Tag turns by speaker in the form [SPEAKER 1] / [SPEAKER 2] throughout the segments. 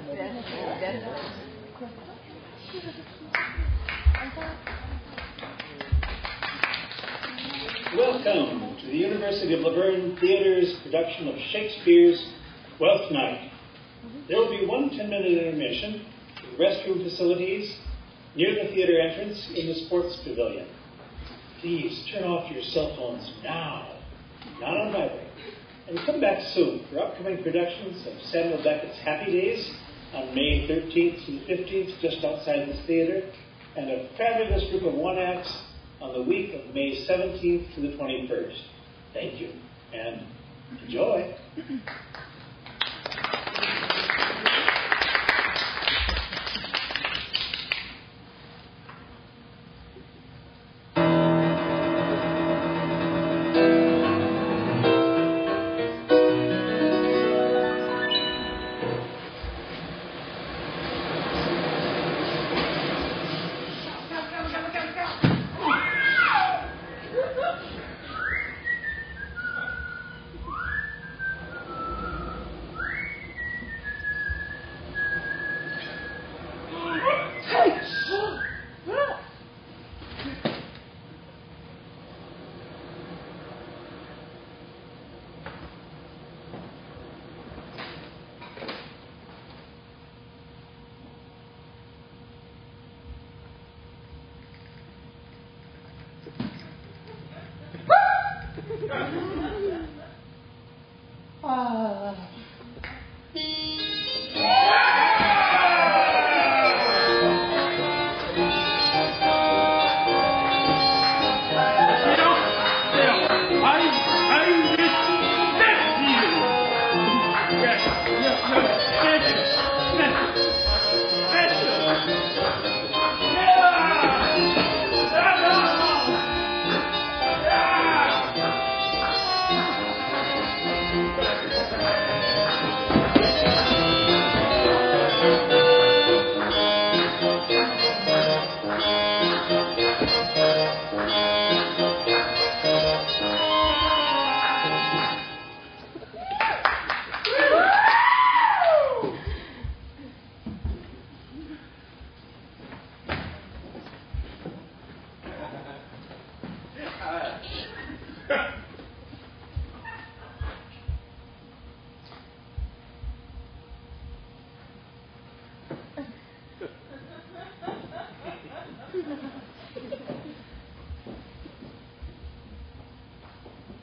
[SPEAKER 1] Welcome to the University of Verne Theatre's production of Shakespeare's Twelfth Night. There will be one 10-minute intermission with restroom facilities near the theater entrance in the sports pavilion. Please turn off your cell phones now, not on vibrate, and come back soon for upcoming productions of Samuel Beckett's Happy Days on May 13th and 15th just outside this theater, and a fabulous group of one-acts on the week of May 17th to the 21st. Thank you, and enjoy.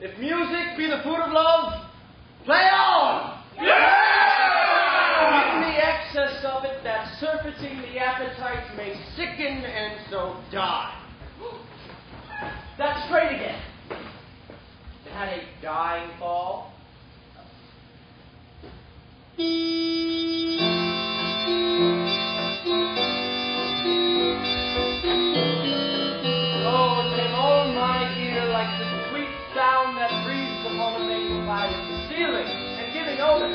[SPEAKER 2] If music be the food of love, play on!
[SPEAKER 3] Yeah! In the excess of it, that surfeiting the appetite may sicken and so die. That's straight again. It had a dying fall. Sound that breathes upon a maiden by the ceiling and giving odor.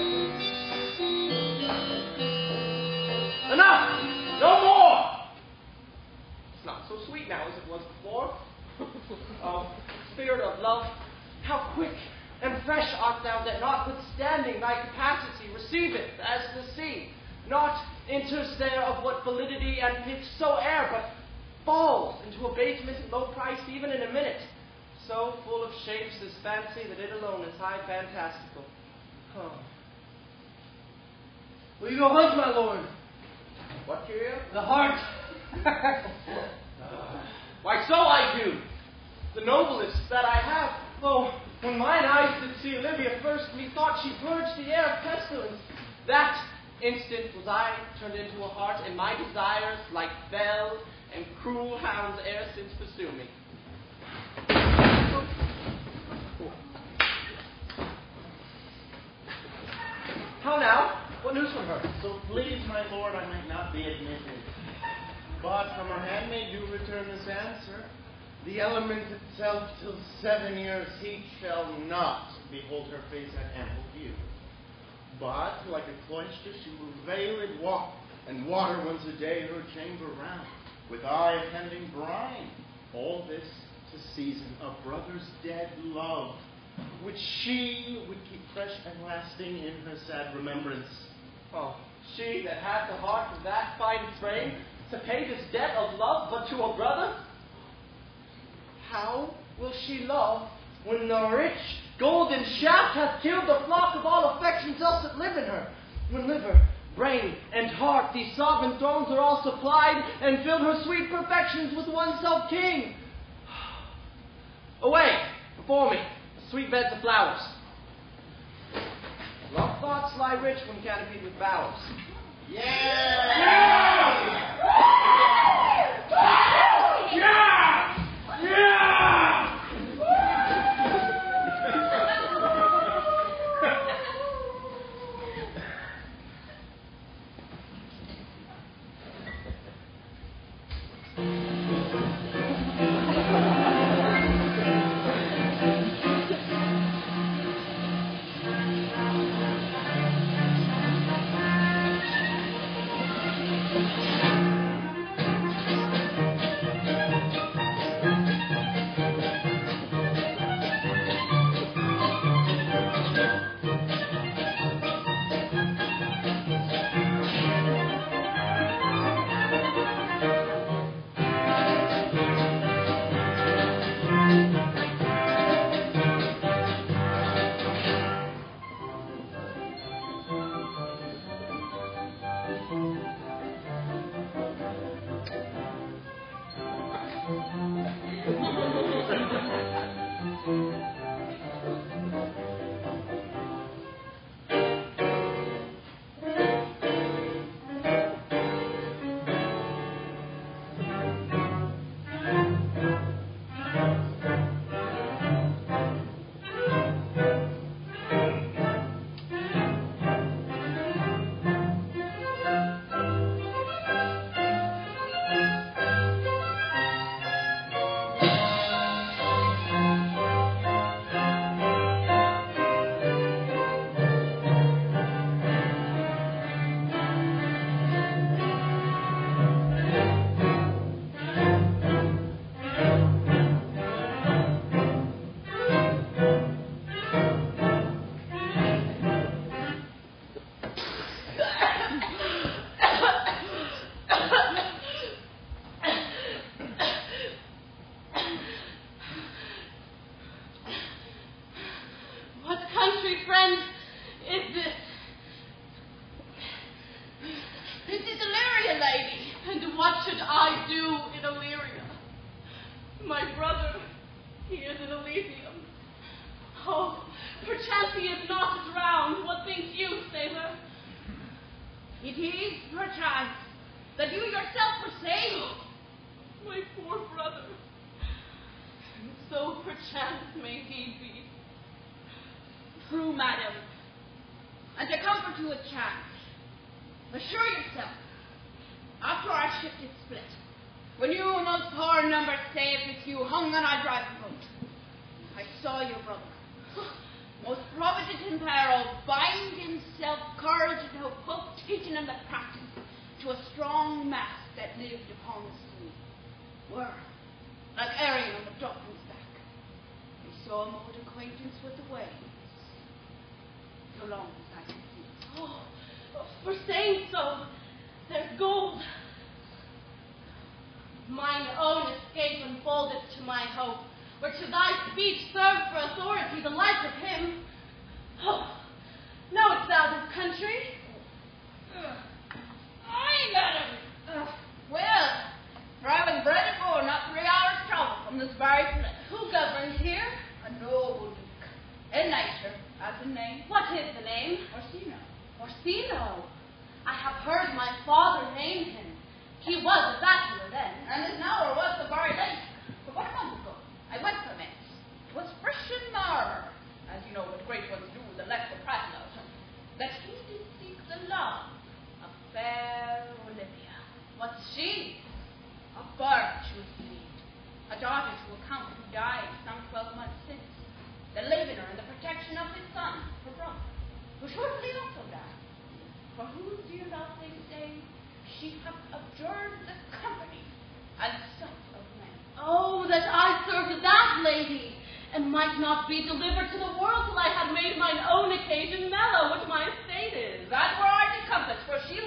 [SPEAKER 3] Enough! No more! It's not so sweet now as it was before. Oh, spirit of love, how quick and fresh art thou that notwithstanding thy capacity receiveth as the sea, not enters there of what validity and pitch soe'er, but falls into abatement and low price even in a minute. So full of shapes is fancy that it alone is high fantastical. Oh.
[SPEAKER 2] Will you go hunt, my lord?
[SPEAKER 3] What, Curio?
[SPEAKER 2] The heart.
[SPEAKER 3] Why, so I do. The noblest that I have. Oh, when mine eyes did see Olivia first, methought she purged the air of pestilence. That instant was I turned into a hart, and my desires, like fell and cruel hounds, e'er since pursue me. How now? What news from her?
[SPEAKER 4] So please, my lord, I might not be admitted. But from her handmaid do return this answer. The element itself till 7 years heat shall not behold her face at ample view. But like a cloister she will veiled walk, and water once a day her chamber round, with eye attending brine. All this to season a brother's dead love, which she would keep fresh and lasting in her sad remembrance.
[SPEAKER 3] Oh, She that hath the heart of that fine frame, to pay this debt of love but to a brother? How will she love when the rich golden shaft hath killed the flock of all affections else that live in her? When liver, brain, and heart, these sovereign thrones are all supplied, and filled her sweet perfections with one self king. Away, before me, sweet beds of flowers. Love thoughts lie rich when canopied with bowers.
[SPEAKER 5] Delivered to the world till I had made mine own occasion mellow, which my estate is. That were I to compass, for she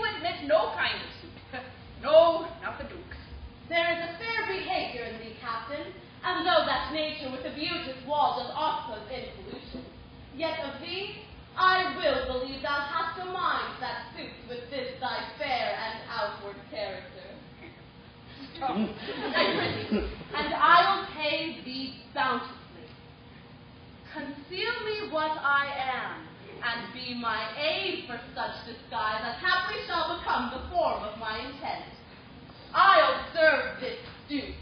[SPEAKER 5] go. I prithee, and I'll pay thee bountifully. Conceal me what I am, and be my aid for such disguise as haply shall become the form of my intent. I'll serve this duke.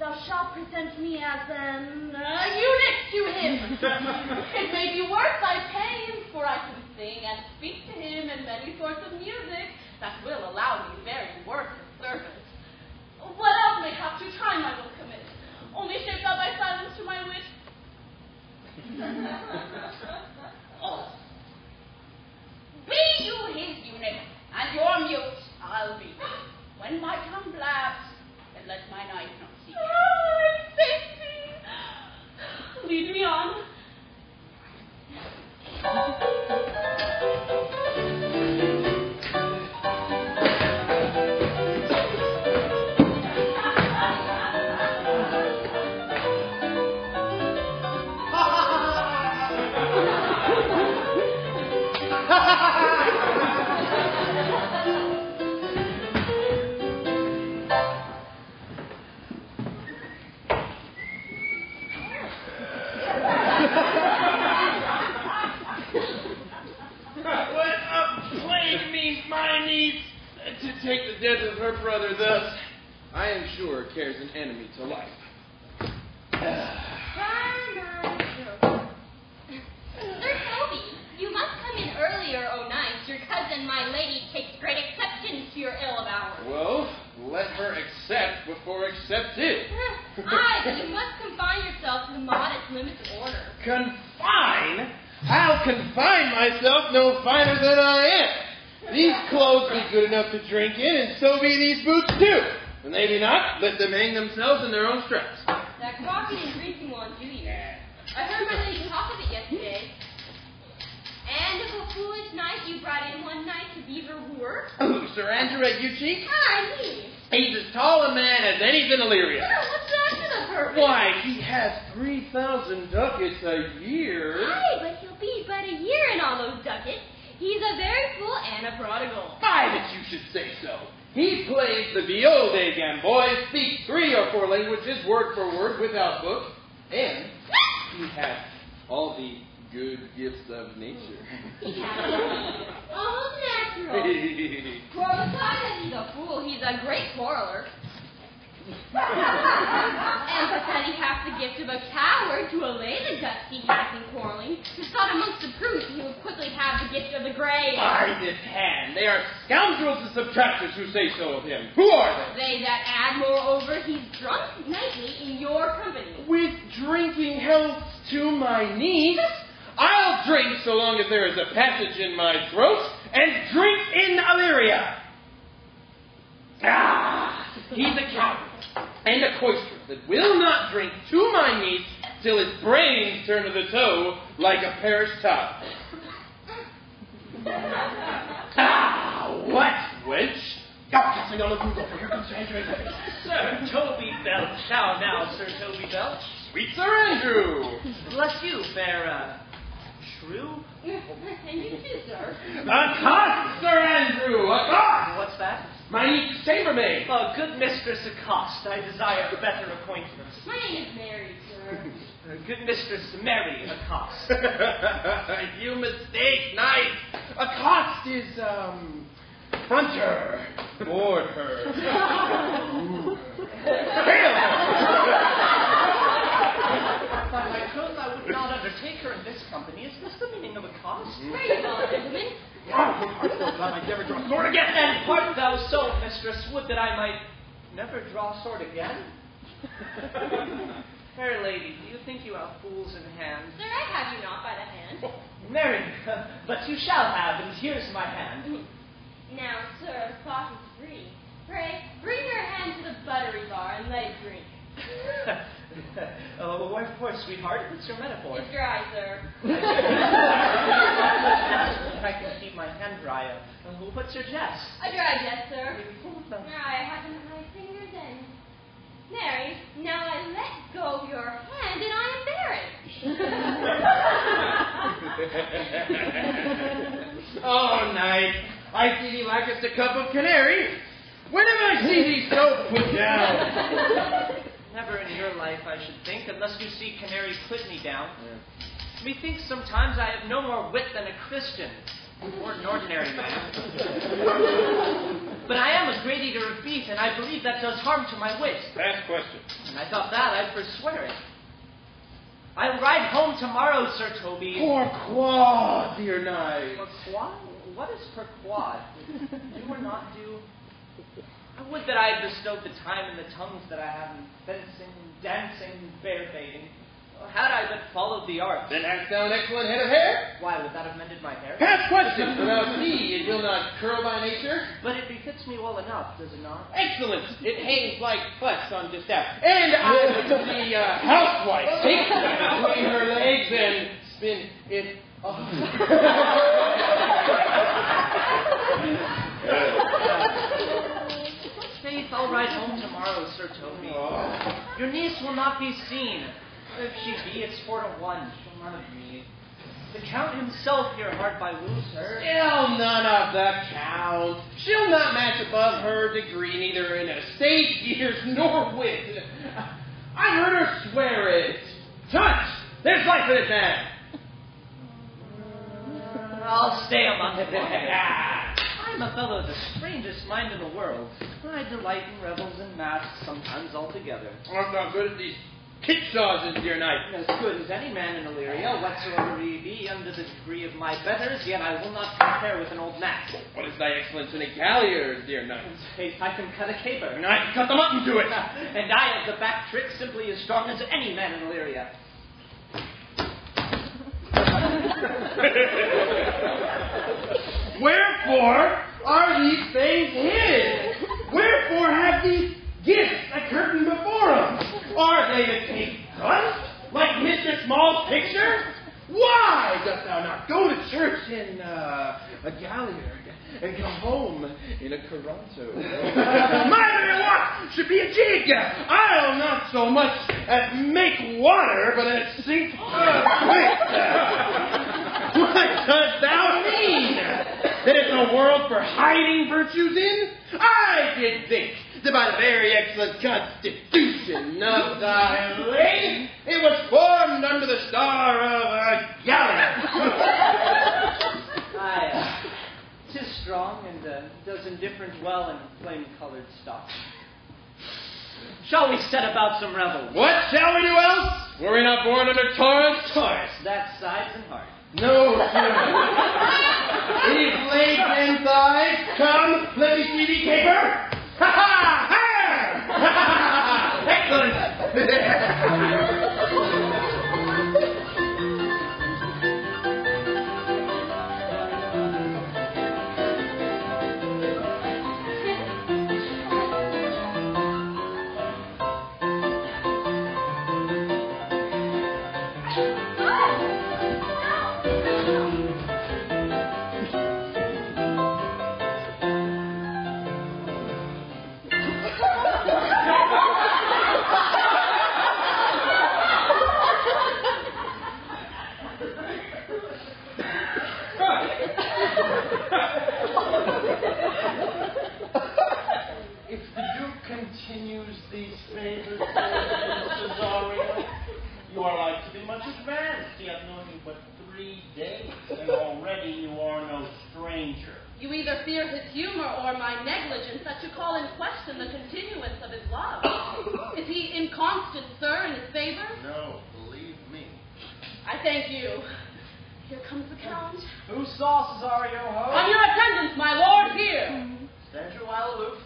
[SPEAKER 5] Thou shalt present me as an eunuch to him. It may be worth thy pains, for I can sing and speak to him in many sorts of music that will allow me very work of service. What else mayhap to time I will commit? Only shape thou thy silence to my wit. Oh. Be you his eunuch, and your mute I'll be. When my tongue blabs, then let mine eyes not see. Safety! Lead me on.
[SPEAKER 4] To take the death of her brother thus, I am sure cares an enemy to life.
[SPEAKER 6] Sir Toby, you must come in earlier, O knight. Your cousin, my lady, takes great exception to your ill of hours.
[SPEAKER 4] Well, let her accept before accepted.
[SPEAKER 6] Aye, but you must confine yourself to the modest limits of order.
[SPEAKER 4] Confine? I'll confine myself no finer than I am. These clothes be good enough to drink in, and so be these boots too. When they be not, let them hang themselves in their own straps.
[SPEAKER 6] That cropping and drinking won't do you. I heard my lady talk of it yesterday. And of a foolish knight you brought in one night to be her wooer.
[SPEAKER 4] Oh, Sir Andrew at you cheek?
[SPEAKER 6] Aye, he.
[SPEAKER 4] He's as tall a man as any Vinalia.
[SPEAKER 6] Well, what's that to the purpose?
[SPEAKER 4] Why, he has 3,000 ducats a year.
[SPEAKER 6] Aye, but he'll be but a year in all those ducats. He's a very fool and a prodigal.
[SPEAKER 4] Aye, that you should say so. He plays the viol de gamboy, speaks 3 or 4 languages, word for word, without book, and he has all the good gifts of nature.
[SPEAKER 6] He has almost natural. For besides that he's a fool, he's a great quarreler. And but that he has the gift of a coward to allay the guts he has in quarreling, who thought amongst the prudent he would quickly have the gift of the grave.
[SPEAKER 4] By this hand, they are scoundrels and subtractors who say so of him. Who are they?
[SPEAKER 6] They that add, moreover, he's drunk nightly in your company.
[SPEAKER 4] With drinking health to my niece, I'll drink so long as there is a passage in my throat, and drink in Illyria. Ah, he's a coward and a cloister that will not drink to my niece till his brains turn to the toe like a parish towel. What, wench? Oh, here comes Sir Andrew.
[SPEAKER 3] Sir Toby Belch. How now, Sir Toby Belch?
[SPEAKER 4] Sweet Sir Andrew.
[SPEAKER 3] Bless you, fair, shrew.
[SPEAKER 6] And you too, sir.
[SPEAKER 4] Accost, Sir Andrew, accost!
[SPEAKER 3] What's that?
[SPEAKER 4] My niece's chambermaid.
[SPEAKER 3] Good Mistress Accost, I desire better acquaintance.
[SPEAKER 6] My name is Mary, sir.
[SPEAKER 3] Good Mistress Mary Accost.
[SPEAKER 4] You mistake, knight. Accost is, fronter. Board her. Hail her.
[SPEAKER 3] By my troth, I would not undertake her in this company. Is this the meaning of accost?
[SPEAKER 6] Very well, gentlemen.
[SPEAKER 4] I never draw sword again.
[SPEAKER 3] And part thou so, mistress, would that I might never draw sword again? Fair lady, do you think you have fools in hand?
[SPEAKER 6] Sir, I have you not by the hand.
[SPEAKER 3] Marry, but you shall have, and here's my hand.
[SPEAKER 6] Now, sir, thought is free. Pray, bring your hand to the buttery bar and let it drink.
[SPEAKER 3] Wherefore, sweetheart, what's your metaphor?
[SPEAKER 6] It's dry, sir.
[SPEAKER 3] I can keep my hand dry. What's your jest?
[SPEAKER 6] A dry jest, sir. I haven't my fingers in. Mary, now I let go your hand and I am buried.
[SPEAKER 4] Oh, knight, I see thee lackest a cup of canary. When have I seen thee so put down?
[SPEAKER 3] Never in your life, I should think, unless you see canary put me down. Methinks sometimes I have no more wit than a Christian, or an ordinary man. But I am a great eater of beef, and I believe that does harm to my wit.
[SPEAKER 4] Last question.
[SPEAKER 3] And I thought that I'd forswear it. I'll ride home tomorrow, Sir Toby.
[SPEAKER 4] Pourquoi, dear knight?
[SPEAKER 3] Pourquoi? What is pourquoi? Do or not do? I would that I had bestowed the time and the tongues that I have in fencing, dancing, bear baiting. Had I but followed the arts.
[SPEAKER 4] Then hast thou an excellent head of hair?
[SPEAKER 3] Why, would that have mended my hair?
[SPEAKER 4] Past question. For thou see, it will not curl by nature.
[SPEAKER 3] But it befits me well enough, does it not?
[SPEAKER 4] Excellent. It hangs like fuss on distaff. And I would the housewife take between her legs and spin it off.
[SPEAKER 3] Faith, I'll ride home tomorrow, Sir Toby. Your niece will not be seen. If she be, it's 4 to 1. She'll not agree. The Count himself here hard by woos her.
[SPEAKER 4] Still none of the Count. She'll not match above her degree, neither in estate, years, nor wit. I heard her swear it. Touch! There's life in it, man.
[SPEAKER 3] I'll stay among them. I'm a fellow of the strangest mind in the world. I delight in revels and masks, sometimes altogether.
[SPEAKER 4] I'm not good at these kickshaws, dear knight.
[SPEAKER 3] As good as any man in Illyria, whatsoever he be, under the degree of my betters, yet I will not compare with an old knack.
[SPEAKER 4] What is thy excellence in a galliard, dear knight?
[SPEAKER 3] Faith, I can cut a caper.
[SPEAKER 4] And I can cut the mutton to it.
[SPEAKER 3] And I, at the back trick, simply as strong as any man in Illyria.
[SPEAKER 4] Wherefore are these things hid? Wherefore have these gifts a curtain before them? Are they to take dust, like Mr. Small's picture? Why dost thou not go to church in a galliard and come home in a caronto? My what should be a jig. I'll not so much as make water, but as sink quick. What dost thou mean? That it's a world for hiding virtues in? I did think that by the very excellent constitution of thy lady, it was formed under the star of a gallant.
[SPEAKER 3] Aye, 'tis strong and does indifferent well in flame-colored stock. Shall we set about some revels?
[SPEAKER 4] What shall we do else? Were we not born under Taurus?
[SPEAKER 3] Taurus, that's sides and heart.
[SPEAKER 4] No, sir. These legs and thighs, come, let me see thee caper. Ha ha! Ha! Ha! Excellent! If the Duke continues these favors, Cesario, you are like to be much advanced. He hath known you but 3 days, and already you are no stranger.
[SPEAKER 5] You either fear his humor or my negligence that you call in question the continuance of his love. Is he inconstant, sir, in his favor?
[SPEAKER 4] No, believe me.
[SPEAKER 5] I thank you. Here comes the Count.
[SPEAKER 3] Who saw Cesario ho?
[SPEAKER 5] On your attendance, my lord, here.
[SPEAKER 3] Stand your while aloof.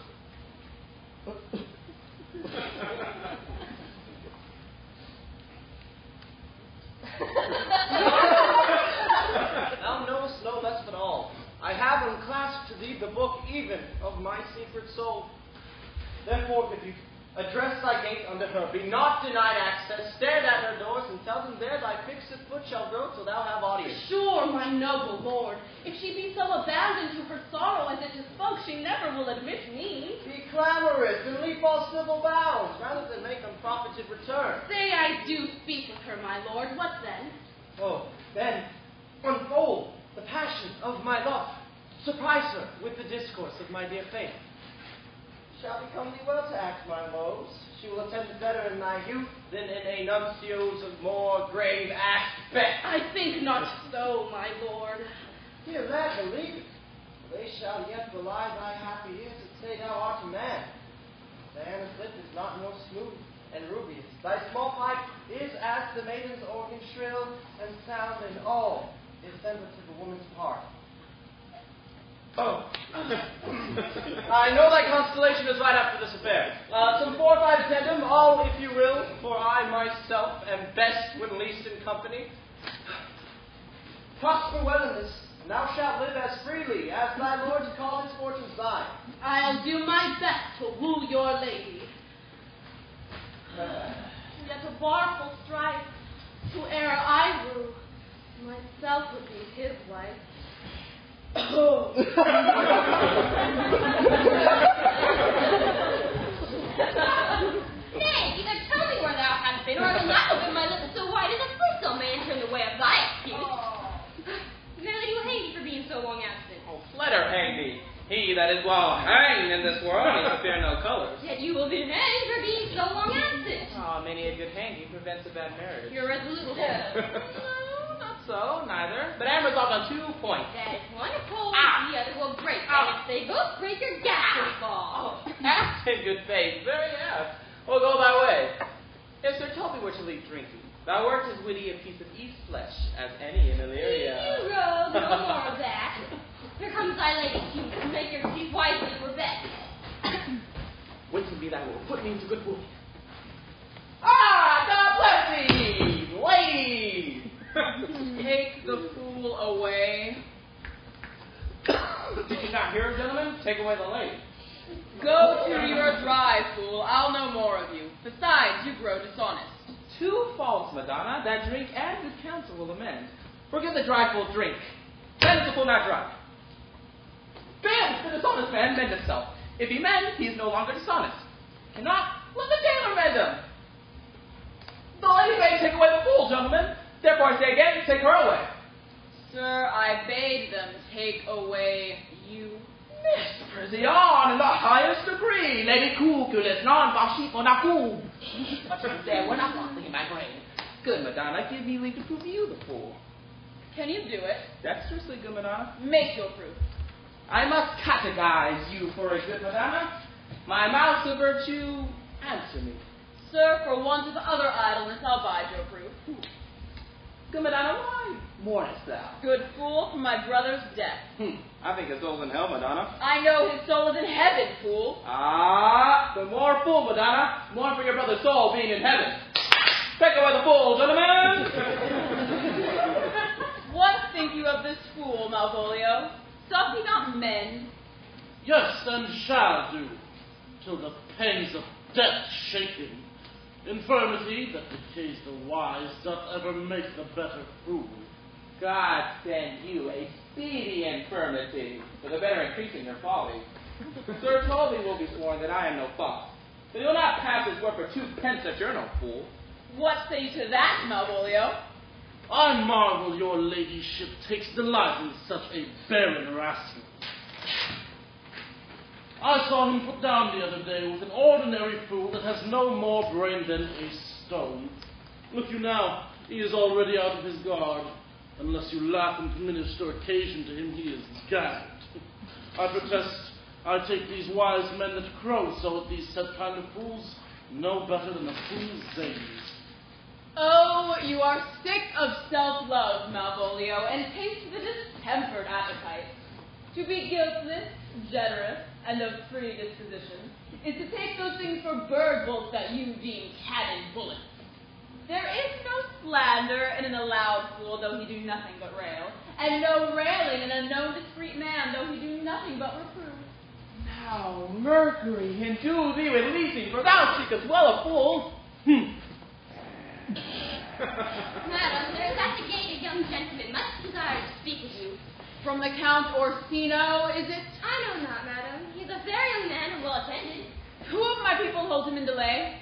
[SPEAKER 3] Thou knowest no less than all. I have unclasped to thee the book even of my secret soul. Therefore, if you address thy gate unto her, be not denied access, stared at her doors, and tell them there thy fixed foot shall grow till thou have audience.
[SPEAKER 5] Sure, my noble lord, if she be so abandoned to her sorrow as it is spoke, she never will admit me.
[SPEAKER 3] Be clamorous and leap all civil bounds, rather than make unprofited return.
[SPEAKER 5] Say I do speak of her, my lord, what then?
[SPEAKER 3] Oh, then, unfold the passion of my love. Surprise her with the discourse of my dear faith. shall become thee well to act my woes. She will attend better in thy youth than in a nuncio's of more grave aspect.
[SPEAKER 5] I think not so, my lord.
[SPEAKER 3] Hear that, believe it. They shall yet belie thy happy years that say thou art a man. Diana's lip is not more smooth and rubious. Thy small pipe is as the maiden's organ, shrill and sound, and all is semblance of a woman's part. Oh. I know thy constellation is right after this affair. Some 4 or 5 addendum, all, if you will, for I myself am best when least in company. Prosper well in this, and thou shalt live as freely as thy lord to call his fortunes thine.
[SPEAKER 5] I'll do my best to woo your lady. Yet a barful strife, whoe'er I woo, myself would be his wife. Oh.
[SPEAKER 6] Nay, either tell me where thou hast been, or I will not open my lips so wide as a bristle may enter in the way of thy excuse. Verily you hang me for being so long absent.
[SPEAKER 7] Oh, let her hang me. He that is well hanged in this world needs to fear no colors.
[SPEAKER 6] Yet you will be hanged for being so long absent.
[SPEAKER 7] Ah, many a good hanging prevents a bad marriage.
[SPEAKER 6] You're resolute, head.
[SPEAKER 7] No, not so, neither. But I'm resolved on 2 points.
[SPEAKER 6] That if one pole, the other will break. And if they both break, your gas will fall.
[SPEAKER 7] Oh, act in good faith. Very apt. We'll go thy way. If Sir Toby were to leave drinking, thou wert as witty a piece of East flesh as any in Illyria.
[SPEAKER 6] You rogue, no more of that. Here comes thy lady, Hugh, to make your chief wisely for bed.
[SPEAKER 7] Wait till me thy will. Put me into good wooing. Ah, God bless thee, lady!
[SPEAKER 2] Take the fool away.
[SPEAKER 7] Did you not hear, gentlemen? Take away the lady.
[SPEAKER 2] Go to your dry, fool. I'll know more of you. Besides, you grow dishonest.
[SPEAKER 7] 2 faults, Madonna, that drink and good counsel will amend. Forget the dry fool drink. Then is the fool not dry. Fails the dishonest man mend himself. If he mend, he is no longer dishonest. Cannot, let the jailer mend him. The lady may take away the fool, gentlemen. Therefore I say again, take her away.
[SPEAKER 2] Sir, I bade them take away you.
[SPEAKER 7] Miss Prison in the highest degree. Lady Cuculus, non fascipo nacu. But you say, we're not lost in my brain. Good, Madonna, give me leave to prove you the fool.
[SPEAKER 2] Can you do it?
[SPEAKER 7] Dexterously, good Madonna.
[SPEAKER 2] Make your proof.
[SPEAKER 7] I must catechize you for a good Madonna. My mouth's a virtue, answer me.
[SPEAKER 2] Sir, for want of other idleness, I'll bide your proof.
[SPEAKER 7] Good Madonna, why mournest thou?
[SPEAKER 2] Good fool, for my brother's death.
[SPEAKER 7] I think his soul's in hell, Madonna.
[SPEAKER 2] I know his soul is in heaven, fool.
[SPEAKER 7] Ah, the more fool, Madonna. Mourn for your brother's soul being in heaven. Take away the fool, gentlemen.
[SPEAKER 2] What think you of this fool, Malvolio? Doth he not mend?
[SPEAKER 8] Yes, and shall do, till the pangs of death shake him. Infirmity that decays the wise doth ever make the better fool.
[SPEAKER 7] God send you a speedy infirmity, for the better increasing your folly. Sir Toby will be sworn that I am no fox, but he will not pass his word for 2 pence that you're no fool.
[SPEAKER 2] What say you to that, Malvolio?
[SPEAKER 8] I marvel your ladyship takes delight in such a barren rascal. I saw him put down the other day with an ordinary fool that has no more brain than a stone. Look you now, he is already out of his guard. Unless you laugh and minister occasion to him, he is gagged. I protest, I take these wise men that crow so at these set kind of fools, no better than a fool's zanes.
[SPEAKER 2] Oh, you are sick of self-love, Malvolio, and taste the distempered appetite. To be guiltless, generous, and of free disposition is to take those things for bird bolts that you deem cannon bullets. There is no slander in an allowed fool, though he do nothing but rail, and no railing in a known discreet man, though he do nothing but reprove.
[SPEAKER 7] Now, Mercury, endue thee with leasing, for thou seekest well a fool.
[SPEAKER 6] Madam, there is at the gate a young gentleman much desires to speak with you.
[SPEAKER 2] From the Count Orsino, is it?
[SPEAKER 6] I know not, madam. He is a fair young man and well attended.
[SPEAKER 2] Who of my people holds him in delay?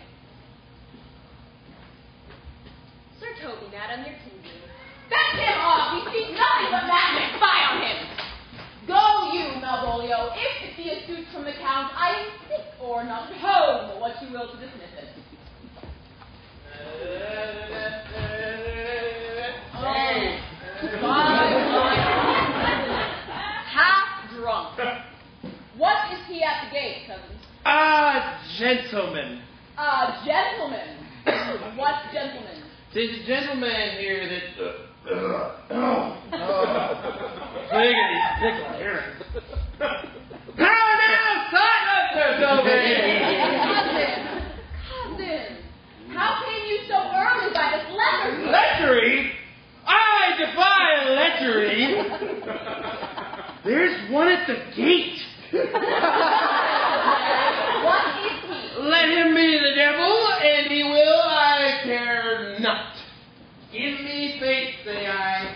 [SPEAKER 6] Sir Toby, madam, your kinsman.
[SPEAKER 2] Fetch him off! He speaks nothing but madness. Spy on him! Go you, Malvolio. If it be a suit from the Count, I am sick or will to dismiss it.
[SPEAKER 3] Hey.
[SPEAKER 2] Half drunk. What is he at the gate, cousin?
[SPEAKER 4] Gentlemen.
[SPEAKER 2] Gentleman. What gentleman?
[SPEAKER 4] There's a gentleman here that... Big and he's tickle hearing. Now, silence
[SPEAKER 2] Cousin, how came you so early by this letter?
[SPEAKER 4] Lechery? I defy lechery. There's one at the gate.
[SPEAKER 2] What is he?
[SPEAKER 4] Let him be the devil, and he will, I care not. Give me faith, say I.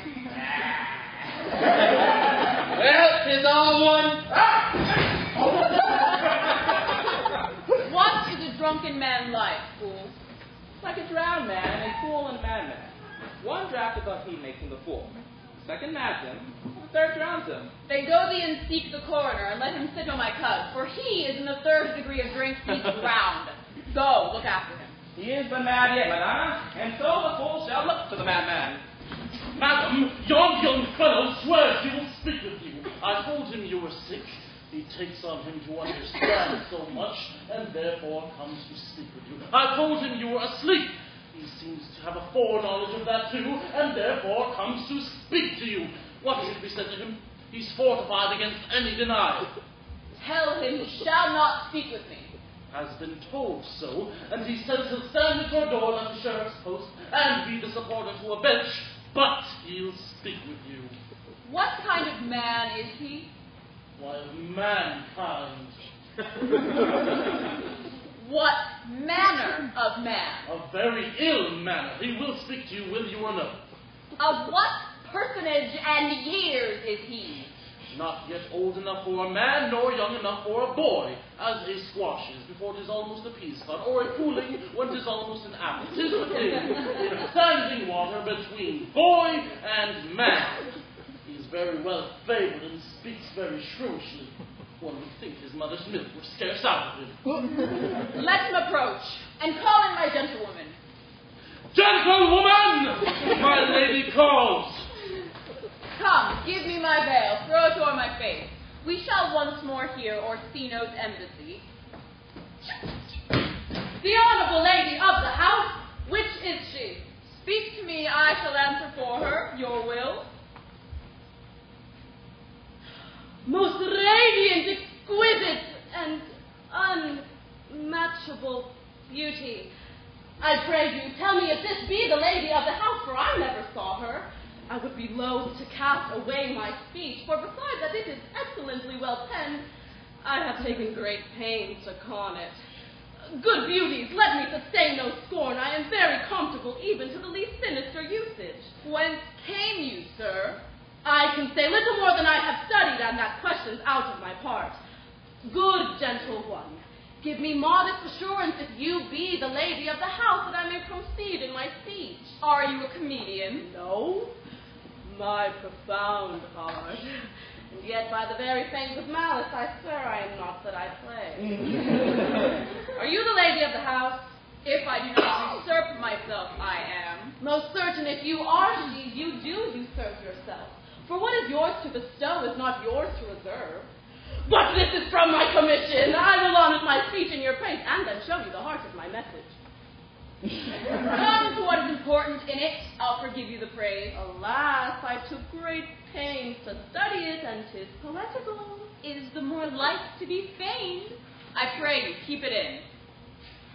[SPEAKER 4] Well, 'tis all one.
[SPEAKER 2] What is a drunken man like, fools?
[SPEAKER 7] Like a drowned man, a fool, and a madman. One drafted but he makes him the fool. The second nags him, the third drowns him.
[SPEAKER 2] Then go thee and seek the coroner, and let him sit on my cub, for he is in the third degree of drink he's drowned. Go, look after him.
[SPEAKER 7] He is but mad yet, Madonna, and so the fool shall look to the madman.
[SPEAKER 8] Madam, yon young fellow swears he will speak with you. I told him you were sick. He takes on him to understand so much, and therefore comes to speak with you. I told him you were asleep. He seems to have a foreknowledge of that too, and therefore comes to speak to you. What should be said to him? He's fortified against any denial.
[SPEAKER 2] Tell him he shall not speak with me.
[SPEAKER 8] Has been told so, and he says he'll stand at your door like the sheriff's post and be the supporter to a bench, but he'll speak with you.
[SPEAKER 2] What kind of man is he?
[SPEAKER 8] Why, of mankind.
[SPEAKER 2] What manner of man?
[SPEAKER 8] A very ill manner. He will speak to you, will you or no?
[SPEAKER 2] Of what personage and years is he?
[SPEAKER 8] Not yet old enough for a man, nor young enough for a boy, as a squash is before 'tis almost a pea spud, or a cooling when 'tis almost an apple. 'Tis in standing water between boy and man. He is very well favored and speaks very shrewishly. One would think his mother's milk were scarce out of him.
[SPEAKER 2] Let him approach, and call in my gentlewoman.
[SPEAKER 8] Gentlewoman! My lady calls.
[SPEAKER 2] Come, give me my veil, throw it o'er my face. We shall once more hear Orsino's embassy. The honorable lady of the house, which is she? Speak to me, I shall answer for her, your will.
[SPEAKER 5] Most radiant, exquisite, and unmatchable beauty. I pray you, tell me if this be the lady of the house, for I never saw her. I would be loath to cast away my speech, for besides that it is excellently well penned, I have taken great pains to con it. Good beauties, let me sustain no scorn. I am very comfortable even to the least sinister usage.
[SPEAKER 2] Whence came you, sir?
[SPEAKER 5] I can say little more than I have studied, and that question's out of my part. Good gentle one, give me modest assurance if you be the lady of the house, that I may proceed in my speech.
[SPEAKER 2] Are you a comedian?
[SPEAKER 5] No, my profound heart. And yet by the very fangs of malice I swear I am not that I play.
[SPEAKER 2] Are you the lady of the house? If I do not usurp myself, I am.
[SPEAKER 5] Most certain if you are she, you do usurp yourself. For what is yours to bestow is not yours to reserve. But this is from my commission. I will honor my speech in your praise, and then show you the heart of my message.
[SPEAKER 2] Come to what is important in it. I'll forgive you the praise.
[SPEAKER 5] Alas, I took great pains to study it, and 'tis poetical.
[SPEAKER 2] Is the more light to be feigned? I pray you, keep it in.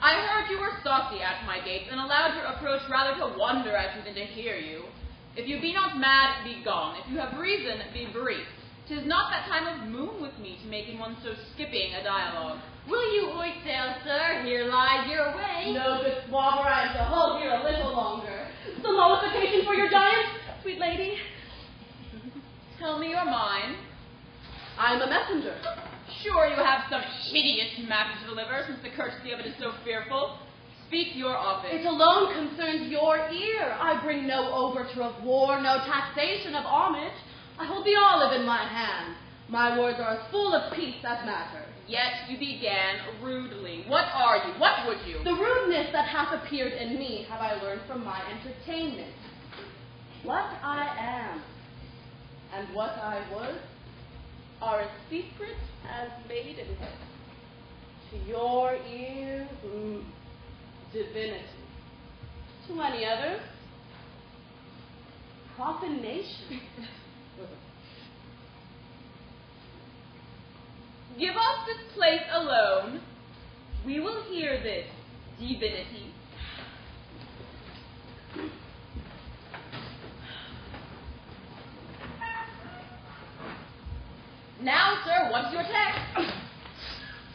[SPEAKER 2] I heard you were saucy at my gates, and allowed your approach rather to wonder at you than to hear you. If you be not mad, be gone. If you have reason, be brief. 'Tis not that time of moon with me to make in one so skipping a dialogue.
[SPEAKER 5] Will you hoist sail, sir? Here lies your way. No, good swabber, I am to hold here a little longer. Some mollification for your giant, sweet lady.
[SPEAKER 2] Tell me your mind.
[SPEAKER 5] I am a messenger.
[SPEAKER 2] Sure you have some hideous matter to deliver, since the courtesy of it is so fearful. Speak your office.
[SPEAKER 5] It alone concerns your ear. I bring no overture of war, no taxation of homage. I hold the olive in my hand. My words are as full of peace as matter.
[SPEAKER 2] yet you began rudely. What are you? What would you?
[SPEAKER 5] The rudeness that hath appeared in me have I learned from my entertainment. What I am and what I would are as secret as maidenhood. To your ears, divinity. To any others, profanation.
[SPEAKER 2] Give us this place alone. We will hear this divinity. Now, sir, what's your text?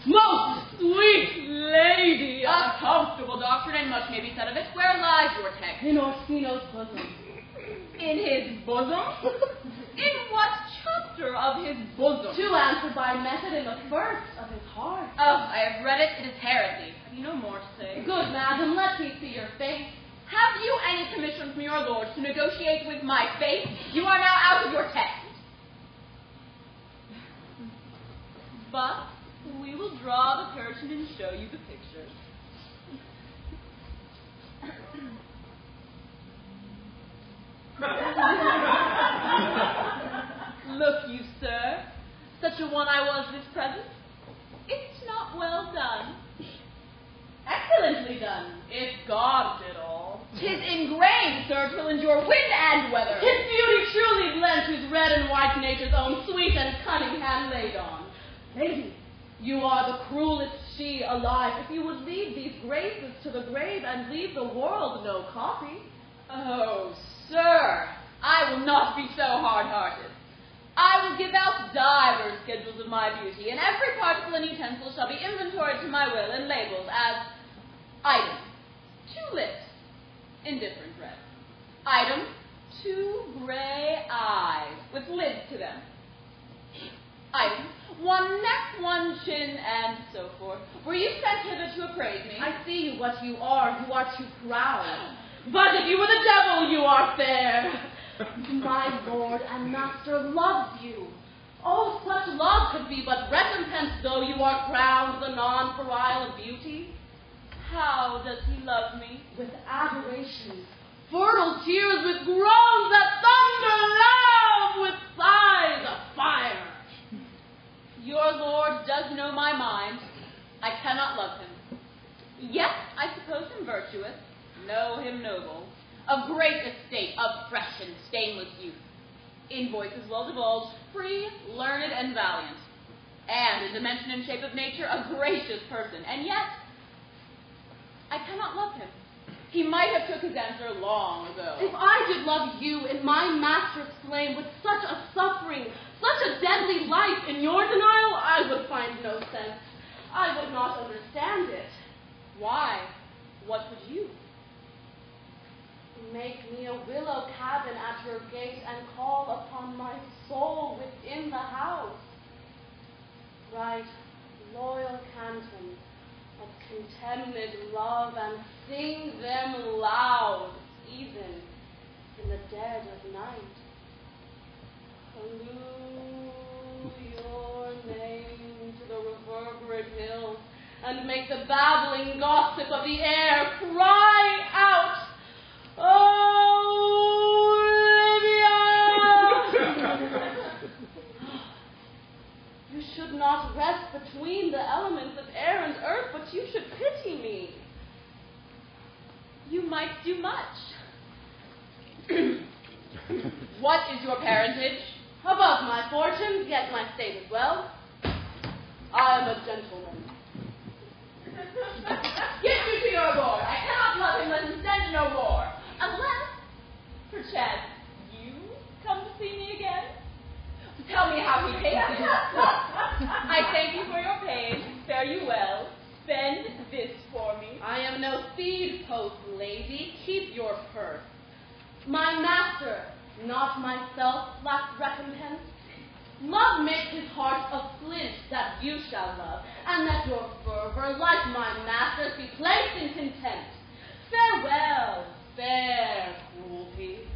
[SPEAKER 5] Most sweet lady!
[SPEAKER 2] A comfortable doctrine, and much may be said of it. Where lies your text?
[SPEAKER 5] In Orsino's bosom.
[SPEAKER 2] In his bosom? In what chapter of his bosom?
[SPEAKER 5] To answer by method in the first of his heart.
[SPEAKER 2] Oh, I have read it. It is heresy. Have you no more to say?
[SPEAKER 5] Good madam, let me see your face.
[SPEAKER 2] Have you any commission from your lord to negotiate with my face? You are now out of your text. But we will draw the curtain and show you the picture. Look you, sir, such a one I was this present. It's not well done.
[SPEAKER 5] Excellently done.
[SPEAKER 2] If God did all. 'Tis ingrained, sir, 'twill endure wind and weather.
[SPEAKER 5] His beauty truly blends his red and white nature's own sweet and cunning hand laid on. Lady, you are the cruelest she alive, if you would leave these graces to the grave and leave the world no copy.
[SPEAKER 2] Oh, sir, I will not be so hard-hearted. I will give out divers schedules of my beauty, and every particle and utensil shall be inventoried to my will and labeled as item, 2 lips, indifferent red. Item, 2 gray eyes, with lids to them. Item, 1 neck, 1 chin, and so forth. Were you sent hither to appraise me?
[SPEAKER 5] I see what you are too proud. But if you were the devil, you are fair. My lord and master loves you. Oh, such love could be but recompense, though you are crowned the nonpareil of beauty.
[SPEAKER 2] How does he love me?
[SPEAKER 5] With adoration, fertile tears, with groans that thunder loud, with sighs of fire.
[SPEAKER 2] Your lord does know my mind. I cannot love him. Yet I suppose him virtuous, know him noble, of great estate, of fresh and stainless youth, in voices well divulged, free, learned, and valiant, and in dimension and shape of nature a gracious person, and yet I cannot love him. He might have took his answer long ago.
[SPEAKER 5] If I did love you in my master's flame with such a suffering, such a deadly life, in your denial I would find no sense. I would not understand it.
[SPEAKER 2] Why? What would you?
[SPEAKER 5] Make me a willow cabin at your gate and call upon my soul within the house. Write loyal cantons of contemned love and sing them loud, even in the dead of night. Halloo your name to the reverberate hills, and make the babbling gossip of the air cry out, Olivia! You should not rest between the elements of air and earth, but you should pity me.
[SPEAKER 2] You might do much. What is your parentage?
[SPEAKER 5] Above my fortunes, yet my state as well. I am a gentleman.
[SPEAKER 2] Get you to your lord. I cannot love him, let him send no more. Unless, perchance, you come to see me again. Tell me how he pays you. I thank you for your pain. Fare you well. Spend this for me.
[SPEAKER 5] I am no speed post, lady. Keep your purse. My master, not myself, lacks recompense. Love makes his heart of flint that you shall love, and let your fervor, like my master's, be placed in content. Farewell, fair cruelty.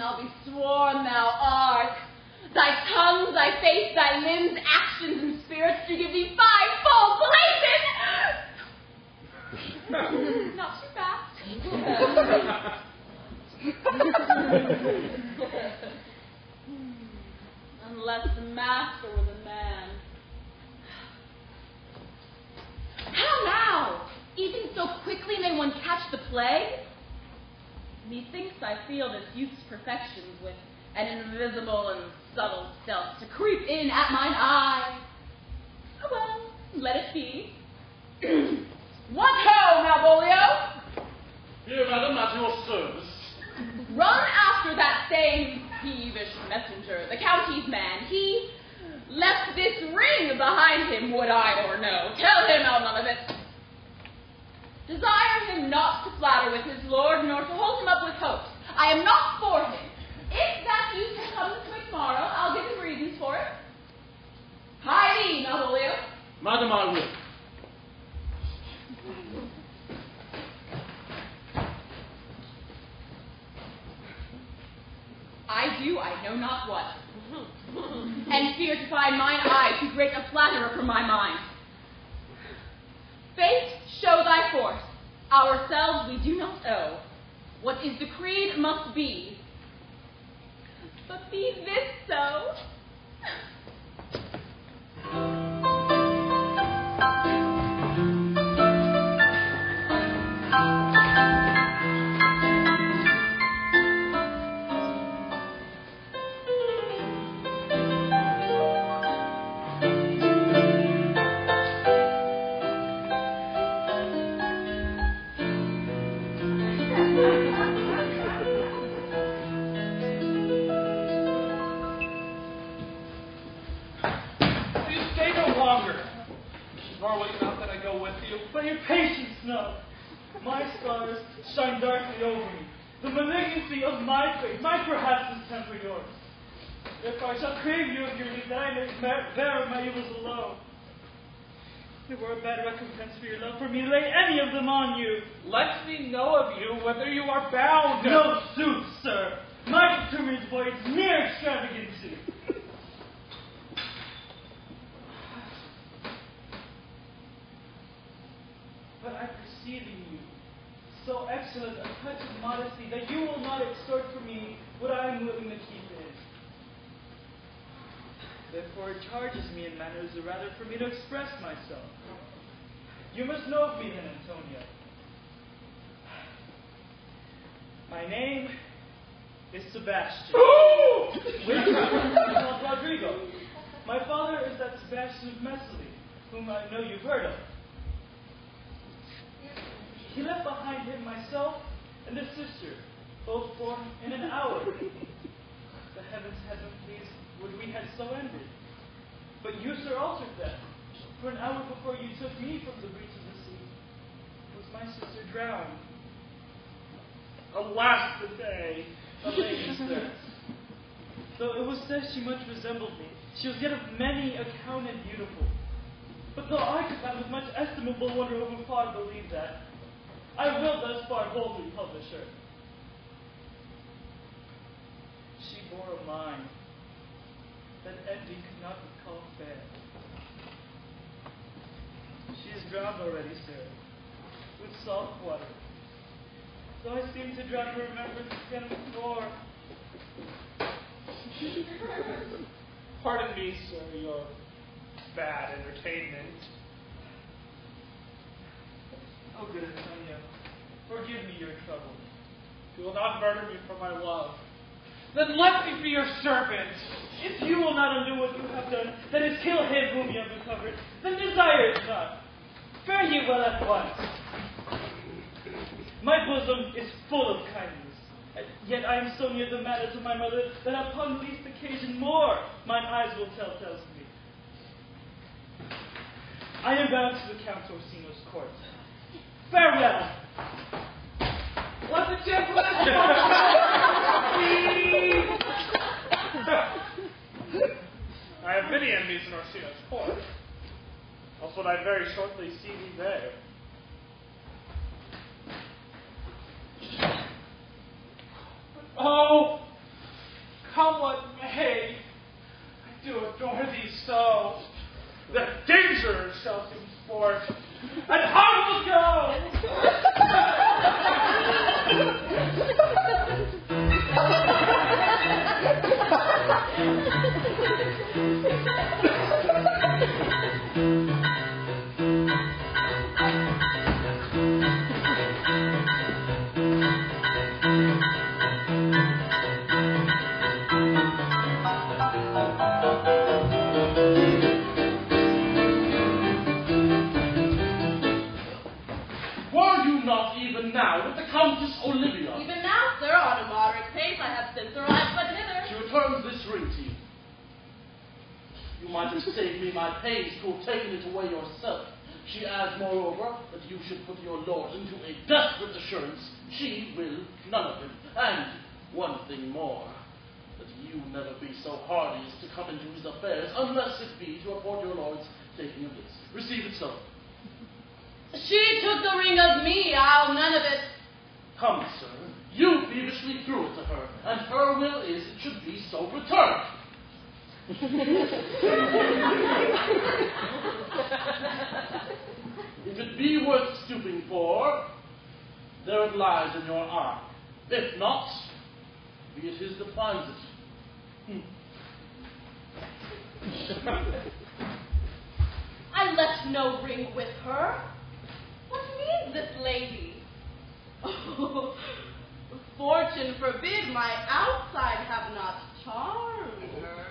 [SPEAKER 2] shall be sworn thou art. Thy tongue, thy face, thy limbs, actions, and spirits to give thee fivefold places. Not too fast. Unless the master was a man. How now? Even so quickly may one catch the plague? Methinks I feel this youth's perfections with an invisible and subtle stealth to creep in at mine eye. Oh well, let it be. What ho, Malvolio?
[SPEAKER 8] Here, madam, at your service.
[SPEAKER 2] Run after that same peevish messenger, the county's man. He left this ring behind him, would I or no. Tell him I'll none of it. Desire him not to flatter with his lord, nor to hold him up with hopes. I am not for him. If that youth will come this way tomorrow, I'll give him reasons for it. Hie thee, Malvolio.
[SPEAKER 8] Madam, I will.
[SPEAKER 2] I do, I know not what. And fear to find mine eye too great a flatterer for my mind. Fate, show thy force. Ourselves we do not owe. What is decreed must be. But be this so?
[SPEAKER 9] But your patience now. My stars shine darkly over me. The malignancy of my fate might perhaps distemper yours. Therefore I shall crave you of your leave that I may bear my evils alone. It were a bad recompense for your love for me to lay any of them on you.
[SPEAKER 7] Let me know of you whether you are bound.
[SPEAKER 9] No sooth, sir. My determined voice mere extravagancy. But I perceive in you so excellent a touch of modesty that you will not extort from me what I am willing to keep in. Therefore it charges me in manners the rather for me to express myself. You must know of me then, Antonia. My name is Sebastian. Which is called Rodrigo. My father is that Sebastian of Messily, whom I know you've heard of. He left behind him myself and a sister, both born in an hour. The heavens had been pleased would we had so ended. But you, sir, altered them. For an hour before you took me from the reach of the sea, was my sister drowned. Alas the day, a lady's death. Though it was said she much resembled me, she was yet of many accounted beautiful. But though I could not with much estimable wonder over far believe that, I will thus far boldly publish her. She bore a mind that envy could not be called fair. She is drowned already, sir, with salt water. So I seem to drown her remembrance again before.
[SPEAKER 7] Pardon me, sir, your bad entertainment.
[SPEAKER 9] Oh, good Antonio, forgive me your trouble.
[SPEAKER 7] You will not murder me for my love. Then let me be your servant.
[SPEAKER 9] If you will not undo what you have done, that is, kill him whom you have recovered, then desire it not. Fare ye well at once. My bosom is full of kindness, yet I am so near the matters of my mother that upon least occasion more mine eyes will tell tales of me. I am bound to the Count Orsino's court. Farewell.
[SPEAKER 7] What the gentleman I have many enemies in Orsino's court. Else would I very shortly see thee there. Oh,
[SPEAKER 9] court. And how will go?
[SPEAKER 8] Now, with the Countess Olivia.
[SPEAKER 5] Even now, sir, on a moderate pace, I have since arrived but hither.
[SPEAKER 8] She returns this ring to you. You might have saved me my pains to have taken it away yourself. She adds, moreover, that you should put your lord into a desperate assurance she will none of him. And one thing more, that you never be so hardy as to come into his affairs, unless it be to report your lord's taking of this. Receive it so.
[SPEAKER 5] She took the ring of me, I'll none of it.
[SPEAKER 8] Come, sir, you peevishly threw it to her, and her will is it should be so returned. If it be worth stooping for, there it lies in your arm. If not, be it his that finds it.
[SPEAKER 5] I left no ring with her. What means this lady? Oh, fortune forbid my outside have not charmed her.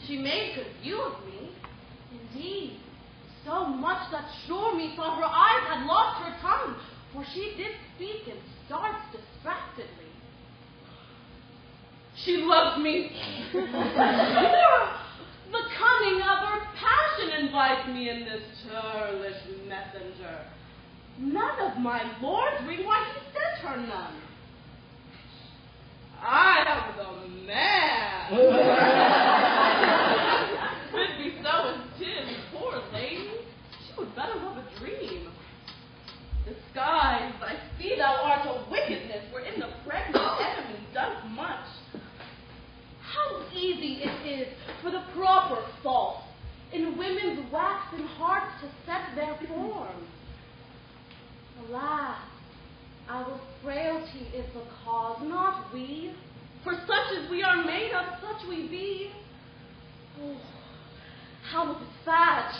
[SPEAKER 5] She made good view of me. Indeed, so much that sure me thought her eyes had lost her tongue, for she did speak and starts distractedly. She loved me. The cunning of her passion invites me in this churlish messenger. None of my lord's ring, why he sent her none. I am the man. Could be so intent, poor lady. She would better love a dream. Disguise, I see thou art a wickedness, wherein the pregnant enemy does much. How easy it is for the proper false in women's waxen hearts to set their forms. Alas, our frailty is the cause, not we. For such as we are made of, such we be. Oh, how is it sad?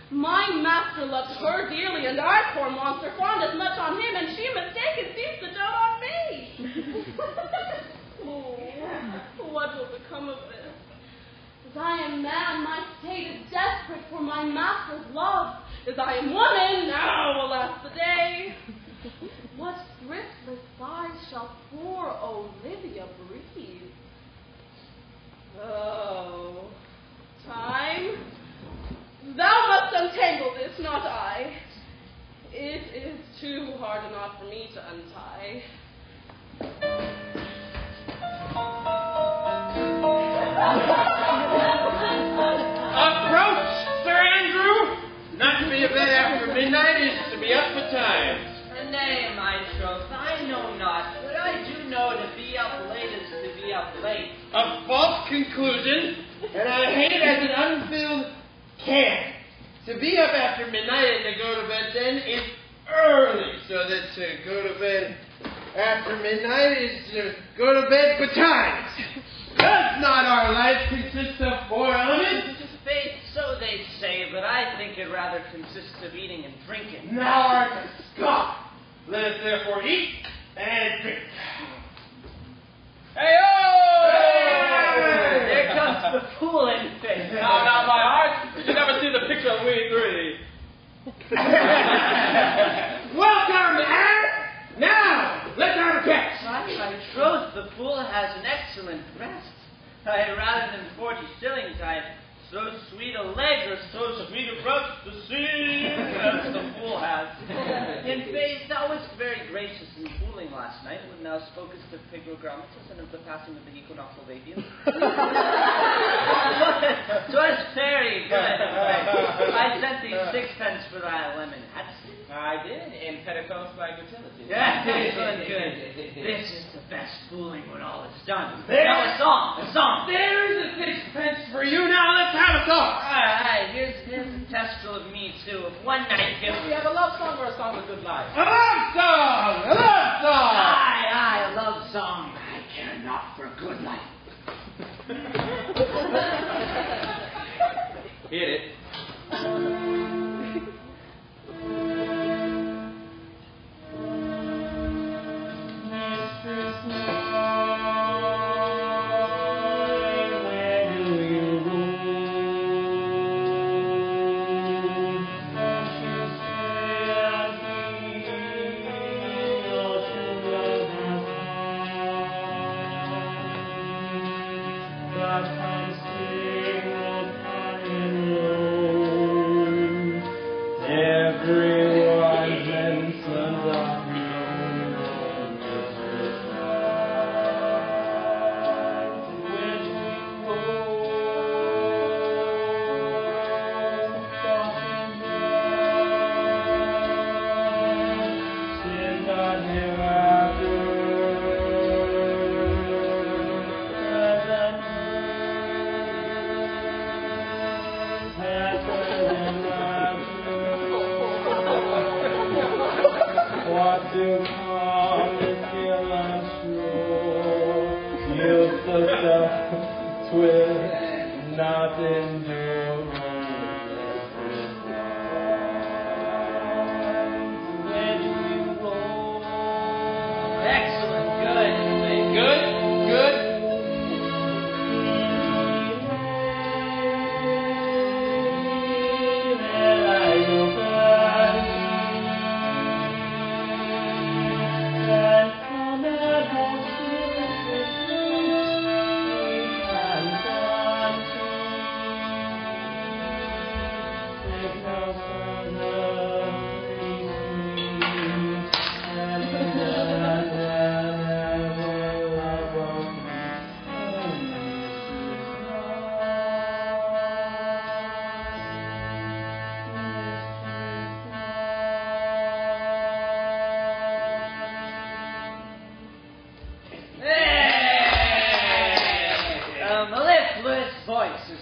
[SPEAKER 5] My master loves her dearly, and I, poor monster, fond as much on him, and she mistaken seems to dote on me. Oh, what will become of this? As I am man, my state is desperate for my master's love. As I am woman, now, alas the day. What thriftless sighs shall poor Olivia breathe? Oh, time, thou must untangle this, not I. It is too hard a knot for me to untie.
[SPEAKER 4] Approach, Sir Andrew! Not to be a bed after midnight is to be up betimes.
[SPEAKER 10] Nay, my troth, I know not, but I do know to be up late is to be up late.
[SPEAKER 4] A false conclusion, and I hate it as an unfilled can. To be up after midnight and to go to bed then is early, so that to go to bed after midnight is to go to bed betimes. Does not our life consist of 4 elements?
[SPEAKER 10] Faith, so they say, but I think it rather consists of eating and drinking.
[SPEAKER 4] Thou art a scoff. Let us therefore eat and drink.
[SPEAKER 10] Hey-o! Hey! There comes the fool in face.
[SPEAKER 7] Now, my heart, did you never see the picture of we three?
[SPEAKER 4] Welcome, Anne! Now, let's have a catch.
[SPEAKER 10] My troth, the fool has an excellent breast. Rather than 40 shillings, so sweet a leg or so sweet a breast to see, as the fool has. In faith, thou wast very gracious in fooling last night when thou spokest of Pigogrammatus and of the passing of the equinoctial Vapium. 'Twas very good. I sent thee 6 for thy lemonade.
[SPEAKER 7] I did, in petticoats by utility.
[SPEAKER 10] Yeah, good. This is the best fooling when all is done.
[SPEAKER 4] There.
[SPEAKER 10] Now a song.
[SPEAKER 4] There's a sixpence for you. Now let's have a song.
[SPEAKER 10] Alright, here's a testicle of me too. Of one night gift.
[SPEAKER 7] Do we have a love song or a song with good life?
[SPEAKER 4] A love song. A love song.
[SPEAKER 10] Aye, a love song. I care not for good life.
[SPEAKER 7] Hit it.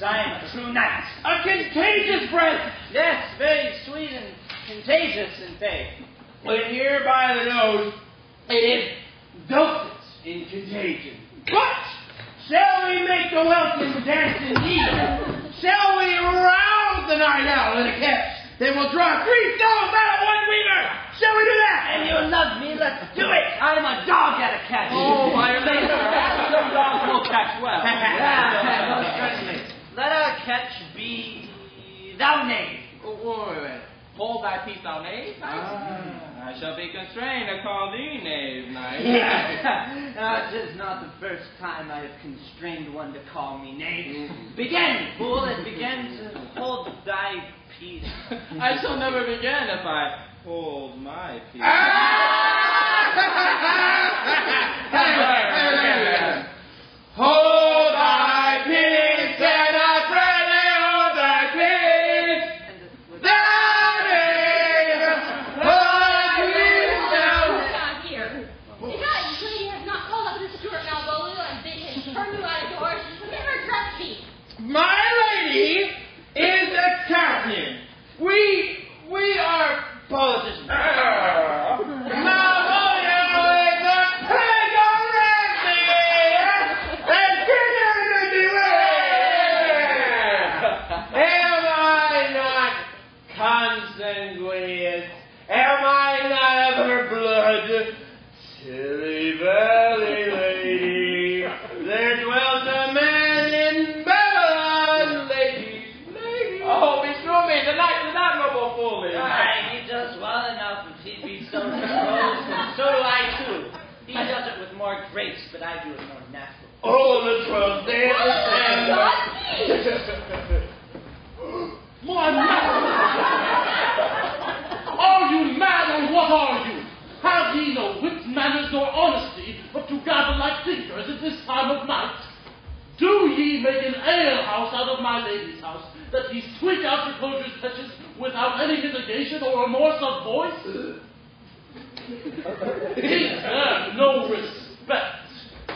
[SPEAKER 10] I am a true knight.
[SPEAKER 4] A contagious breath.
[SPEAKER 10] Yes, very sweet and contagious in faith.
[SPEAKER 4] When here by the nose, it is dosage in contagion. But shall we make the welcome dance indeed? Shall we rouse the night out in a catch? Then we'll draw 3 stones out of 1 weaver. Shall we do that?
[SPEAKER 10] And you love me, let's do it. I'm a dog at a catch.
[SPEAKER 7] Oh, my lady, some dogs will catch well.
[SPEAKER 10] Yeah, most certainly. Let our catch be thou knave.
[SPEAKER 7] Wait. Hold thy peace, thou knave. I shall be constrained to call thee knave, knight.
[SPEAKER 10] Yeah. 'Tis not the first time I have constrained one to call me knave. Begin, fool, and begin to hold thy peace.
[SPEAKER 7] I shall never begin if I hold my peace.
[SPEAKER 4] Hold thy peace, and I pray thee hold thy peace. Thou knave, hold thy peace now.
[SPEAKER 6] Not here. If that lady has not called up the Stuart Malvolio and bid him turn you out of doors, give her dress sheet.
[SPEAKER 4] My lady is a captain. We are politicians. Am I not of her blood? Silly valley lady, there dwelt a man in Babylon, lady.
[SPEAKER 7] Oh, beshrew me, the knight is admirable fooling.
[SPEAKER 10] Aye, he does well enough if he be so disposed, and so do I too. He does it with more grace, but I do it more natural.
[SPEAKER 4] Oh, the 12th day of the
[SPEAKER 8] Are you mad, or what are you? Have ye no wit, manners, nor honesty, but to gather like thinkers at this time of night? Do ye make an alehouse out of my lady's house, that ye squeak out your closures touches without any mitigation or remorse of voice? Ye have no respect.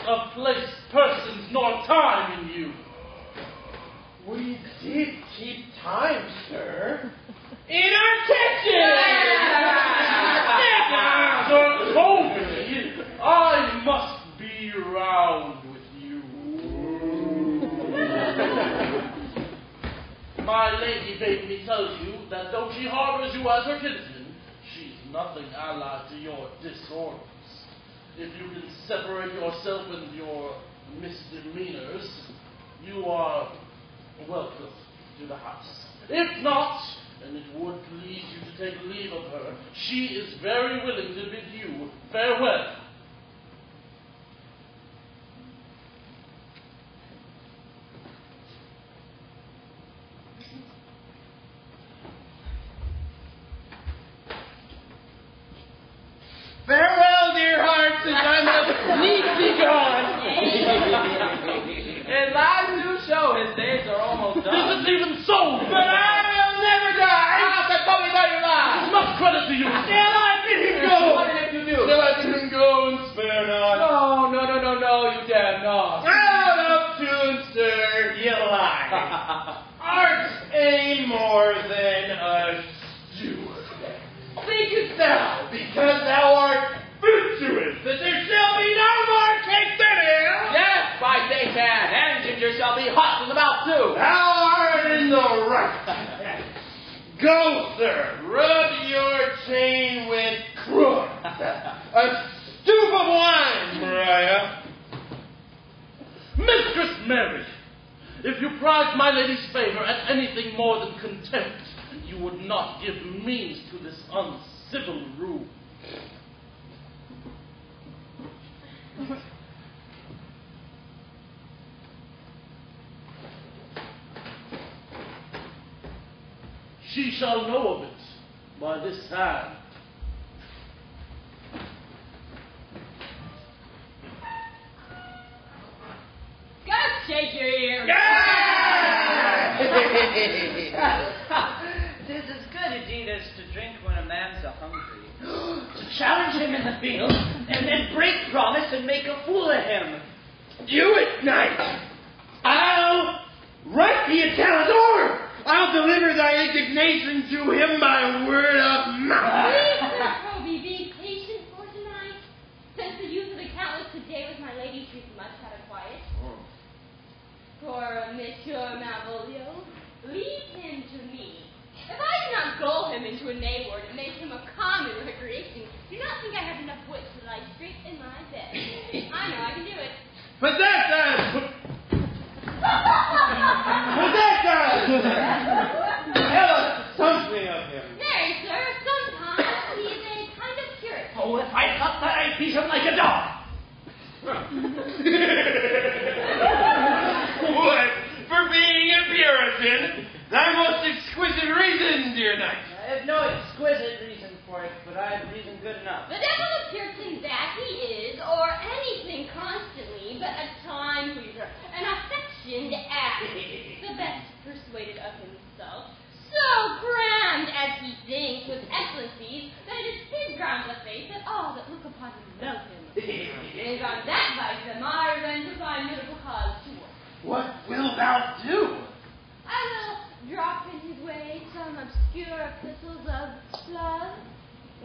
[SPEAKER 8] of place, persons, nor time in you.
[SPEAKER 4] We did keep time, sir.
[SPEAKER 10] In our kitchen!
[SPEAKER 8] Sir told me I must be round with you. My lady bade me tell you that though she harbors you as her kinsman, she's nothing allied to your disorders. If you can separate yourself and your misdemeanors, you are welcome to the house. If not, and it would please you to take leave of her, she is very willing to bid you farewell.
[SPEAKER 4] Farewell, dear hearts, and I must needs be gone.
[SPEAKER 7] His lives do show his days are almost done.
[SPEAKER 8] Isn't even so!
[SPEAKER 4] But I will never die.
[SPEAKER 7] Tell me that you lie!
[SPEAKER 8] It's much credit to you!
[SPEAKER 4] Shall I bid him go?
[SPEAKER 7] What did you do?
[SPEAKER 4] Shall I bid him go and spare not?
[SPEAKER 7] No, you dare not.
[SPEAKER 4] Out of tune, sir, you lie. Art any more than a stew. Thinkest thou, because thou art virtuous, that there shall be no more cake than ale?
[SPEAKER 7] Yes, by Satan, and ginger shall be hot in the mouth too.
[SPEAKER 4] Thou art in the right. Go, sir, rub your chain with crud. A stoup of wine, Maria.
[SPEAKER 8] Mistress Mary, if you prize my lady's favor at anything more than contempt, you would not give means to this uncivil rule. She shall know of it by this hand.
[SPEAKER 2] Go shake your ears.
[SPEAKER 10] Tis as good indeed as to drink when a man's a-hungry.
[SPEAKER 4] To challenge him in the field,
[SPEAKER 10] And then break promise and make a fool of him.
[SPEAKER 4] you at night. I'll write the Italian order. I'll deliver thy indignation to him by word of mouth.
[SPEAKER 6] Please, Sir Toby, be patient for tonight. Since the use of the countless today with my lady, she's much out of quiet. For Monsieur Malvolio, leave him to me. If I do not gull him into a nay word and make him a common recreation, do not think I have enough wit to lie straight in my bed. I know I can do it.
[SPEAKER 4] But that does. But that does. Tell us something of him.
[SPEAKER 6] Nay, sir, sometimes he is a kind of Puritan.
[SPEAKER 10] Oh, if I thought that I'd beat him like a dog.
[SPEAKER 4] What? For being a Puritan? Thy most exquisite reason, dear knight.
[SPEAKER 10] I have no exquisite reason for it, but I have reason good enough.
[SPEAKER 6] The devil of Puritan that he is, or anything constantly, but a time pleaser, an affectioned ass, the best persuaded of himself, so crammed as he thinks with excellencies, that it is his ground of faith that all that look upon him love him. It is on that vice that my revenge will find medical cause to work.
[SPEAKER 4] What wilt thou do?
[SPEAKER 6] I will drop in his way some obscure epistles of love,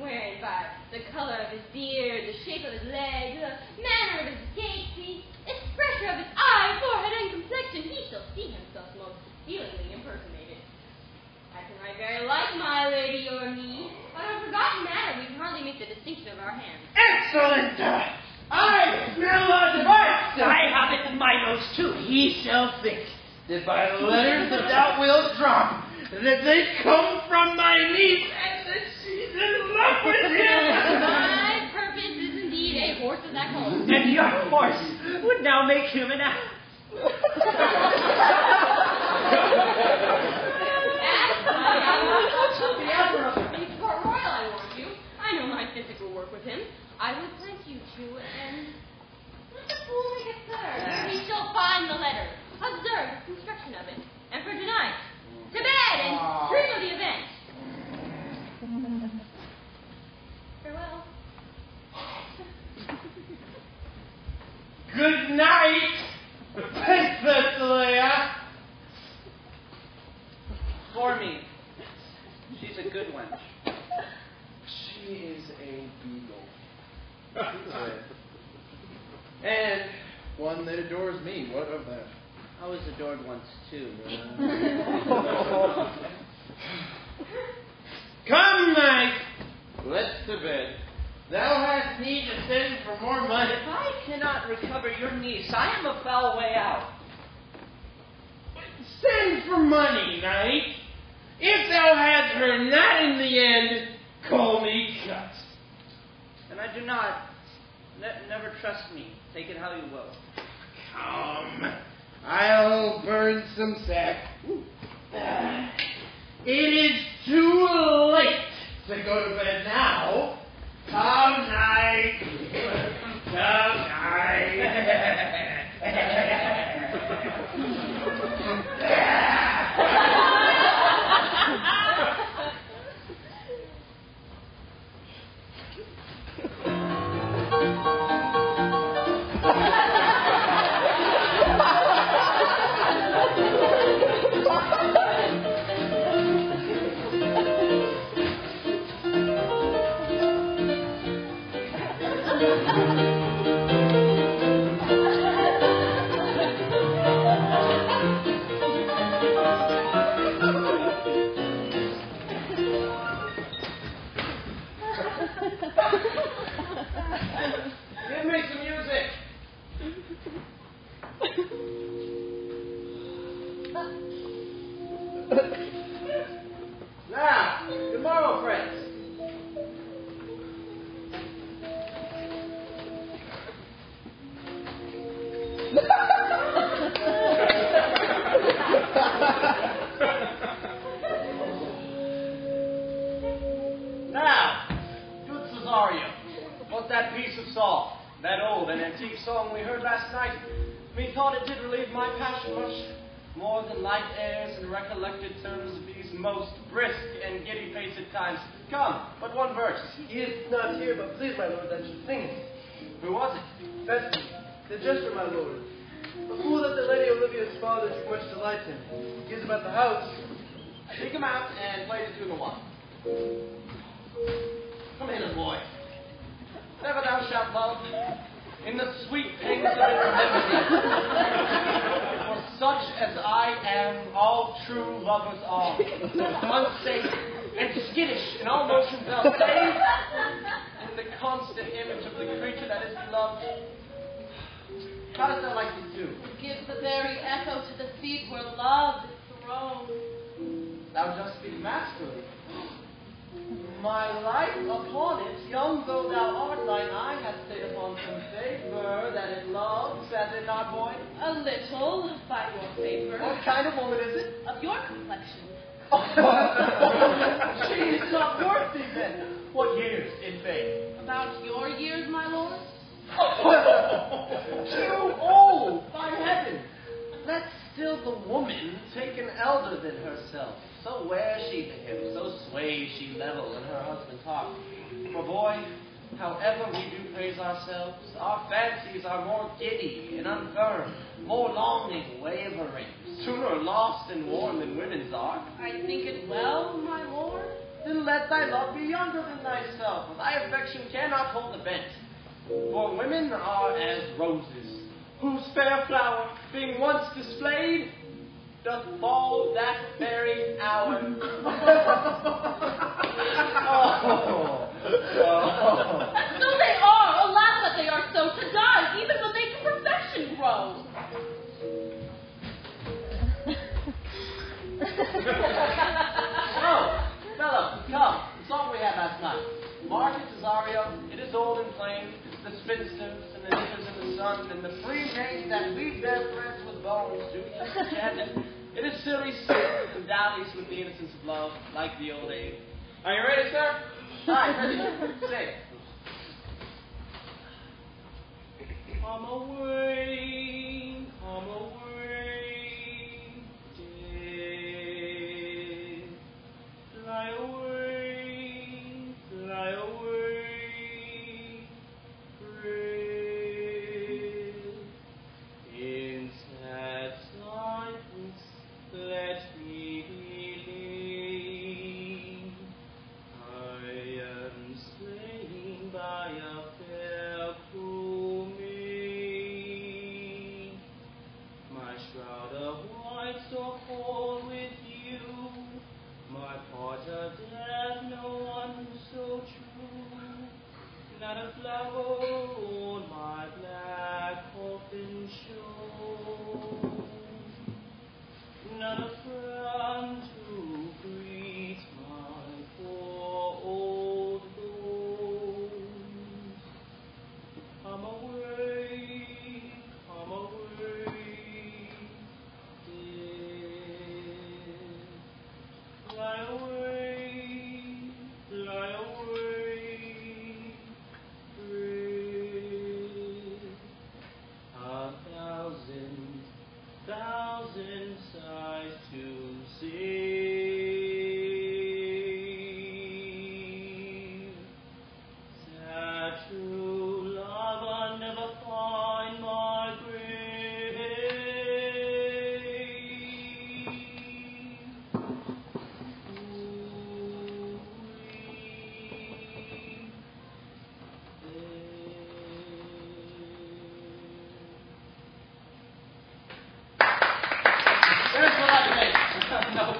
[SPEAKER 6] wherein by the color of his beard, the shape of his leg, the manner of his gait, the expression of his eye, forehead, and complexion, he shall see himself most feelingly impersonated. I can write very like my lady or me, but on a forgotten matter we can hardly make the distinction of our hands.
[SPEAKER 4] Excellent! I smell a device!
[SPEAKER 10] I have it in my nose too.
[SPEAKER 4] He shall think that by the letters that thou wilt drop, that they come from my niece, and that she's in love with him!
[SPEAKER 6] My purpose is indeed a horse of that color.
[SPEAKER 10] And your horse would now make him an ass.
[SPEAKER 6] The Emperor be Port Royal, I warn you. I know my physical work with him. I will plant you two, and let the fool make it third, where he shall find the letter. Observe the construction of it. And for tonight, to bed and dream of the event. Farewell.
[SPEAKER 4] Good Good night, Princess Leia.
[SPEAKER 10] For me, she's a good wench.
[SPEAKER 4] She is a beagle. And one that adores me. What of that?
[SPEAKER 10] I was adored once, too.
[SPEAKER 4] Come, knight, let's to bed. Thou hast need to send for more money.
[SPEAKER 10] If I cannot recover your niece, I am a foul way out.
[SPEAKER 4] Send for money, knight. If thou hast her not in the end, call me cut.
[SPEAKER 10] And I do not. Never trust me. Take it how you will.
[SPEAKER 4] Come, I'll burn some sack. It is too late to go to bed now. Come, night. Come, night. Give me some music. Now, tomorrow, friends.
[SPEAKER 10] Now, good Cesario, what's that piece of song? That old and antique song we heard last night? Methought it did relieve my passion much more than light airs and recollected terms of these most brisk and giddy-paced times. Come, but one verse.
[SPEAKER 3] He is not here, but please, my lord, that should sing it.
[SPEAKER 10] Who was it?
[SPEAKER 3] That's the jester, my lord. The fool that the Lady Olivia's father took much delight in. He is about the house.
[SPEAKER 10] Take him out and play the tune of one. Come hither, boy. Never thou shalt love in the sweet pangs of infidelity. For such as I am, all true lovers are. Unsafe and skittish in all motions thou save in the constant image of the creature that is beloved. How does that like to do?
[SPEAKER 5] It gives the very echo to the seat where love is throned.
[SPEAKER 10] Thou dost speak masterly. My life upon it, young though thou art, thine eye hath stayed upon some favor that it loves, has it not, boy?
[SPEAKER 5] A little, by your favor.
[SPEAKER 10] What kind of woman is it?
[SPEAKER 5] Of your complexion.
[SPEAKER 10] She is not worth thee, then. What years, in faith?
[SPEAKER 5] About your years, my lord?
[SPEAKER 10] Too old, by heaven. Let still the woman take an elder than herself. So wears she the hip, so sways she level in her husband's heart. For boy, however we do praise ourselves, our fancies are more giddy and unfirm, more longing, wavering, sooner lost and worn than women's are.
[SPEAKER 5] I think it well, my lord.
[SPEAKER 10] Then let thy love be younger than thyself, for thy affection cannot hold the bent. For women are as roses, whose fair flower, being once displayed, doth fall that very hour.
[SPEAKER 5] So they are, alas that they are so to die, even when they to perfection grow.
[SPEAKER 10] Oh, fellow, come, the song we had last night. Mark it, Cesario, it is old and plain. The spinsters and the niggers in the sun and the free maids that weave their threads with bones do just enchant it. It is silly sin and dallies with the innocence of love, like the old age. Are you ready, sir? Aye, ready. Sing. Come away, dead. Fly away,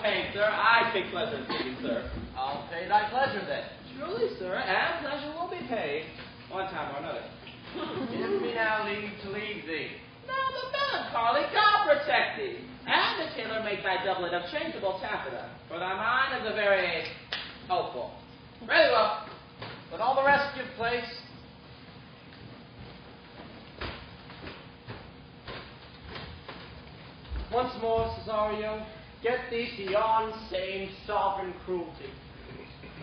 [SPEAKER 7] paying, sir. I take pleasure in speaking, sir.
[SPEAKER 3] I'll pay thy pleasure then.
[SPEAKER 7] Truly, sir, and pleasure will be paid, one time or another.
[SPEAKER 3] Give me now leave to leave thee.
[SPEAKER 7] Now the melancholy God protect thee, and the tailor make thy doublet of changeable taffeta, for thy mind is a very hopeful. Very well.
[SPEAKER 3] Let all the rest give place. Once more, Cesario, get thee beyond sane sovereign cruelty.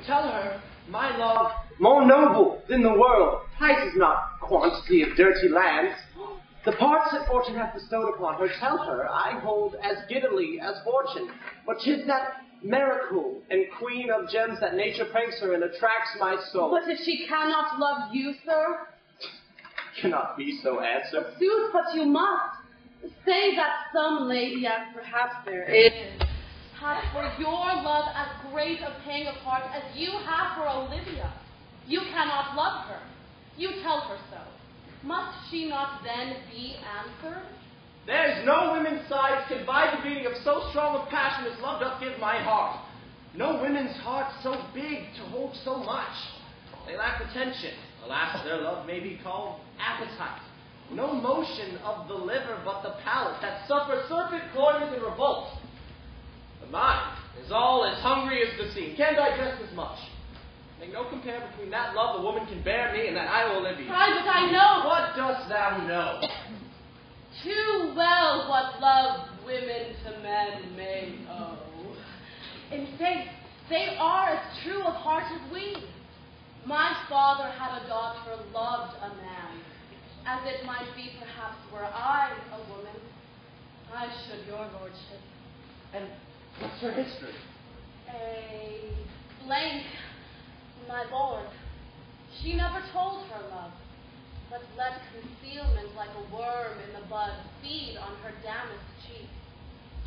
[SPEAKER 3] Tell her my love, more noble than the world, prizes not quantity of dirty lands. The parts that fortune hath bestowed upon her, tell her I hold as giddily as fortune, but 'tis that miracle and queen of gems that nature pranks her and attracts my soul.
[SPEAKER 5] But if she cannot love you, sir?
[SPEAKER 3] Cannot be so answered.
[SPEAKER 5] Sooth, but you must. Say that some lady, as perhaps there is, has for your love as great a pang of heart as you have for Olivia. You cannot love her. You tell her so. Must she not then be answered?
[SPEAKER 3] There's no women's sides can buy the beating of so strong a passion as love doth give my heart. No women's hearts so big to hold so much. They lack attention. Alas, their love may be called appetite. No motion of the liver but the palate that suffers circuit, cloyment, and revolt. The mind is all as hungry as the sea, can digest as much. Make no compare between that love a woman can bear me and that I will live you.
[SPEAKER 5] Try, but I know.
[SPEAKER 3] What dost thou know?
[SPEAKER 5] Too well what love women to men may owe. In faith, they are as true of heart as we. My father had a daughter, loved a man, as it might be perhaps were I a woman, I should your lordship.
[SPEAKER 3] And what's her history?
[SPEAKER 5] A blank, my lord. She never told her love, but let concealment like a worm in the bud feed on her damask cheek.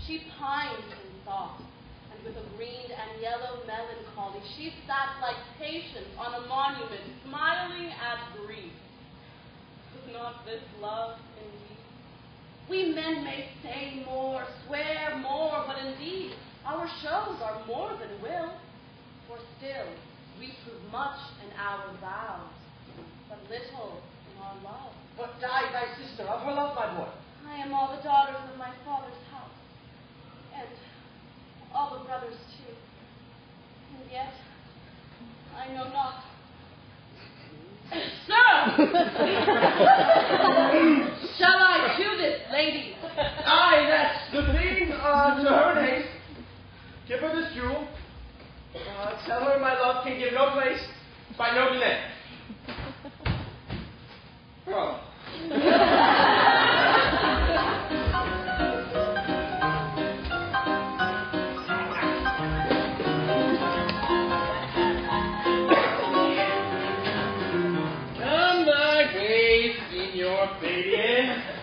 [SPEAKER 5] She pined in thought, and with a green and yellow melancholy, she sat like patience on a monument, smiling at grief. Is not this love indeed? We men may say more, swear more, but indeed our shows are more than will. For still we prove much in our vows, but little in our love.
[SPEAKER 3] What died thy sister of her love, my boy?
[SPEAKER 5] I am all the daughters of my father's house, and all the brothers too. And yet I know not. Sir! Shall I to this lady?
[SPEAKER 3] Aye, that's the thing. To her in haste. Give her this jewel. Tell her my love can give no place by no delay. Oh.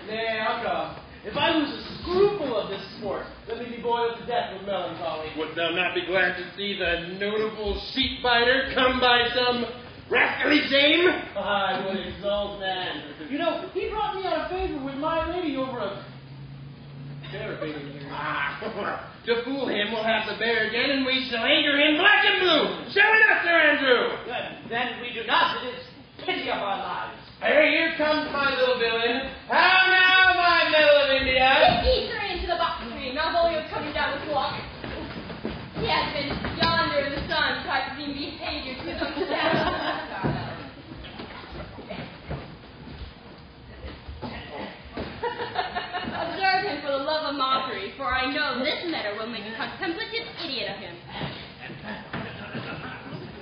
[SPEAKER 8] Nay, I'll come. If I lose a scruple of this sport, let me be boiled to death with melancholy.
[SPEAKER 4] Would thou not be glad to see the notable sheep biter come by some rascally shame?
[SPEAKER 8] I would exult, man. You know, he brought me out of favor with my lady over a bear baiting here.
[SPEAKER 4] To fool him, we'll have the bear again, and we shall anchor him black and blue. Shall we not, Sir Andrew?
[SPEAKER 3] Then we do not. It is pity of our lives.
[SPEAKER 4] Here comes my little villain. How now, my medal of India?
[SPEAKER 6] Eat her into the box tree. Malvolio's coming down the walk. He has been yonder in the sun practicing behavior to himself. Observe him for the love of mockery, for I know this matter will make a contemplative idiot of him.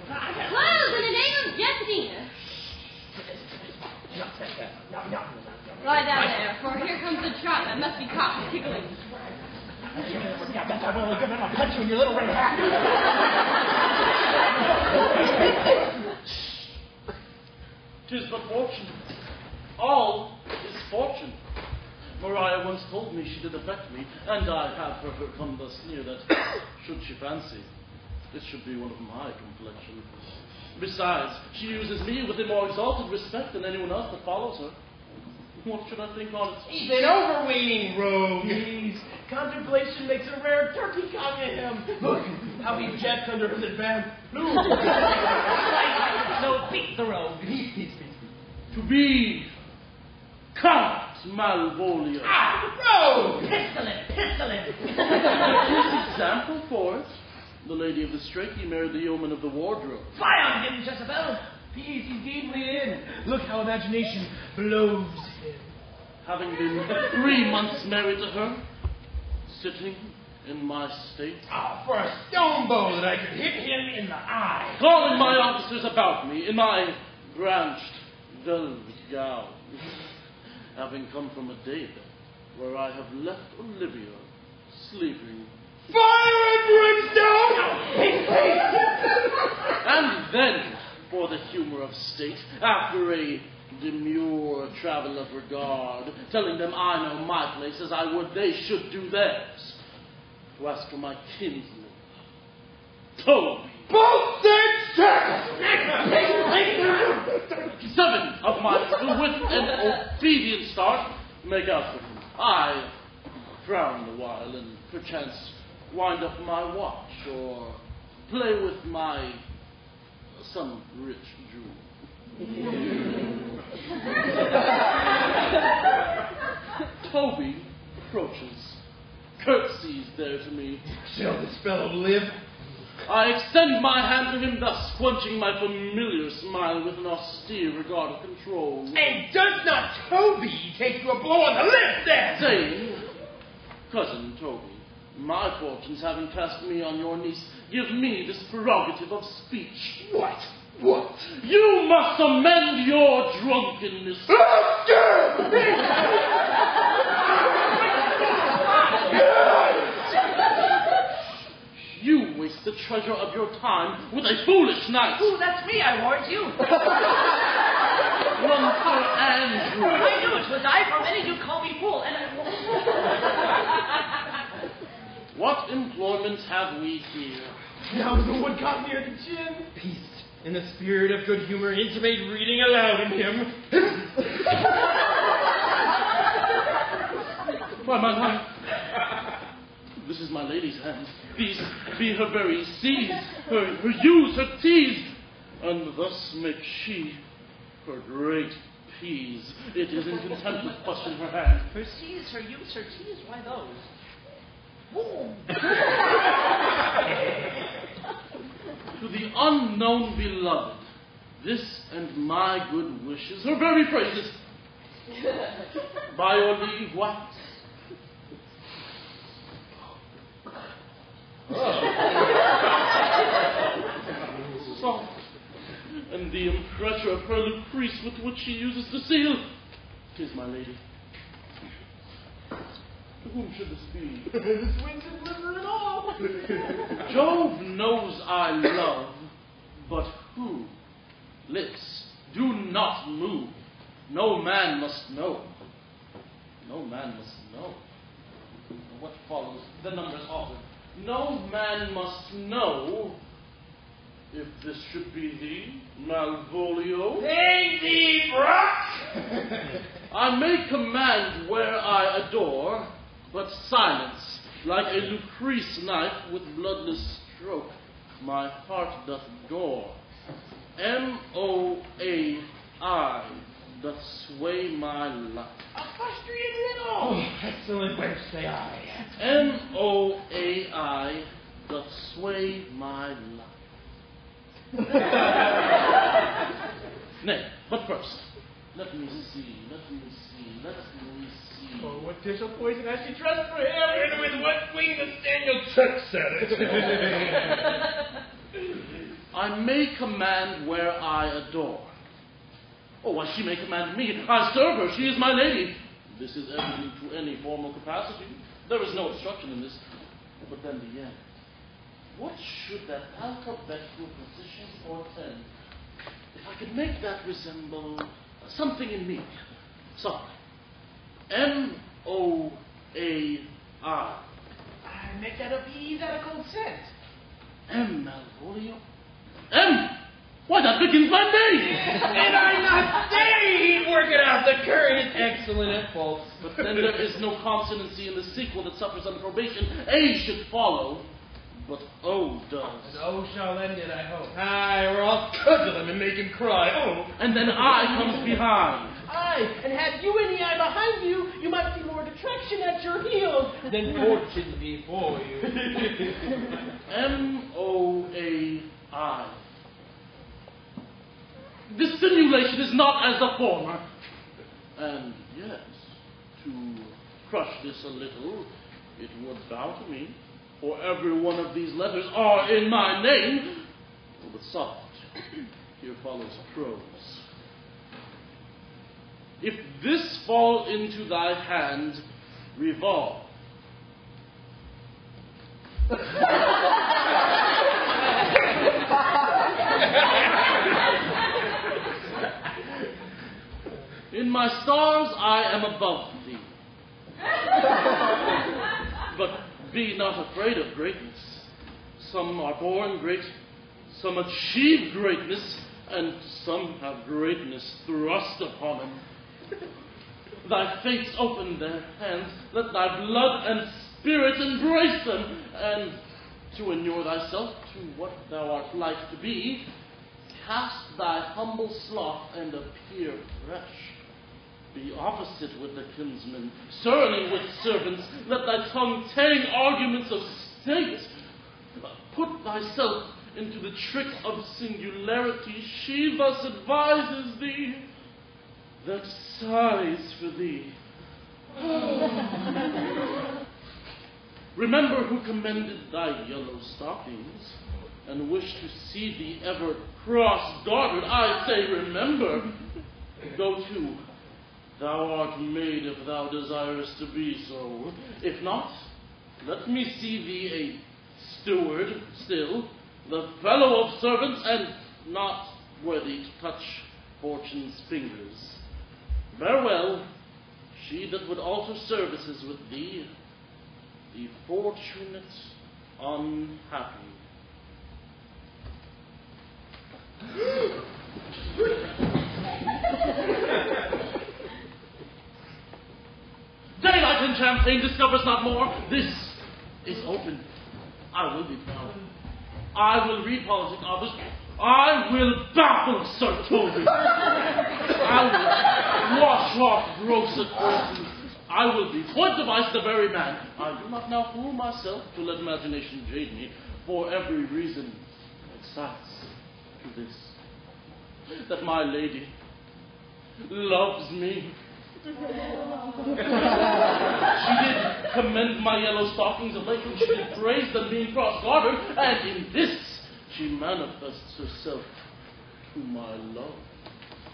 [SPEAKER 6] Close in the name of Jessica. Lie down there, for here comes the trot that must be caught for tickling.
[SPEAKER 9] I'll punch you in your little red hat.
[SPEAKER 8] 'Tis but fortune. All is fortune. Maria once told me she did affect me, and I have heard her come thus near that, should she fancy, this should be one of my complexion. Besides, she uses me with a more exalted respect than anyone else that follows her. What should I think honest?
[SPEAKER 4] He's an overweening rogue.
[SPEAKER 11] Please, contemplation makes a rare turkey cock of him. Look, how he jets under his advance. Blue.
[SPEAKER 10] No, beat the rogue.
[SPEAKER 11] Peace.
[SPEAKER 8] To be Count Malvolio.
[SPEAKER 11] No!
[SPEAKER 10] Pistol him.
[SPEAKER 8] His example for it. The lady of the straight, he married the yeoman of the wardrobe.
[SPEAKER 10] Fire on him, Jezebel.
[SPEAKER 11] Peace, he's deeply in. Look how imagination blows him.
[SPEAKER 8] Having been 3 months married to her, sitting in my state,
[SPEAKER 11] For a stone bow that I could hit him in the eye.
[SPEAKER 8] calling my officers about me in my branched velvet gown, having come from a day where I have left Olivia sleeping.
[SPEAKER 11] Fire and brimstone!
[SPEAKER 8] And then, for the humor of state, after a demure travel of regard, telling them I know my place as I would they should do theirs, to ask for my kinsman, Toby.
[SPEAKER 11] Both things checked!
[SPEAKER 8] 7 of my with an obedient start make out for him. I frown a while and perchance wind up my watch or play with my some rich jewel. Toby approaches, curtsies there to me.
[SPEAKER 11] Shall this fellow live?
[SPEAKER 8] I extend my hand to him, thus quenching my familiar smile with an austere regard of control.
[SPEAKER 11] And does not Toby take you a blow on the lip then?
[SPEAKER 8] Saying, Cousin Toby, my fortunes having cast me on your niece, give me this prerogative of speech.
[SPEAKER 11] What?
[SPEAKER 8] You must amend your drunkenness. You waste the treasure of your time with a foolish knight.
[SPEAKER 10] Ooh, that's me, I warned you.
[SPEAKER 8] Run for Andrew.
[SPEAKER 10] I knew it was I. For a minute you called me fool, and
[SPEAKER 8] What employment have we here?
[SPEAKER 11] Now the woodcock near the chin. Peace. In the spirit of good humor, intimate reading aloud in him.
[SPEAKER 8] Why, my life. This is my lady's hand. These be her very seeds, her use, her tease, and thus make she her great peas. It is in contempt to question her hand.
[SPEAKER 10] her C's, her use, her T's, why those?
[SPEAKER 8] To the unknown beloved, this and my good wishes, her very praises. By your leave, what? Soft, and the impressure of her Lucrece with which she uses the seal. 'Tis my lady. To whom should this be?
[SPEAKER 11] This wings and liver and all.
[SPEAKER 8] Jove knows I love, but who? Lips, do not move. No man must know. No man must know. What follows? The number's altered. No man must know if this should be thee, Malvolio.
[SPEAKER 11] Hey thee, Brock!
[SPEAKER 8] I may command where I adore, but silence, like a Lucrece knife with bloodless stroke, my heart doth gore. M-O-A-I doth sway my life.
[SPEAKER 11] Equestrian riddle! Excellent wench, say I.
[SPEAKER 8] M-O-A-I doth sway my life. Nay, but first, let me see.
[SPEAKER 11] Oh, what dish of poison has she dressed for him? And with what wing does Daniel Turks at it?
[SPEAKER 8] I may command where I adore. Oh, why, she may command me. I serve her. She is my lady. This is evident to any formal capacity. There is no obstruction in this. But then the end. What should that alphabetical position portend? If I could make that resemble something in me. Sorry. M-O-A-I.
[SPEAKER 11] I make that a B's at a consent.
[SPEAKER 8] M, Malvolio. M! Why, that begins my name!
[SPEAKER 11] Did I not say he were work it out. The current is excellent at faults.
[SPEAKER 8] But then there is no consonancy in the sequel that suffers under probation. A should follow, but O does.
[SPEAKER 11] And O shall end it, I hope. Aye, or I'll cudgel him and make him cry. Oh.
[SPEAKER 8] And then I comes behind.
[SPEAKER 11] Aye, and had you any eye behind you, you might see more detraction at your heels than fortune before you.
[SPEAKER 8] M-O-A-I. This simulation is not as the former. And yes, to crush this a little, it would bow to me, for every one of these letters are in my name. Oh, but soft, here follows prose. If this fall into thy hand, revolve. In my stars I am above thee. But be not afraid of greatness. Some are born great, some achieve greatness, and some have greatness thrust upon them. Thy fates open their hands, let thy blood and spirit embrace them, and to inure thyself to what thou art like to be, cast thy humble sloth and appear fresh. Be opposite with the kinsmen, surly with servants, let thy tongue tang arguments of state. Put thyself into the trick of singularity, she thus advises thee, that sighs for thee. Remember who commended thy yellow stockings, and wish to see thee ever cross-gartered. I say remember. Go to. Thou art made if thou desirest to be so. If not, let me see thee a steward still, the fellow of servants, and not worthy to touch fortune's fingers. Farewell, she that would alter services with thee, the fortunate unhappy. Daylight and champagne discovers not more. This is open. I will be proud. I will read politic office. I will baffle Sir Toby. I will wash off gross acquaintance. I will be point device the very man. I do not now fool myself to let imagination jade me, for every reason excites to this, that my lady loves me. She did commend my yellow stockings of late, and she did praise them being cross-gartered, and in this she manifests herself to my love,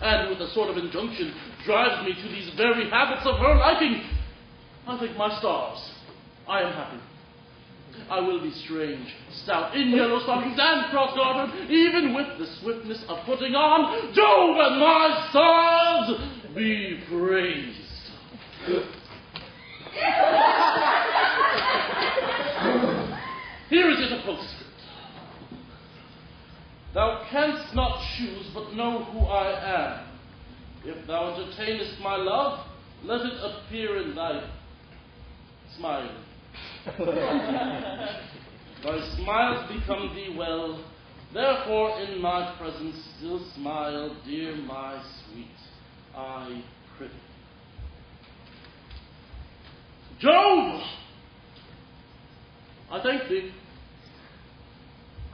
[SPEAKER 8] and with a sort of injunction drives me to these very habits of her liking. I think my stars, I am happy. I will be strange, stout, in yellow stockings and cross-gartered, even with the swiftness of putting on. Jove and my stars be praised. Here is it a postscript. Thou canst not choose but know who I am. If thou entertainest my love, let it appear in thy smile. Thy smiles become thee well, therefore in my presence still smile, dear my sweet, I prithee. Jove! I thank thee.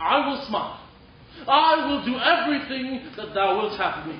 [SPEAKER 8] I will smile. I will do everything that thou wilt have me.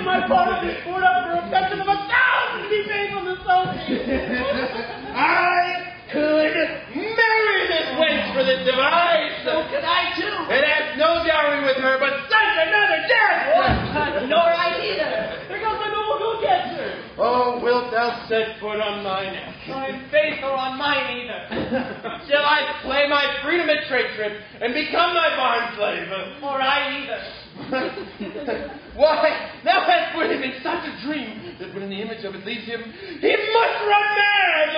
[SPEAKER 11] give my part of this sport up for a pension of 1,000 defames on the Sophie.
[SPEAKER 10] I could marry this wench for this device.
[SPEAKER 11] So could I too.
[SPEAKER 10] And ask no dowry with her, but such another death.
[SPEAKER 11] Nor I either. There goes my noble go-getter.
[SPEAKER 4] Oh, wilt thou set foot on my neck?
[SPEAKER 3] My faith or on mine either. Shall I play my freedom at trade trip and become thy barn slave? Or I either.
[SPEAKER 10] Why, thou hast put him in such a dream that when the image of it leaves him, he must run mad.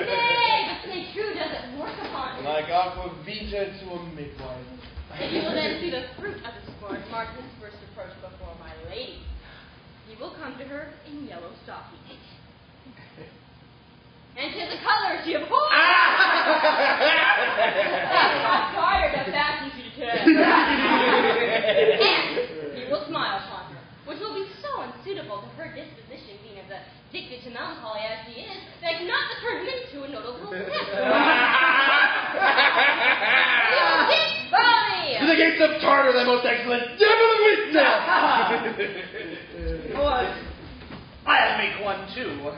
[SPEAKER 6] Nay, but say true doesn't work upon him.
[SPEAKER 4] Like aqua vita to a midwife.
[SPEAKER 6] If you will then see the fruit of the sport, mark his first approach before my lady. He will come to her in yellow stockings. And 'tis a color she abhors. I'm tired of fashion to determine. And he will smile upon her, which will be so unsuitable to her disposition, being as addicted to melancholy as she is, that I cannot but turn him into a notable pet.
[SPEAKER 10] To the gates of Tartar, thy most excellent devil of wisdom!
[SPEAKER 3] But I'll make one too.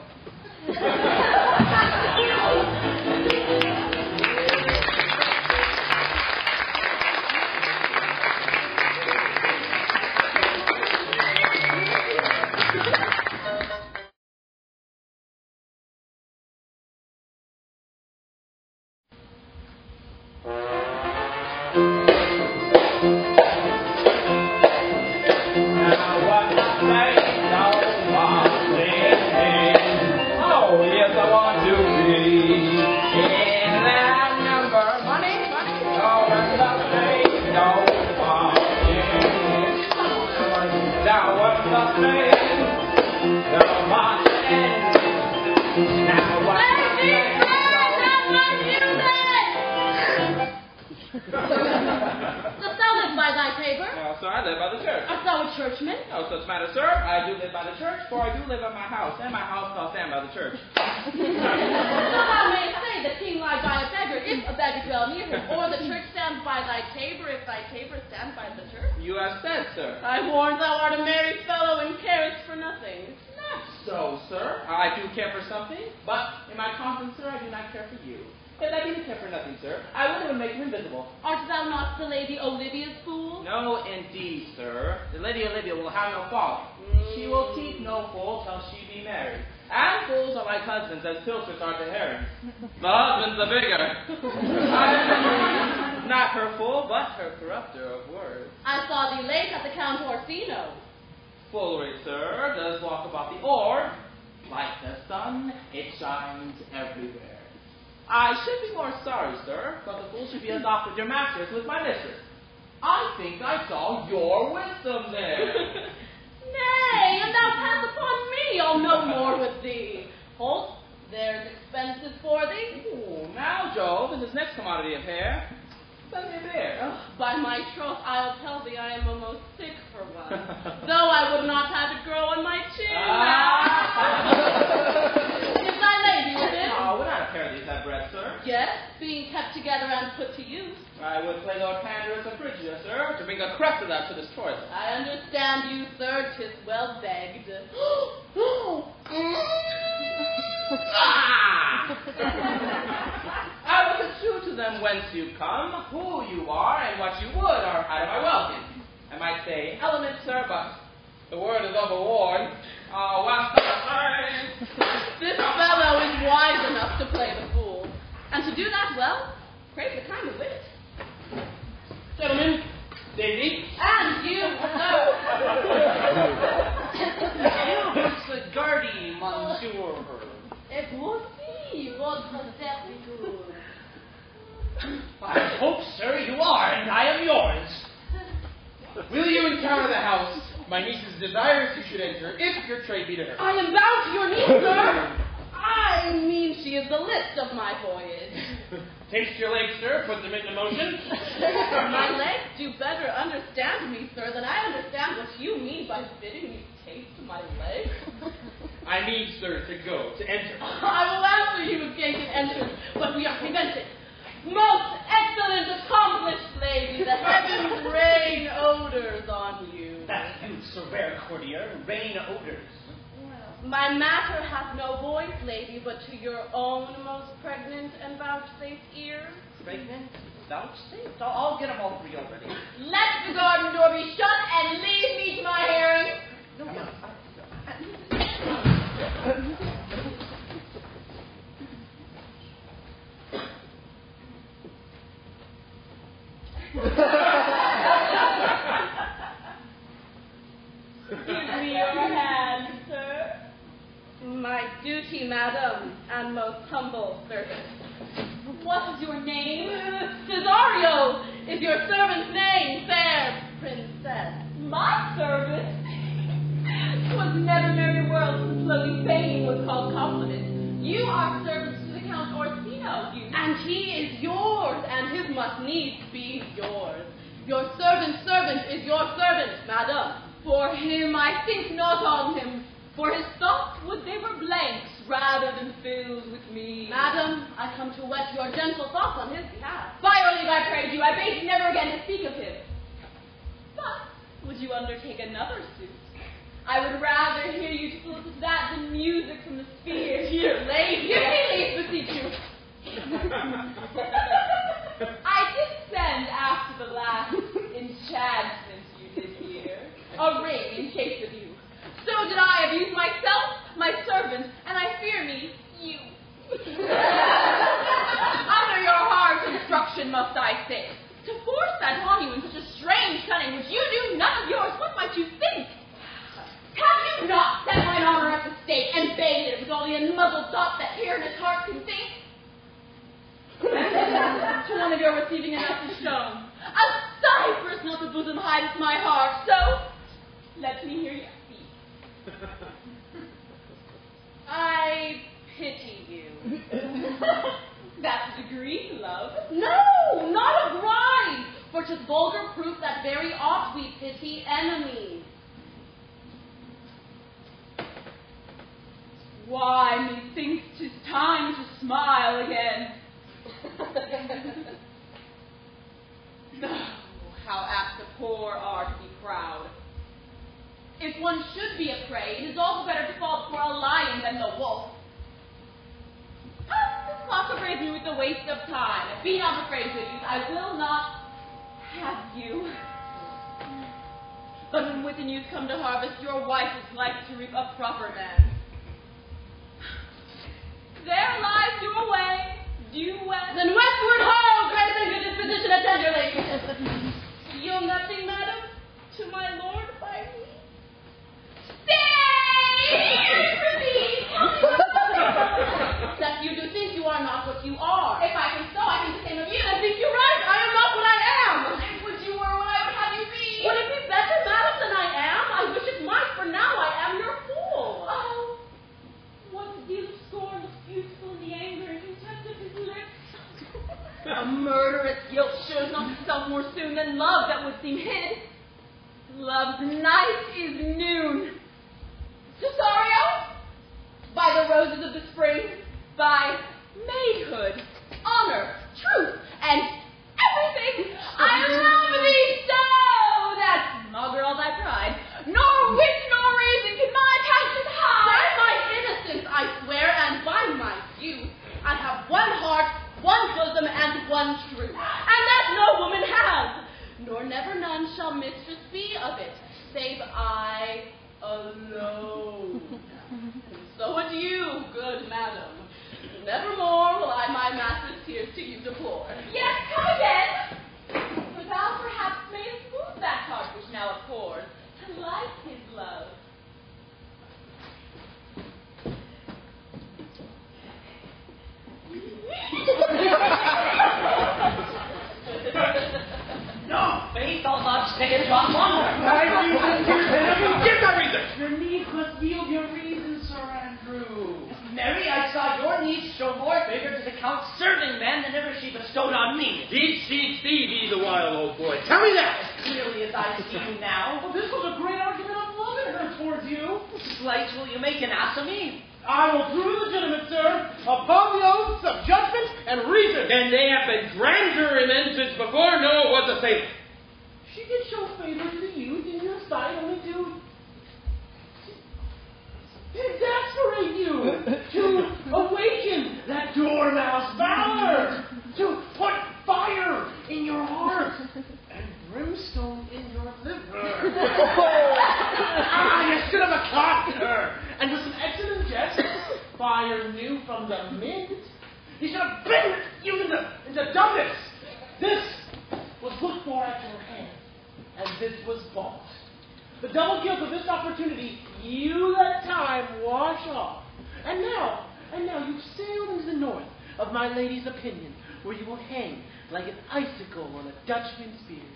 [SPEAKER 7] As pilchards are to herrings. The husband's the bigger. Not her fool, but her corrupter of words.
[SPEAKER 5] I saw thee late at the Count Orsino's.
[SPEAKER 7] Foolery, sir, does walk about the orb. Like the sun, it shines everywhere. I should be more sorry, sir, but the fool should be as off with your masters with my mistress. I think I saw your wisdom there.
[SPEAKER 5] Nay, and thou pass upon me, I'll no more with thee. Halt. There's expenses for thee.
[SPEAKER 7] Oh, now, Jove, in this next commodity of hair, send me a beer.
[SPEAKER 5] By my troth, I'll tell thee I am almost sick for one, though I would not have it grow on my chin. Is thy lady within?
[SPEAKER 7] Oh, would not a pair of these have bread, sir?
[SPEAKER 5] Yes, being kept together and put to use.
[SPEAKER 7] I would play Lord Pandarus of Phrygia, sir, to bring a crest of that to this toilet.
[SPEAKER 5] I understand you, sir, 'tis well begged.
[SPEAKER 7] I will construe to them whence you come, who you are, and what you would, or how do I welcome. I might say element, sir, but the word is overworn. Oh, what's the sign?
[SPEAKER 5] This fellow is wise enough to play the fool, and to do that well, crave the kind of wit.
[SPEAKER 3] Gentlemen, Davy.
[SPEAKER 5] And you, sir.
[SPEAKER 3] You, Gardy, monsieur.
[SPEAKER 5] Et voici votre servitude.
[SPEAKER 11] I hope, sir, you are, and I am yours.
[SPEAKER 10] Will you encounter the house? My niece's desires you should enter, if your trade be to her.
[SPEAKER 5] I am bound to your niece, sir. I mean, she is the list of my voyage.
[SPEAKER 11] Taste your legs, sir. Put them into motion.
[SPEAKER 5] My legs do better understand me, sir, than I understand what you mean by bidding me taste my legs.
[SPEAKER 10] I need, sir, to go, to enter.
[SPEAKER 5] I will answer you with gate and entrance, but we are prevented. Most excellent, accomplished lady, the heavens rain odors on you.
[SPEAKER 11] That you
[SPEAKER 10] Sir Rare Courtier, rain odors.
[SPEAKER 5] My matter hath no voice, lady, but to your own most pregnant and vouchsafed ear.
[SPEAKER 10] Pregnant? Vouchsafed? I'll get them all three already.
[SPEAKER 5] Let the garden door be shut and leave me to my hearing.
[SPEAKER 10] No,
[SPEAKER 5] Give me your hand, sir. My duty, madam, and most humble servant. What is your name? Cesario is your servant's name, fair princess.
[SPEAKER 2] My servant? 'Twas never merry world since lowly fame was called compliment. You are servants to the Count Orsino, you.
[SPEAKER 5] And he is yours, and his must needs be yours. Your servant's servant is your servant, madam.
[SPEAKER 2] For him I think not on him, for his thoughts would they were blanks rather than filled with me.
[SPEAKER 5] Madam, I come to whet your gentle thoughts on his behalf.
[SPEAKER 2] Fire leave, I pray you, I beg you never again to speak of him. But would you undertake another suit? I would rather hear you to solicit that than music from the spheres.
[SPEAKER 5] Here, lady,
[SPEAKER 2] Give me leave, beseech you. I did send after the last enchantment you did hear, a ring in case of you. So did I abuse myself, my servant, and I fear me, you. Under your hard construction must I say, to force that on you in such a strange cunning which you do none of yours, what might you think? Have you not set mine honor at the stake and bathed it with all the unmuzzled thoughts that here in his heart can think? To one of your receiving enough is shown. A cypress not the bosom hides my heart, so let me hear you speak.
[SPEAKER 5] I pity you.
[SPEAKER 2] That's a degree, love.
[SPEAKER 5] No, not a grind, for 'tis vulgar proof that very oft we pity enemies.
[SPEAKER 2] Why, methinks 'tis time to smile again. Oh, how apt the poor are to be proud. If one should be a prey, it is all the better to fall before a lion than the wolf. This clock afrays me with the waste of time. Be not afraid, good youth, I will not have you. But when wit and youth come to harvest, your wife is like to reap a proper man. There lies your way. Due west.
[SPEAKER 5] Then westward ho, grace and good disposition attend your lady.
[SPEAKER 2] Yield nothing, madam, to my lord by me. Stay for me.
[SPEAKER 5] That you do think you are not what you are.
[SPEAKER 2] If I think so, I think the same of you.
[SPEAKER 5] I think you're right. I am not what I am.
[SPEAKER 2] I would you were what I would have you be.
[SPEAKER 5] Would it be better, madam, than I am? I wish it might, for now I am your fool.
[SPEAKER 2] Oh, what a deal of scorn was beautiful in the anger and contempt of his lips. A murderous guilt shows not itself more soon than love that would seem hid. Love's night is noon. Cesario, by the roses of the spring, by maidhood, honor, truth, and everything, I love thee so that, maugre all thy pride, nor wit nor reason can my passion hide.
[SPEAKER 5] By my innocence, I swear, and by my youth, I have one heart, one bosom, and one truth, and that no woman has, nor never none shall mistress be of it, save I alone. And so adieu, good madam. Nevermore will I my master's tears to you deplore.
[SPEAKER 2] Yes, come again. For thou perhaps mayest smooth that heart which now abhors, to like his love.
[SPEAKER 10] No, faith, I'll not stay a drop longer.
[SPEAKER 11] Give that reason! Your needs must yield your reason, Sir Andrew.
[SPEAKER 10] Mary, I saw your niece show more favor to the Count's serving man than ever she bestowed on me.
[SPEAKER 11] Did she see thee, the wild old boy? Tell me that!
[SPEAKER 10] As clearly as I see you now.
[SPEAKER 11] Well, this was a great argument of love in her towards you.
[SPEAKER 10] Slight will you make an ass of me?
[SPEAKER 11] I will prove legitimate, sir, above the oaths of judgment and reason.
[SPEAKER 12] Then they have been grandeur in ensigns before. No, it was the same.
[SPEAKER 11] She did show favor to the youth in your sight only to amass valor, to put fire in your heart, and brimstone in your liver. You should have caught her, and with some excellent jests, fire new from the mint. You should have bitten you into dumbness. This was looked for at your hand, and this was bought. The double guilt of this opportunity you let time wash off. And now you've sailed into the north of my lady's opinion, where you will hang like an icicle on a Dutchman's beard.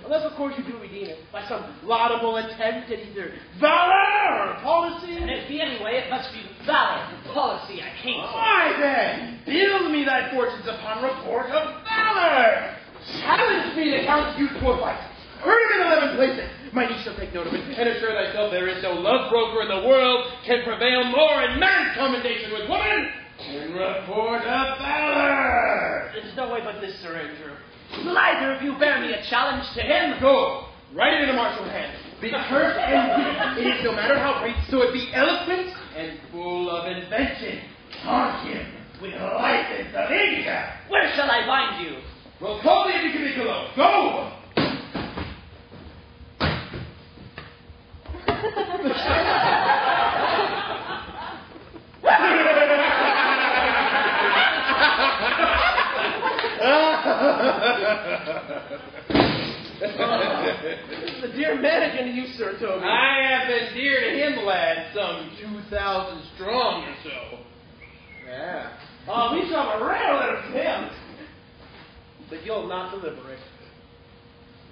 [SPEAKER 11] Unless, of course, you do redeem it by some laudable attempt at either valor or policy.
[SPEAKER 10] And if be any way, it must be valor and policy I came for.
[SPEAKER 11] Why then, build me thy fortunes upon report of valor. Challenge me to count you to a fight. Hurt him in 11 places. My niece shall take note of it, and assure thyself there is no love broker in the world can prevail more in man's commendation with woman than report of valor.
[SPEAKER 10] There's no way but this, Sir Andrew. Will either of you bear me a challenge to him?
[SPEAKER 11] Go. Write it in a martial hand. Be cursed and witty. It is no matter how great, so it be eloquent and full of invention. Taunt him with license of Inca.
[SPEAKER 10] Where shall I bind you?
[SPEAKER 11] Well, call the Inca. Go! This is a dear mannequin to you, Sir Toby.
[SPEAKER 4] I have been dear to him, lad, some 2,000 strong or so.
[SPEAKER 11] Yeah. Oh, we shall have a rare letter from him. But you'll not deliberate.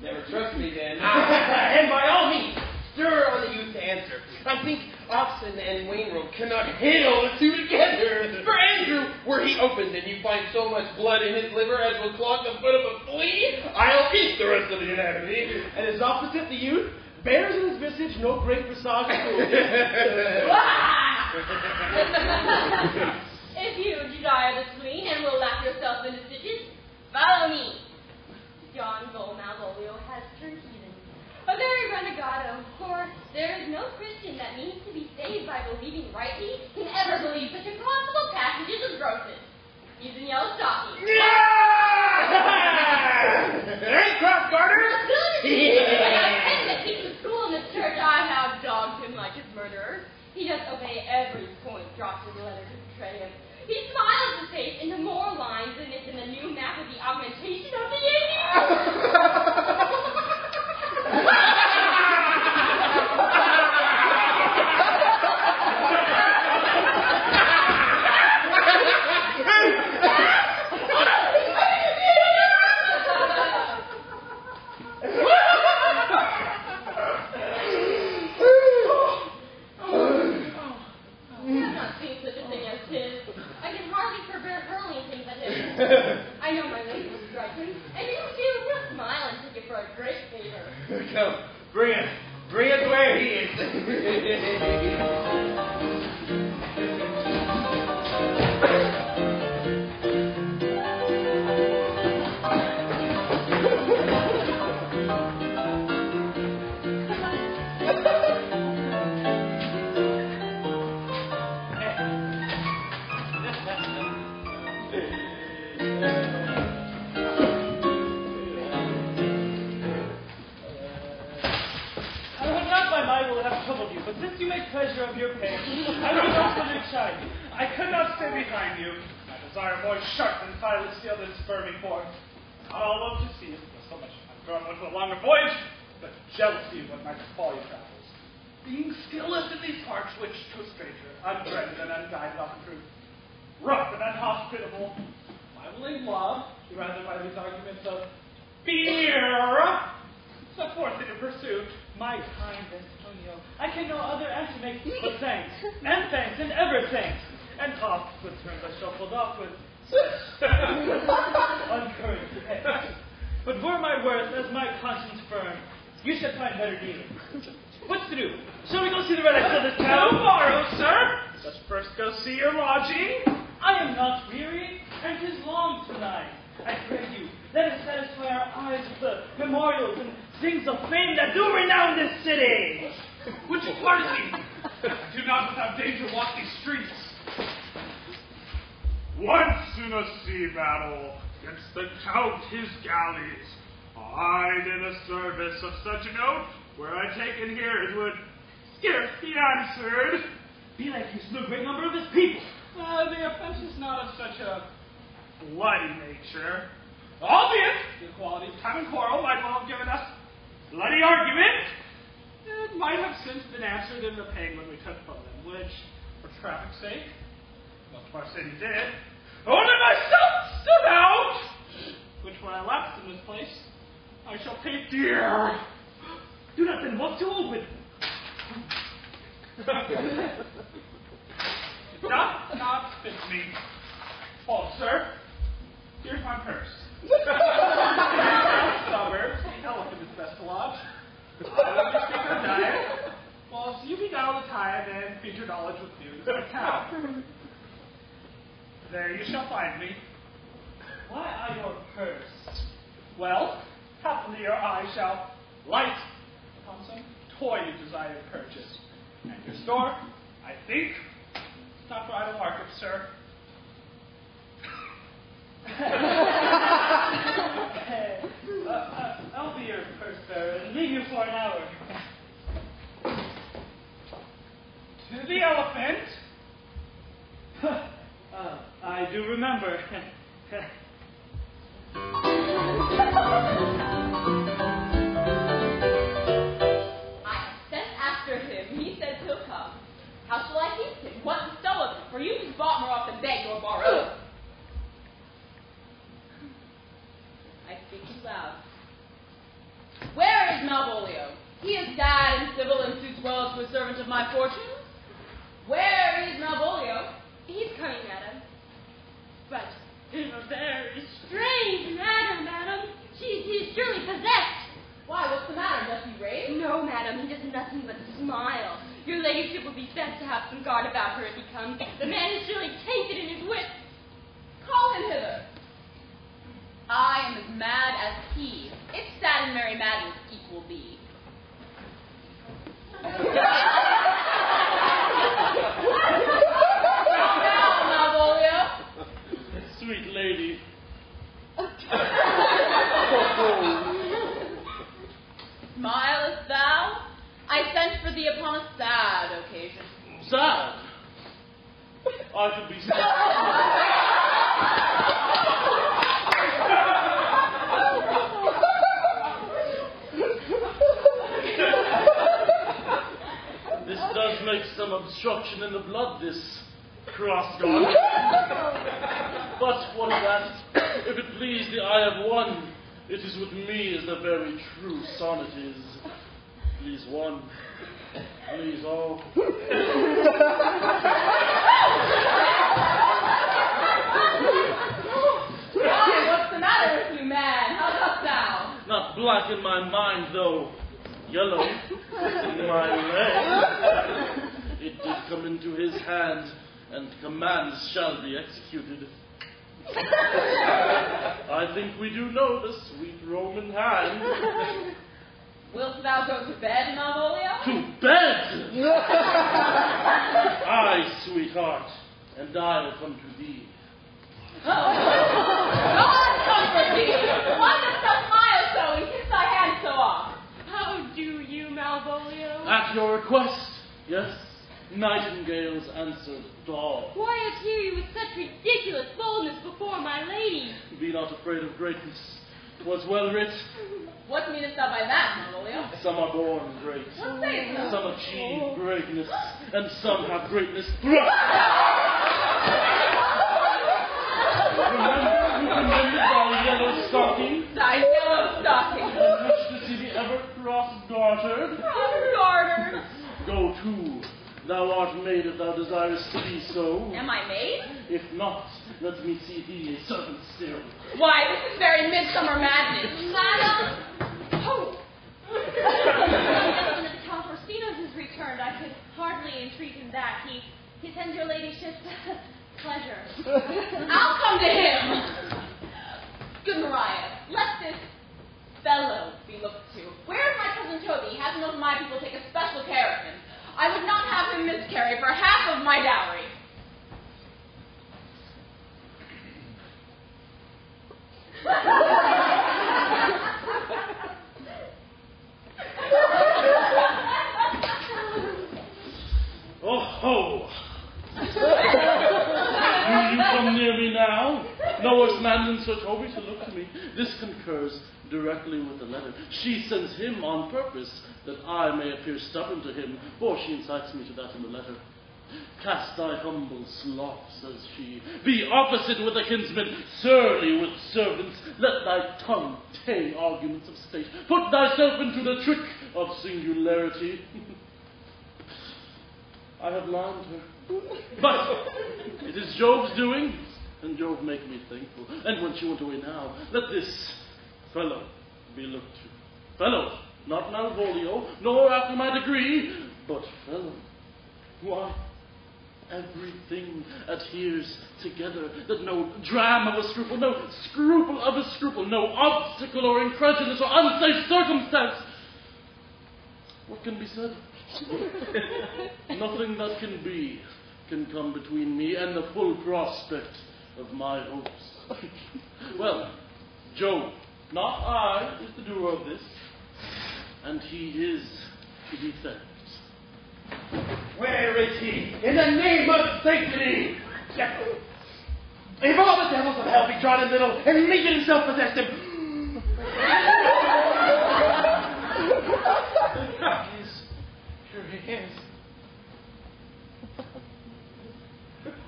[SPEAKER 4] Never trust me then.
[SPEAKER 11] And by all means, stir on the youth to answer. I think Oxon and Wainwright cannot hail the two together.
[SPEAKER 4] For Andrew, were he opened and you find so much blood in his liver as will clog the foot of a flea, I'll eat the rest of the anatomy.
[SPEAKER 11] And his opposite, the youth, bears in his visage no great visage at all.
[SPEAKER 6] If you desire the spleen and will lap yourself into stitches, follow me. John Bull Malvolio has turned heathen. A very renegado, for there is no Christian that means to be saved by believing rightly can ever believe such impossible passages as grossness. He's in yellow stockings.
[SPEAKER 11] Ain't cross garters?
[SPEAKER 6] When I tend that keeps the school in this church, I have dogged him like his murderer. He does obey every point dropped in the letter to betray him. He smiles his face into more lines than is in the new map of the augmentation of the I know my lady will strike him, and you will smile and take it for a great favor.
[SPEAKER 11] Come, bring it where he is.
[SPEAKER 9] But since you make pleasure of your pain, I will not let it chide you. I could not stay behind you. My desire more sharp than filed steel than spur me forth. Not all love to see you, so much I'm drawn to a longer voyage, but jealousy of what might befall your travels. Being skilless in these parts which to a stranger, unfriended and unguided often prove rough and unhospitable, my willing love, rather by these arguments of fear, set forth in your pursuit. My kind Antonio, I can no other answer make but thanks, and ever thanks. And oft with turns I shuffled off with uncouraged head. But were my worth as my conscience firm, you should find better dealing. What's to do? Shall we go see the relics of this town? Tomorrow, sir. Let's first go see your lodging. I am not weary, and 'tis long tonight. I pray you, let us satisfy our eyes with the memorials and things of fame that do renown this city.
[SPEAKER 4] Would you pardon me? I do
[SPEAKER 9] not without danger walk these streets.
[SPEAKER 13] Once in a sea battle, against the Count his galleys, I did a service of such a note, were I taken here, it would scarce be answered.
[SPEAKER 9] Belike you slew a great number of his people. The offense is not of such a
[SPEAKER 13] Bloody nature.
[SPEAKER 9] albeit the quality of time and quarrel might well have given us bloody argument. It might have since been answered in the payment we took from them, which, for traffic's sake, most of our city did. Only myself stood out, which when I left in this place, I shall pay dear. Do not then walk too open. Not fit me. Oh, sir, here's my purse. Suburbs, the elephant is best to lodge. Diet. Well, so you be down all the time and feed your knowledge with news of the town. There you shall find me. Why are your purse? Well, happily your eye shall light upon some toy you desire to purchase. And your store, I think, it's not for idle market, sir. I'll be your purse bearer and leave you for an hour. To the elephant. I do remember.
[SPEAKER 2] I sent after him. He said he'll come. How shall I keep him? What to sell of him? For you has bought more often begged or borrowed. I speak too loud. Where is Malvolio? He is sad and civil and suits well to a servant of my fortune. Where is Malvolio?
[SPEAKER 6] He's coming, madam. But in a very strange manner, madam. He's surely possessed.
[SPEAKER 2] Why, what's the matter? Does he rave?
[SPEAKER 6] No, madam, he does nothing but smile. Your ladyship would be best to have some guard about her if he comes. The man is surely tainted in his wits.
[SPEAKER 2] Call him hither. I am as mad as he. If sad and merry madness equal be. Now, Malvolio.
[SPEAKER 8] Sweet lady.
[SPEAKER 2] Smilest thou? I sent for thee upon a sad occasion.
[SPEAKER 8] Sad? I could be sad. This does make some obstruction in the blood, this cross guard. But what of that? If it please the eye of one, it is with me as the very true sonnet is. Please one, please all.
[SPEAKER 2] Why, what's the matter with you, man? How dost thou?
[SPEAKER 8] Not black in my mind, though. Yellow in my leg. It did come into his hand, and commands shall be executed. I think we do know the sweet Roman hand.
[SPEAKER 2] Wilt thou go to bed, Malvolio?
[SPEAKER 8] To bed! Aye, sweetheart, and I will come to thee.
[SPEAKER 2] Oh, God comfort thee! Why dost thou smile so and kiss thy hand so oft?
[SPEAKER 6] How do you, Malvolio?
[SPEAKER 8] At your request, yes, nightingales answered all.
[SPEAKER 6] Why appear you with such ridiculous boldness before my lady?
[SPEAKER 8] Be not afraid of greatness. 'Twas well writ.
[SPEAKER 2] What meanest thou by that, Malvolio?
[SPEAKER 8] Some are born great.
[SPEAKER 2] What sayest thou?
[SPEAKER 8] Some achieve greatness, and some have greatness thrust. Remember thy yellow stocking?
[SPEAKER 2] Thy yellow stocking.
[SPEAKER 8] And wish to see the ever cross-gartered?
[SPEAKER 2] Cross-gartered.
[SPEAKER 8] Go to. Thou art made if thou desirest to be so.
[SPEAKER 2] Am I maid?
[SPEAKER 8] If not, let me see thee a servant still.
[SPEAKER 2] Why, this is very midsummer madness.
[SPEAKER 6] Madam! Oh! The gentleman at the Count Orsino's is returned. I could hardly entreat him that. He sends your ladyship pleasure.
[SPEAKER 2] I'll come to him. Good Maria, let this fellow be looked to. Where is my cousin Toby? He hasn't known my people take a special care of him. I would not have him miscarry for half of my dowry.
[SPEAKER 8] Oh ho! You come near me now? No worse man than Sir Toby to look to me. This concurs directly with the letter. She sends him on purpose that I may appear stubborn to him, for she incites me to that in the letter. Cast thy humble sloth, says she. Be opposite with a kinsman, surly with servants. Let thy tongue tame arguments of state. Put thyself into the trick of singularity. I have limed her. But it is Jove's doing, and Jove make me thankful. And when she went away now, let this fellow be looked to. Fellow, not Malvolio, nor after my degree, but fellow. Why, everything adheres together, that no dram of a scruple, no scruple of a scruple, no obstacle or incredulous or unsafe circumstance. What can be said? Nothing that can be can come between me and the full prospect of my hopes. Well, Jove, not I, is the doer of this, and he is to be thanked.
[SPEAKER 11] Where is he? In the name of sanctity! If all the devils of hell be drawn in little, and Legion himself possessed him. Here he is.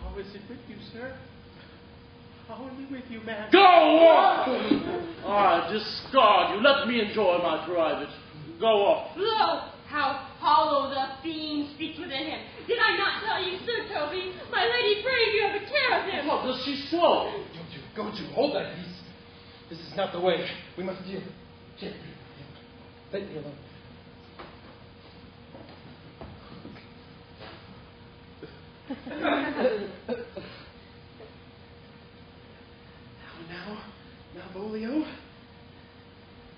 [SPEAKER 11] How is it with you, sir? How are we with you, man?
[SPEAKER 8] Go off! I discard you. Let me enjoy my private. Go off.
[SPEAKER 6] Lo, how hollow the fiend speaks within him. Did I not tell you, Sir Toby? My lady prayed you have a care of him.
[SPEAKER 8] What does she swallow?
[SPEAKER 11] Go to, hold that peace. This is not the way. We must deal gently. Let me alone. Now, Malvolio,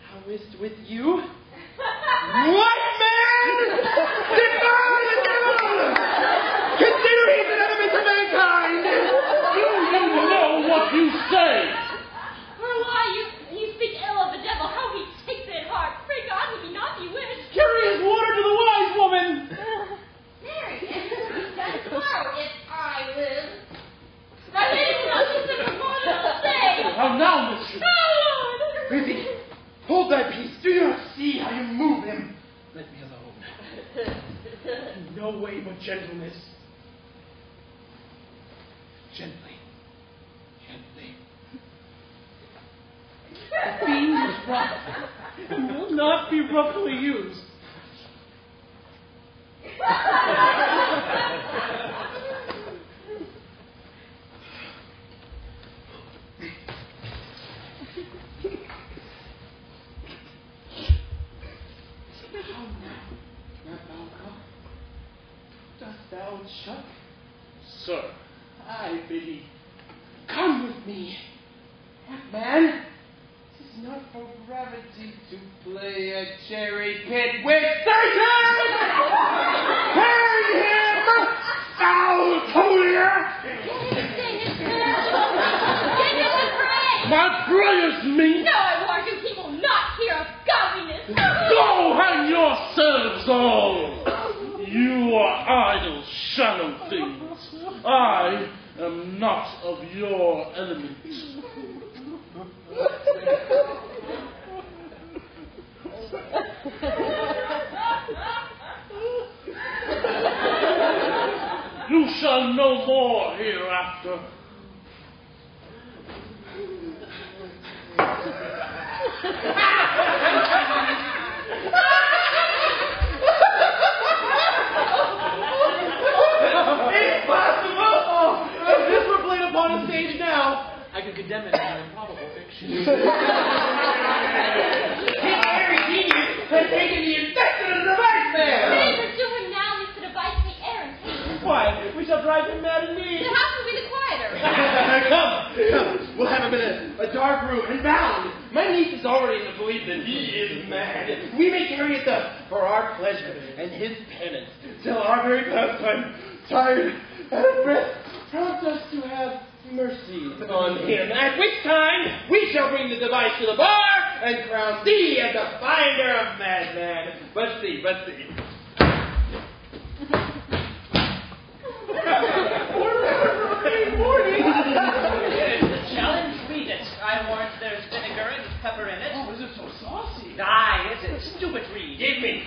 [SPEAKER 11] how is it with you? What man? Defy the devil! Consider he's an enemy to mankind!
[SPEAKER 8] Do you know what you say?
[SPEAKER 6] For why you speak ill of the devil, how he takes it hard. Pray God would he not be wished.
[SPEAKER 11] Carry his water to the wise woman!
[SPEAKER 6] Mary, that's tomorrow if I live. My lady will not listen to what I'll say.
[SPEAKER 8] How now, mistress?
[SPEAKER 6] No, Lord!
[SPEAKER 11] Prithee, hold thy peace. Do you not see how you move him? Let me alone. No way but gentleness. Gently. Gently. The fiend is rough and will not be roughly used. How now, Malvolio? Dost thou shut?
[SPEAKER 8] Sir.
[SPEAKER 11] I bid come with me. What man? 'Tis not for gravity to play a cherry pit with Satan! Hang him! Foul Tolia!
[SPEAKER 8] My prayers meet.
[SPEAKER 6] No, I warn you, he will not hear of godliness.
[SPEAKER 8] Go hang yourselves all. You are idle, shallow things. I am not of your element. You shall know more hereafter.
[SPEAKER 11] Impossible! If this were played upon a stage now, I could condemn it as an improbable fiction. His very genius has taken the infection of the device there!
[SPEAKER 6] What is it doing now is to devise the errand.
[SPEAKER 11] Why, we shall drive him mad indeed.
[SPEAKER 6] The house will be the quieter.
[SPEAKER 11] Come. We'll have him in a dark room and bound. My niece is already in the belief that he is mad. We may carry it the
[SPEAKER 4] for our pleasure and his penance, till our very pastime, tired and out of breath, prompts us to have mercy on him, at which time we shall bring the device to the bar and crown thee as the finder of madman. But see. Morning.
[SPEAKER 10] The challenge, read it. I warrant there's vinegar and pepper in it.
[SPEAKER 11] Oh, is it so saucy?
[SPEAKER 10] Aye, is it? Stupid read.
[SPEAKER 4] Give me.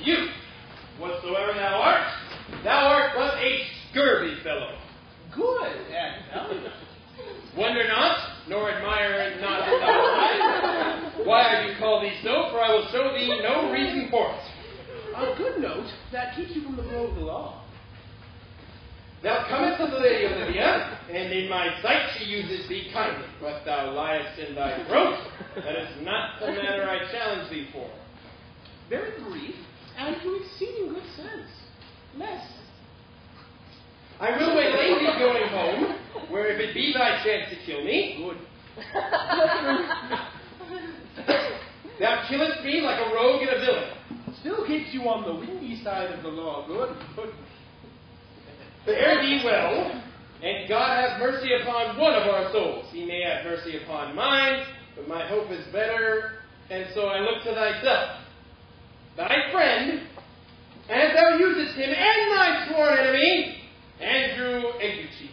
[SPEAKER 4] You, whatsoever thou art but a scurvy fellow.
[SPEAKER 11] Good. And
[SPEAKER 4] Wonder not, nor admire not that thou art. Why I do call thee so, for I will show thee no reason for it.
[SPEAKER 11] a good note that keeps you from the blow of the law.
[SPEAKER 4] Thou comest to the Lady Olivia, and in my sight she uses thee kindly, but thou liest in thy throat. That is not the matter I challenge thee for.
[SPEAKER 11] Very brief, and to exceeding good sense. Less.
[SPEAKER 4] I will waylay thee going home, where if it be thy chance to kill me,
[SPEAKER 11] Good.
[SPEAKER 4] thou killest me like a rogue and a villain.
[SPEAKER 11] Still keeps you on the windy side of the law. Good.
[SPEAKER 4] Fare thee well, and God have mercy upon one of our souls. He may have mercy upon mine, but my hope is better, and so I look to thyself. Thy friend, as thou usest him, and my sworn enemy, Andrew Eguchi.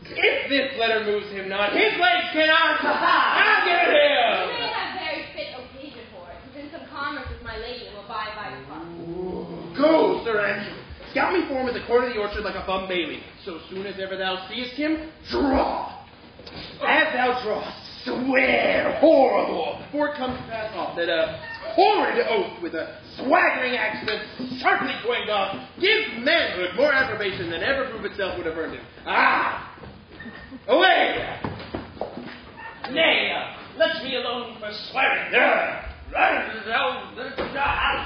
[SPEAKER 4] If this letter moves him not, his legs cannot. I'll get
[SPEAKER 6] You
[SPEAKER 4] him.
[SPEAKER 6] may have very fit occasion for it. Within some commerce with my lady will abide by your part.
[SPEAKER 4] Go, Sir Andrew. Scout me for him at the corner of the orchard like a bum bailey. So soon as ever thou seest him, draw. As thou drawest, swear horrible, before it comes to pass off, that a horrid oath with a swaggering accent sharply twanged off gives manhood more approbation than ever proof itself would have earned him. Ah! Away!
[SPEAKER 10] Nay, let me alone for swearing. Thou hast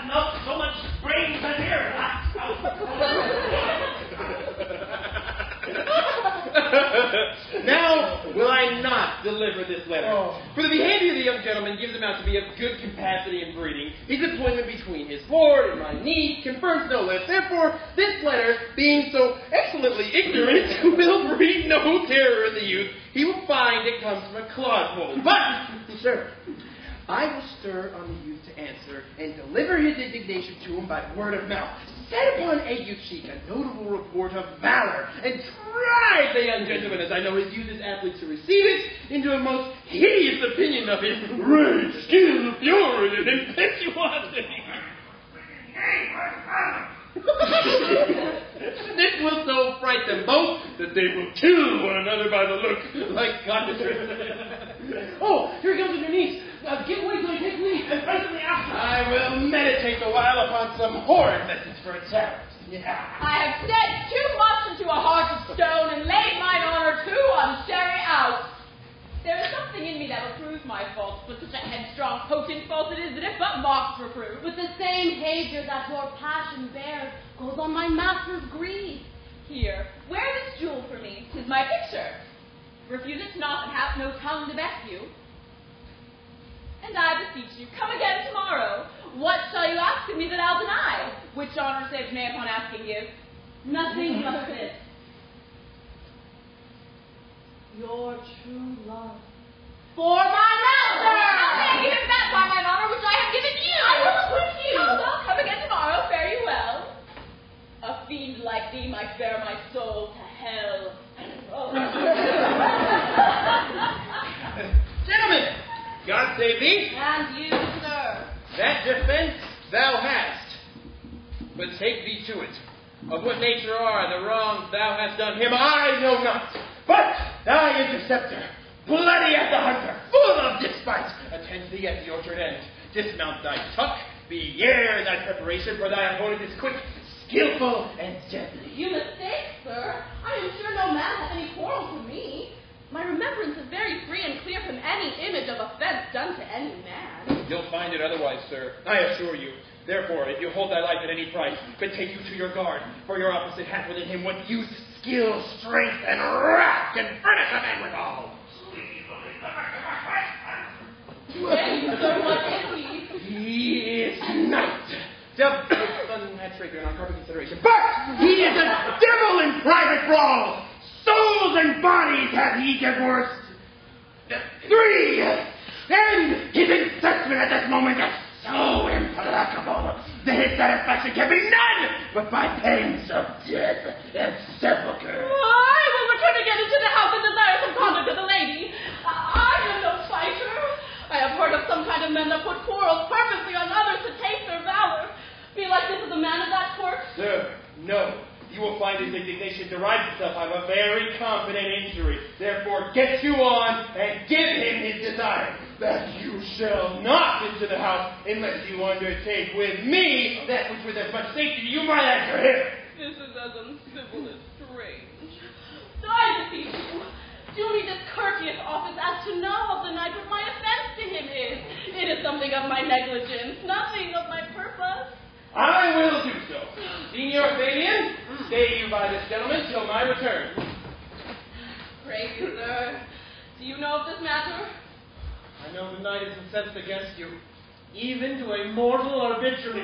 [SPEAKER 10] not so much brains as here.
[SPEAKER 4] Now will I not deliver this letter. For the behavior of the young gentleman gives him out to be of good capacity and breeding. His employment between his lord and my niece confirms no less. Therefore, this letter, being so excellently ignorant, will breed no terror in the youth. He will find it comes from a clodpole. But, sir, I will stir on the youth to answer and deliver his indignation to him by word of mouth. Set upon Eguchi a notable report of valor, and drive the young gentleman, as I know his youth is aptly to receive it, into a most hideous opinion of his rage, skill, fury, and impetuosity. This will so fright them both that they will kill one another by the look, like cockatrices.
[SPEAKER 11] Oh, here comes with your niece. Give way till he takes leave, and presently after.
[SPEAKER 4] I will meditate a while upon some horrid methods for its errand.
[SPEAKER 2] I have set too much into a heart of stone, and laid mine honor too on sherry out. There is something in me that reproves my faults, but such a headstrong, potent fault it is that it but mocks reproof.
[SPEAKER 5] With the same behavior that your passion bears goes on my master's greed.
[SPEAKER 2] Here, wear this jewel for me, 'tis my picture. Refuse it not, and have no tongue to vex you. And I beseech you, come again tomorrow. What shall you ask of me that I'll deny? Which honor saves me upon asking give?
[SPEAKER 5] Nothing but this. Your true love. For my master!
[SPEAKER 2] I give him back by mine honor which I have given you.
[SPEAKER 5] I will acquit you.
[SPEAKER 2] Oh, well, come again tomorrow, fare you well. A fiend like thee might bear my soul to hell. Oh.
[SPEAKER 4] Gentlemen, God save thee.
[SPEAKER 5] And you, sir.
[SPEAKER 4] That defense thou hast. But take thee to it. Of what nature are the wrongs thou hast done him, I know not. But thy interceptor, bloody as the hunter, full of despite, attends thee at the orchard end. Dismount thy tuck, be yare thy preparation, for thy opponent is quick, skillful, and deadly.
[SPEAKER 5] You mistake, sir. I am sure no man hath any quarrel for me. My remembrance is very free and clear from any image of offense done to any man.
[SPEAKER 4] You'll find it otherwise, sir, I assure you. Therefore, if you hold thy life at any price, betake you to your guard, for your opposite hath within him what youth, skill, strength, and wrath can furnish a man withal.
[SPEAKER 7] That's trigger on carpet consideration.
[SPEAKER 11] But he is a devil in private brawl. Souls and bodies hath he divorced. 3. And his incestment at this moment is so implacable that his satisfaction can be none but by pains of death and sepulchre.
[SPEAKER 2] I will return again into the house and desire some conduct of the lady. I am no fighter. I have heard of some kind of men that put quarrels purposely on others to taste their valor. Feel like this is a man of that sort?
[SPEAKER 11] Sir, no. You will find his indignation derives itself out of a very confident injury. Therefore, get you on and give him his desire, that you shall not enter the house unless you undertake with me that which with as much safety you might enter him.
[SPEAKER 2] This is as uncivil as strange. I beseech you, do me this courteous office as to know of the night what my offense to him is. It is something of my negligence, nothing of my purpose.
[SPEAKER 11] I will do so. Signor Fabian, stay you by this gentleman till my return.
[SPEAKER 2] Pray you, sir, do you know of this matter?
[SPEAKER 11] I know the knight is incensed against you, even to a mortal arbitrary,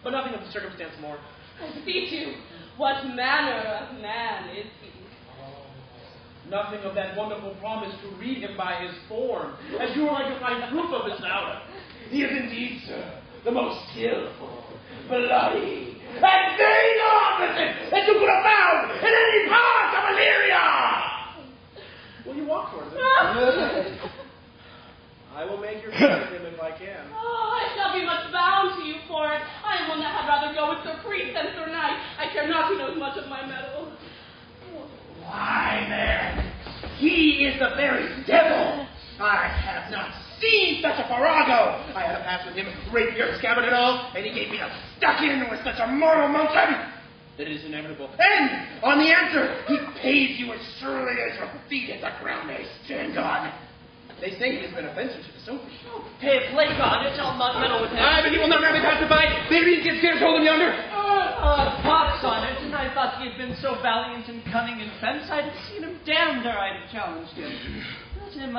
[SPEAKER 11] but nothing of the circumstance more.
[SPEAKER 2] I beseech you, what manner of man is he?
[SPEAKER 11] Nothing of that wonderful promise to read him by his form, as you are like to find proof of his valor. He is indeed, sir, the most skillful, bloody, and vain opposite that you could have found in any part of Illyria! Will you walk towards him? I will make your friend with him if I can.
[SPEAKER 2] Oh, I shall be much bound to you for it. I am one that had rather go with Sir Priest than Sir Knight. I care not who knows much of my metal.
[SPEAKER 11] Why, man, he is the very devil. I have not seen such a farrago. I had a pass with him at rapier scabbard and all, and he gave me a stuck-in with such a mortal motion that it is inevitable. And, on the answer, he pays you as surely as your feet hit the ground they stand on. They say he has been offensive to the Sophie.
[SPEAKER 3] Pay a plague on it, I'll not meddle with him.
[SPEAKER 11] Aye, but he will not have me pacified. Maybe he gets scared, hold him yonder.
[SPEAKER 3] Pox on it, and I thought he had been so valiant and cunning in fence, I'd have seen him damned ere I'd have challenged him. Let him,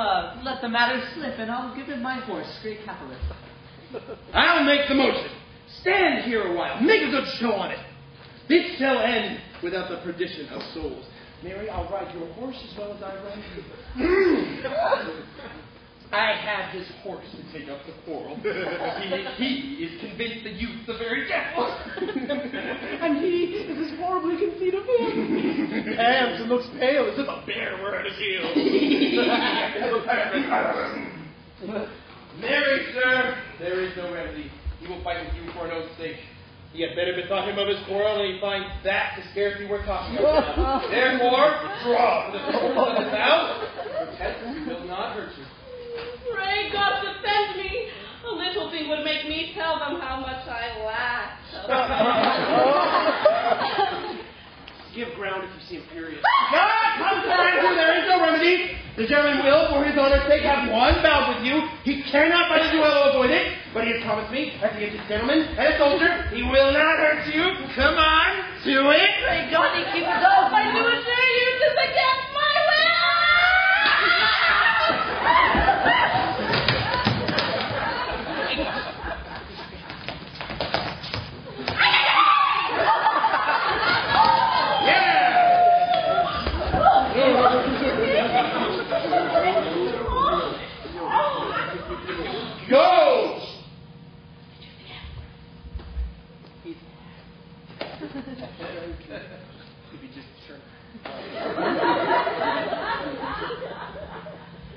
[SPEAKER 3] let the matter slip, and I'll give him my horse, Great Capitalist.
[SPEAKER 11] I'll make the motion. Stand here a while. Make a good show on it. This shall end without the perdition of souls. Mary, I'll ride your horse as well as I ride you. I have his horse to take up the quarrel. He is convinced that you's the very devil. And he is as horribly conceit of him. Pams and looks pale as if a bear were at his heels. Marry, sir, there is no remedy. He will fight with you for an oath's sake. He had better bethought him of his quarrel, and he finds that to scarcely worth talking about. Therefore, draw for the purpose of his vow. Protest he will not hurt you.
[SPEAKER 2] Pray God defend me. A little thing would make me tell them how much I lack.
[SPEAKER 11] Give ground if you seem furious. Come to answer, there is no remedy. The gentleman will, for his honor's sake, have one bout with you. He cannot fight a duel to avoid it, but he has promised me, as he is a gentleman and a soldier, he will not hurt you. Come on, do it.
[SPEAKER 3] Pray God he keep it up.
[SPEAKER 2] I do assure you this against my will.
[SPEAKER 11] Go! If you just turn.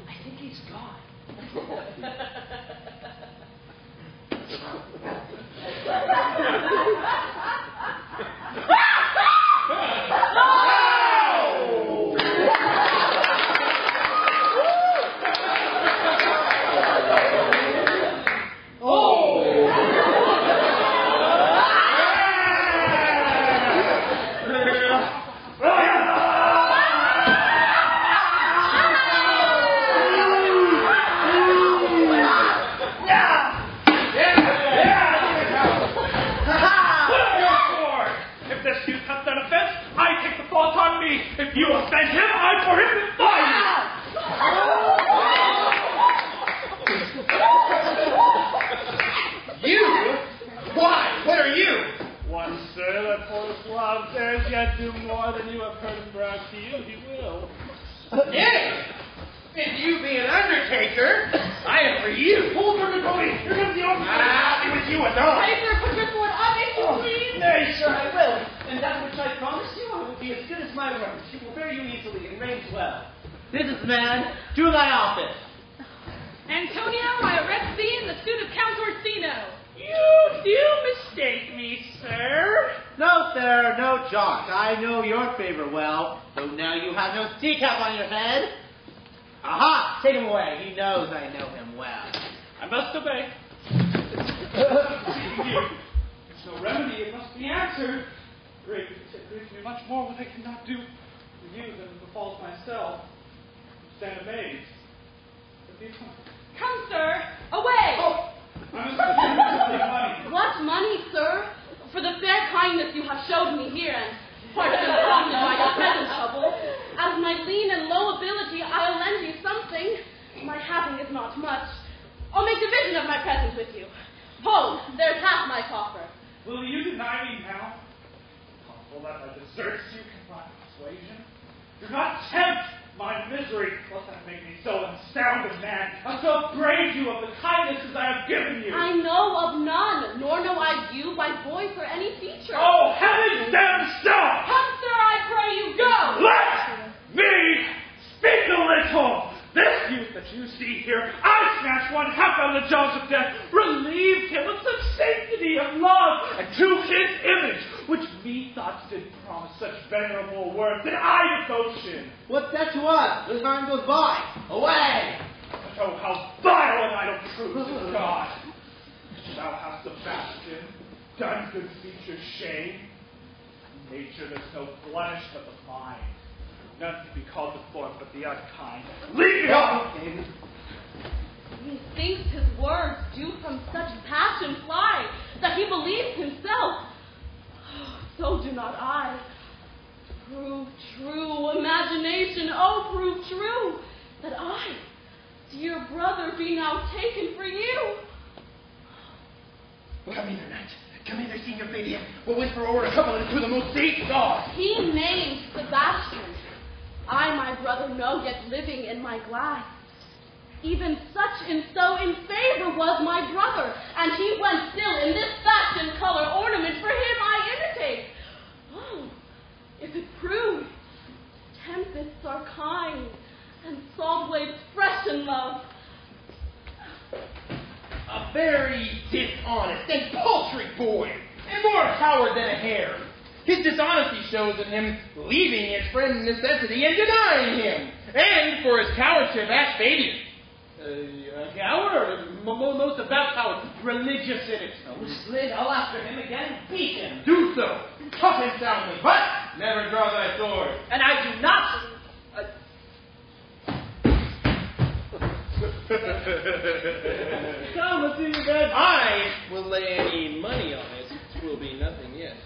[SPEAKER 3] I think he's gone.
[SPEAKER 9] dares yet do more than you have heard him brag to you, he will.
[SPEAKER 4] Yes! If you be an undertaker, I am for you.
[SPEAKER 9] Hold her, Napoleon! Here comes the officer!
[SPEAKER 4] I'll be with you anon.
[SPEAKER 6] Pray for put your foot up if you please.
[SPEAKER 11] Nay, sir, I will. And that which I promise you, I will be as good as my word. She will bear you easily and range well.
[SPEAKER 10] Businessman, to thy office.
[SPEAKER 2] Antonio, I arrest thee in the suit of Count Orsino.
[SPEAKER 9] You do mistake me, sir.
[SPEAKER 10] No, sir, no jock. I know your favor well, though now you have no sea cap on your head. Aha! Take him away. He knows I know him well.
[SPEAKER 9] I must obey. There's no remedy, it must be answered. It grieves me much more what I cannot do for you than befalls myself. Stand amazed.
[SPEAKER 2] Come, sir, away!
[SPEAKER 9] Oh, I'm money.
[SPEAKER 5] What money, sir? For the fair kindness you have showed me here, and partially prompted by your present trouble, out of my lean and low ability, I'll lend you something. My having is not much. I'll make division of my present with you. Hold, there's half my coffer.
[SPEAKER 9] Will you deny me now? Possible that my deserts you can find persuasion? Do not tempt my misery, lest that make me so astounded man, and so upbraid you of the kindnesses I have given you.
[SPEAKER 5] I know of none, nor know I you by voice or any feature.
[SPEAKER 9] Oh, heavens, damn stop!
[SPEAKER 2] Come, sir, I pray you, go!
[SPEAKER 9] Let me speak a little! This youth that you see here, I snatched one half out of the jaws of death, relieved him of such sanctity of love, and to his image, which methought did promise such venerable worth, that I devotion.
[SPEAKER 10] What's that to us? The time goes by. Away!
[SPEAKER 9] But oh, how vile an idol proves is God! Thou hast Sebastian, done good features shame. Nature there's no blemish but the mind. None can be called the form but the unkind. Leave me alone!
[SPEAKER 5] Methinks his words do from such passion fly, that he believes himself. So do not I. Prove true, imagination, oh, prove true, that I, dear brother, be now taken for you.
[SPEAKER 4] Come hither, knight. Come hither, Senior Fabian. We'll whisper over a couple into the most safe God.
[SPEAKER 5] He named Sebastian. I, my brother, know, yet living in my glass. Even such and so in favor was my brother, and he went still in this fashion, color, ornament, for him I imitate. Oh, if it prove, tempests are kind, and salt waves fresh in love.
[SPEAKER 4] A very dishonest and paltry boy, and more a coward than a hare. His dishonesty shows in him leaving his friend in necessity and denying him, and for his cowardship ask Fabian.
[SPEAKER 11] A coward? Most about coward. Religious in it. Slid, I'll after him again and beat him.
[SPEAKER 4] Do so. Cuff him soundly, but never draw thy sword.
[SPEAKER 11] And I do not... Come, let's see your bed.
[SPEAKER 10] I will lay any money on it. It will be nothing yet.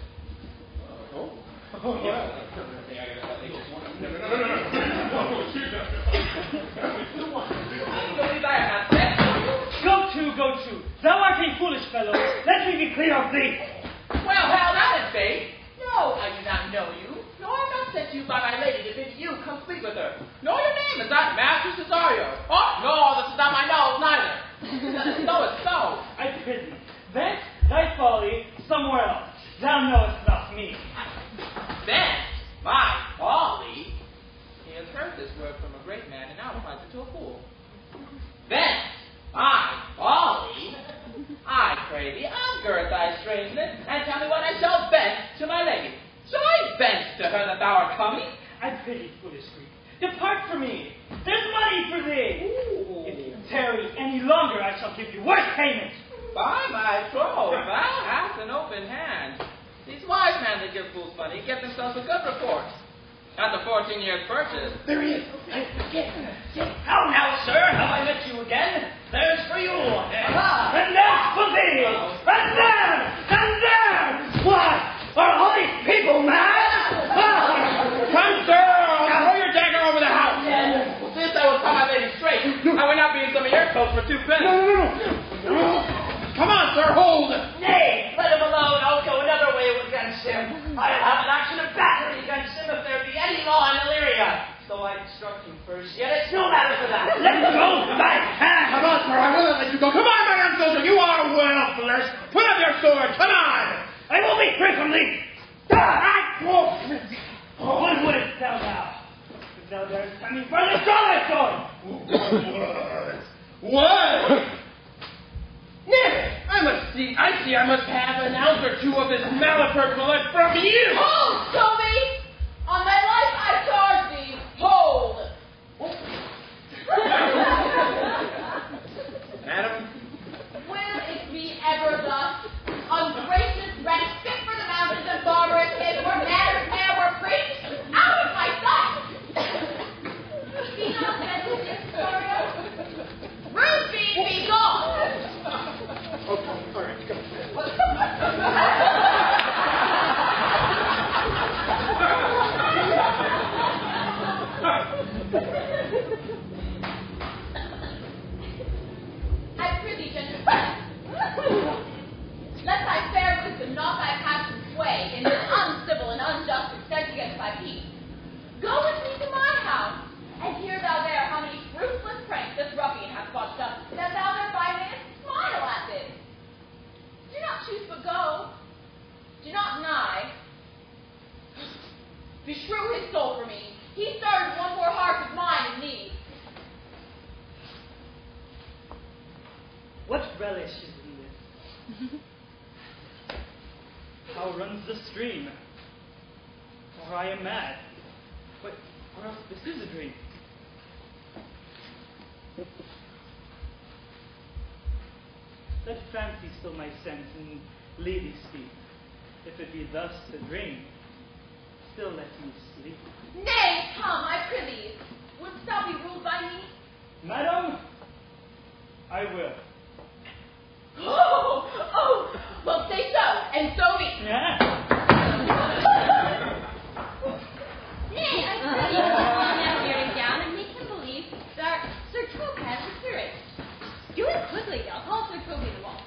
[SPEAKER 10] Oh. Yeah.
[SPEAKER 9] Go to. Thou art a foolish fellow. Let me be clear of thee.
[SPEAKER 7] Well, how that is, babe? No, I do not know you. Nor am I sent you by my lady to bid you come speak with her. Nor your name is not Master Cesario. Oh, no, this is not my nose, neither. So it's so.
[SPEAKER 9] I pity. Vent thy folly somewhere else. Thou knowest not me.
[SPEAKER 7] Then, my folly. He has heard this word from a great man and now applies it to a fool. Then, my folly. I pray thee, ungird thy strangeness, and tell me what I shall bend to my lady. Shall I bend to her that thou art coming?
[SPEAKER 9] I pity, foolish Greek. Depart from me. There's money for thee.
[SPEAKER 7] Ooh.
[SPEAKER 9] If you tarry any longer, I shall give you worse payment.
[SPEAKER 7] By my troth, thou hast an open hand. These wise men that give fools money get themselves a good report. At the 14 years' purchase.
[SPEAKER 4] There he is.
[SPEAKER 11] How now, sir? Have I met you again? There's for you. Aha!
[SPEAKER 9] And that's for thee. And them. What? Are all these people mad?
[SPEAKER 7] Come, sir, I'll throw your dagger over the house. Well, since I will tell my lady straight, I will not be in some of your coats for 2 pennies.
[SPEAKER 4] No. Come on, sir, hold.
[SPEAKER 11] Nay, let him alone. I'll go another way against him. I'll have an action of
[SPEAKER 3] that.
[SPEAKER 8] Let go my hand! Come on, sir, I will not let you go. Come on, my young soldier, you are well blessed. Put up your sword, come on! I will be free from thee! I won't.
[SPEAKER 9] What wouldst thou now? If thou darest come me further, draw thy sword!
[SPEAKER 8] What? Nay, I see I must have an ounce or two of this Malapert blood from you!
[SPEAKER 2] Hold, Toby! On my life I charge thee, hold!
[SPEAKER 8] Madam?
[SPEAKER 2] Will it be ever thus? Ungracious wretch, fit for the mountains and barbarous his, where manners ne'er were preached? Out of my sight! Be not meddled in Storio. Rude fiend, be gone!
[SPEAKER 8] Okay, all right, go.
[SPEAKER 2] I prithee, gentle let thy fair wisdom not thy passion sway in this uncivil and unjust extent against thy peace. Go with me to my house, and hear thou there how many fruitless pranks this ruffian hath botched up, that thou thereby mayest smile at this. Do not choose but go. Do not nigh. Beshrew his soul for me. He started one poor heart of mine in need.
[SPEAKER 9] What relish is in this? How runs the stream? Or I am mad. But, or else this is a dream. Let fancy still my sense and lady speak. If it be thus the dream, still let me sleep.
[SPEAKER 2] Nay, come, I prithee. Wouldst thou be ruled by me?
[SPEAKER 9] Madam, I will.
[SPEAKER 2] Oh, well, say so, and so be.
[SPEAKER 9] Yeah.
[SPEAKER 6] Nay, I pray you calm that bearding down and make him believe that Sir Topaz is spirit. Do it quickly, I'll call Sir Toby the wall.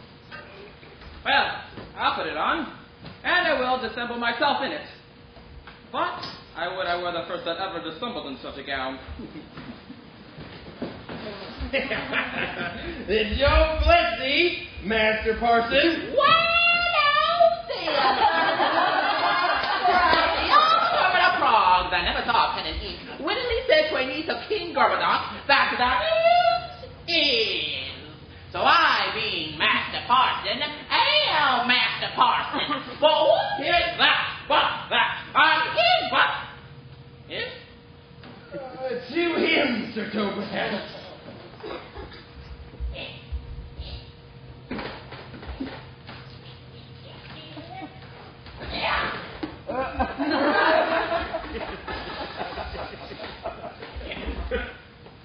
[SPEAKER 7] Well, I'll put it on, and I will dissemble myself in it. But I would I were the first that ever dissembled in such a gown.
[SPEAKER 8] Did you bless thee, Master Parson?
[SPEAKER 7] Prague, that never saw pen and ink. Wittily said to a niece of King Gorbadoc, that is. So I, being Master Parson, am Master Parson. But what is that? But that? I'm him, but. Yes?
[SPEAKER 8] To him, Sir Topaz.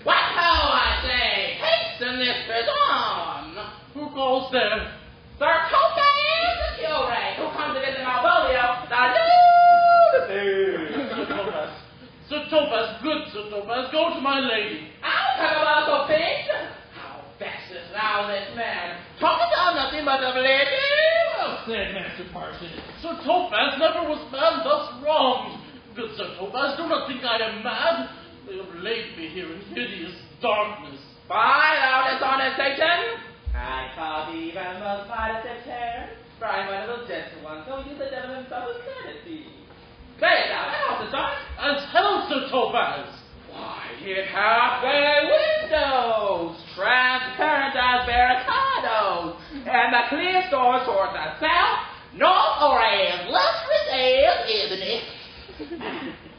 [SPEAKER 7] What ho, I say! Hasten this on!
[SPEAKER 8] Who calls there?
[SPEAKER 7] Sir Topaz the curate, who comes to visit Malvolio,
[SPEAKER 8] Sir Topaz, good Sir Topaz, go to my lady.
[SPEAKER 7] I'll talk about so things. How vexest thou this man? Talkest thou nothing but of lady?
[SPEAKER 8] Well said, Master Parson. Sir Topaz never was man thus wronged. Good Sir Topaz, do not think I am mad. They have laid me here in hideous darkness.
[SPEAKER 7] By thou dishonest Satan! I call thee even most modest hair, for I am one of those gentle ones, so you the devil himself is courtesy. Say thou, that house is dark.
[SPEAKER 8] As hell, Sir Topaz.
[SPEAKER 7] Why, it hath bay windows, transparent as barricadoes, and the clear stores towards the south, north, or as lustrous as ebony.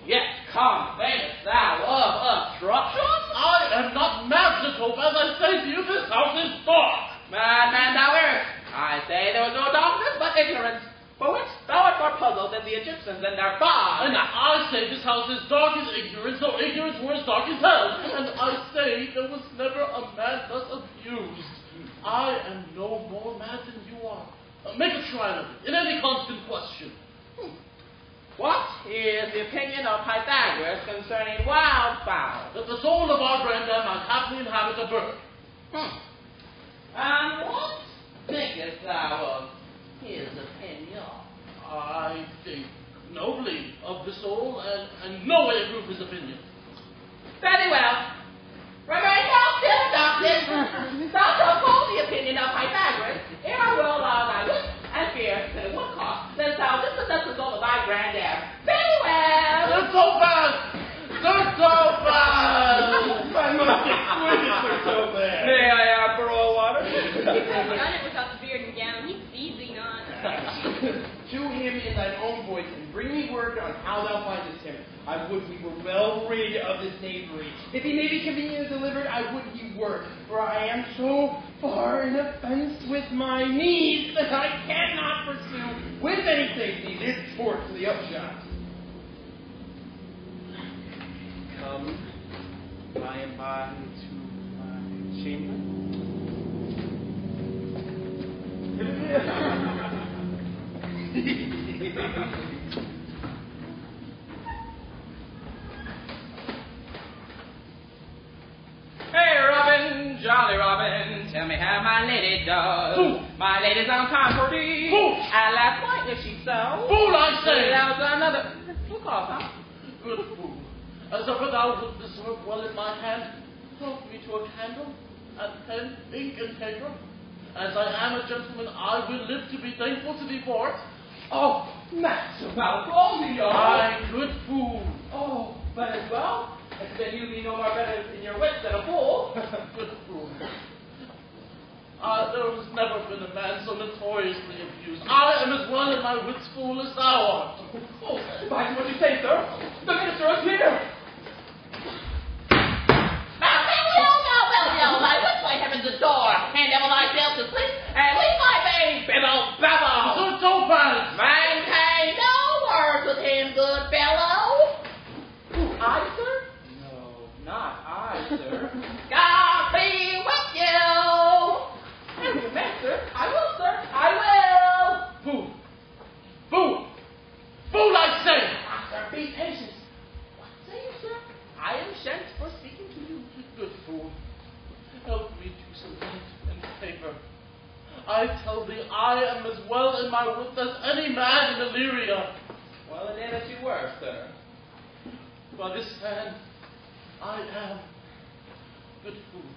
[SPEAKER 7] Yet come, famous thou of obstruction?
[SPEAKER 8] I am not mad, Sir Topaz. I say to you, this house is dark.
[SPEAKER 7] Madman thou art. I say there was no darkness but ignorance, for which thou art more puzzled than the Egyptians and their gods.
[SPEAKER 8] And I say this house is dark as ignorance, though ignorance were as dark as hell. And I say there was never a man thus abused. I am no more mad than you are. Make a trial of it, in any constant question.
[SPEAKER 7] What is the opinion of Pythagoras concerning wildfowl?
[SPEAKER 8] That the soul of our granddam might happily inhabit a bird.
[SPEAKER 7] And what thinkest thou of his opinion?
[SPEAKER 8] I think nobly of the soul, and no way approve his opinion.
[SPEAKER 7] Very well. Remember
[SPEAKER 6] knight without the beard and gown, he sees thee not.
[SPEAKER 11] To him in thine own voice, and bring me word on how thou findest him. I would we were well rid of this knavery. If he may be conveniently delivered, I would he were, for I am so far in offense with my needs that I cannot pursue with any safety this sport to the upshot. Come by and by to my chamber.
[SPEAKER 7] Hey, Robin, jolly Robin, tell me how my lady does.
[SPEAKER 11] Fool.
[SPEAKER 7] My lady's on time for thee.
[SPEAKER 11] Fool.
[SPEAKER 7] And last night was she so.
[SPEAKER 11] Fool, I say!
[SPEAKER 7] That was another. Look off, huh?
[SPEAKER 11] Good fool. As ever thou wilt deserve well in my hand, help me to a candle, and pen, ink, and paper. As I am a gentleman, I will live to be thankful to thee for it. Oh, master,
[SPEAKER 7] Malvolio!
[SPEAKER 11] my good fool.
[SPEAKER 7] Oh, but as well, as then you be no more better in your wits than a fool.
[SPEAKER 11] Good fool. There has never been a man so notoriously abused. I am as well in my wits, fool, as thou art.
[SPEAKER 7] Oh, mind what you say, sir. The minister is here.
[SPEAKER 10] Now, my wits my heaven's adore, and devil I fail to sleep, and leave my babe, bibble, babble.
[SPEAKER 11] So topaz.
[SPEAKER 10] Maintain no words with him, good fellow.
[SPEAKER 7] I, sir? No, not I, sir.
[SPEAKER 10] God be with you.
[SPEAKER 7] And you may, sir. I will, sir. I will.
[SPEAKER 11] Fool. Fool. Fool, I say.
[SPEAKER 7] Master, be patient. What say you, sir? I am sent for speaking to you.
[SPEAKER 11] Good fool. Help me to some ink and paper. I tell thee, I am as well in my wits as any man in Illyria.
[SPEAKER 7] Well, it is that you were, sir.
[SPEAKER 11] By this hand, I am. Good fool.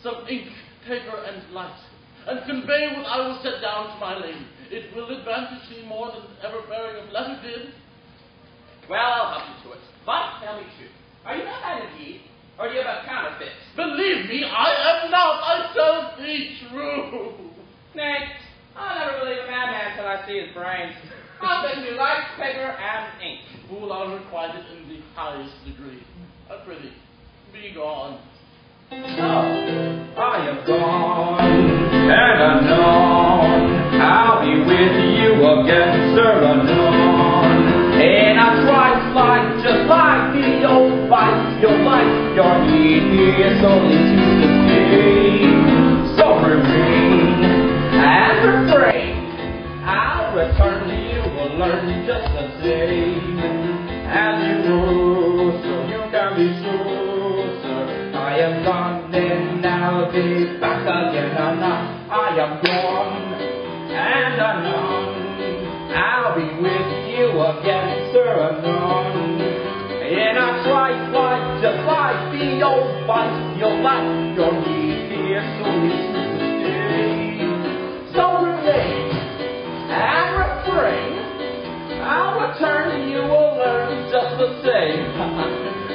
[SPEAKER 11] Some ink, paper, and light, and convey what I will set down to my lady. It will advantage thee more than ever bearing of letter did.
[SPEAKER 7] Well, I'll help you to it. But tell me true. Are you not that indeed? Or do you have a counterfeit?
[SPEAKER 11] Believe me, I am not. I tell thee true.
[SPEAKER 7] Nay, I'll never believe a madman till I see his brains. I'll send you light, paper, and ink.
[SPEAKER 11] Fool, I'll requite it in the highest degree. I prithee, be gone.
[SPEAKER 14] I am gone, and anon I'll be with you again, sir, anon. And I try to slide just like the old fight. Your life, your need is only to sustain. So remain and refrain. I'll return to you, will learn just the same as you were, so you can be sure, sir. I am gone, and I'll be back again. I am gone, and anon I'll be with you again, sir, anon. And I try just like the old fight. Your life, your need is only to sustain. So remain and refrain. I'll return and you will learn just the same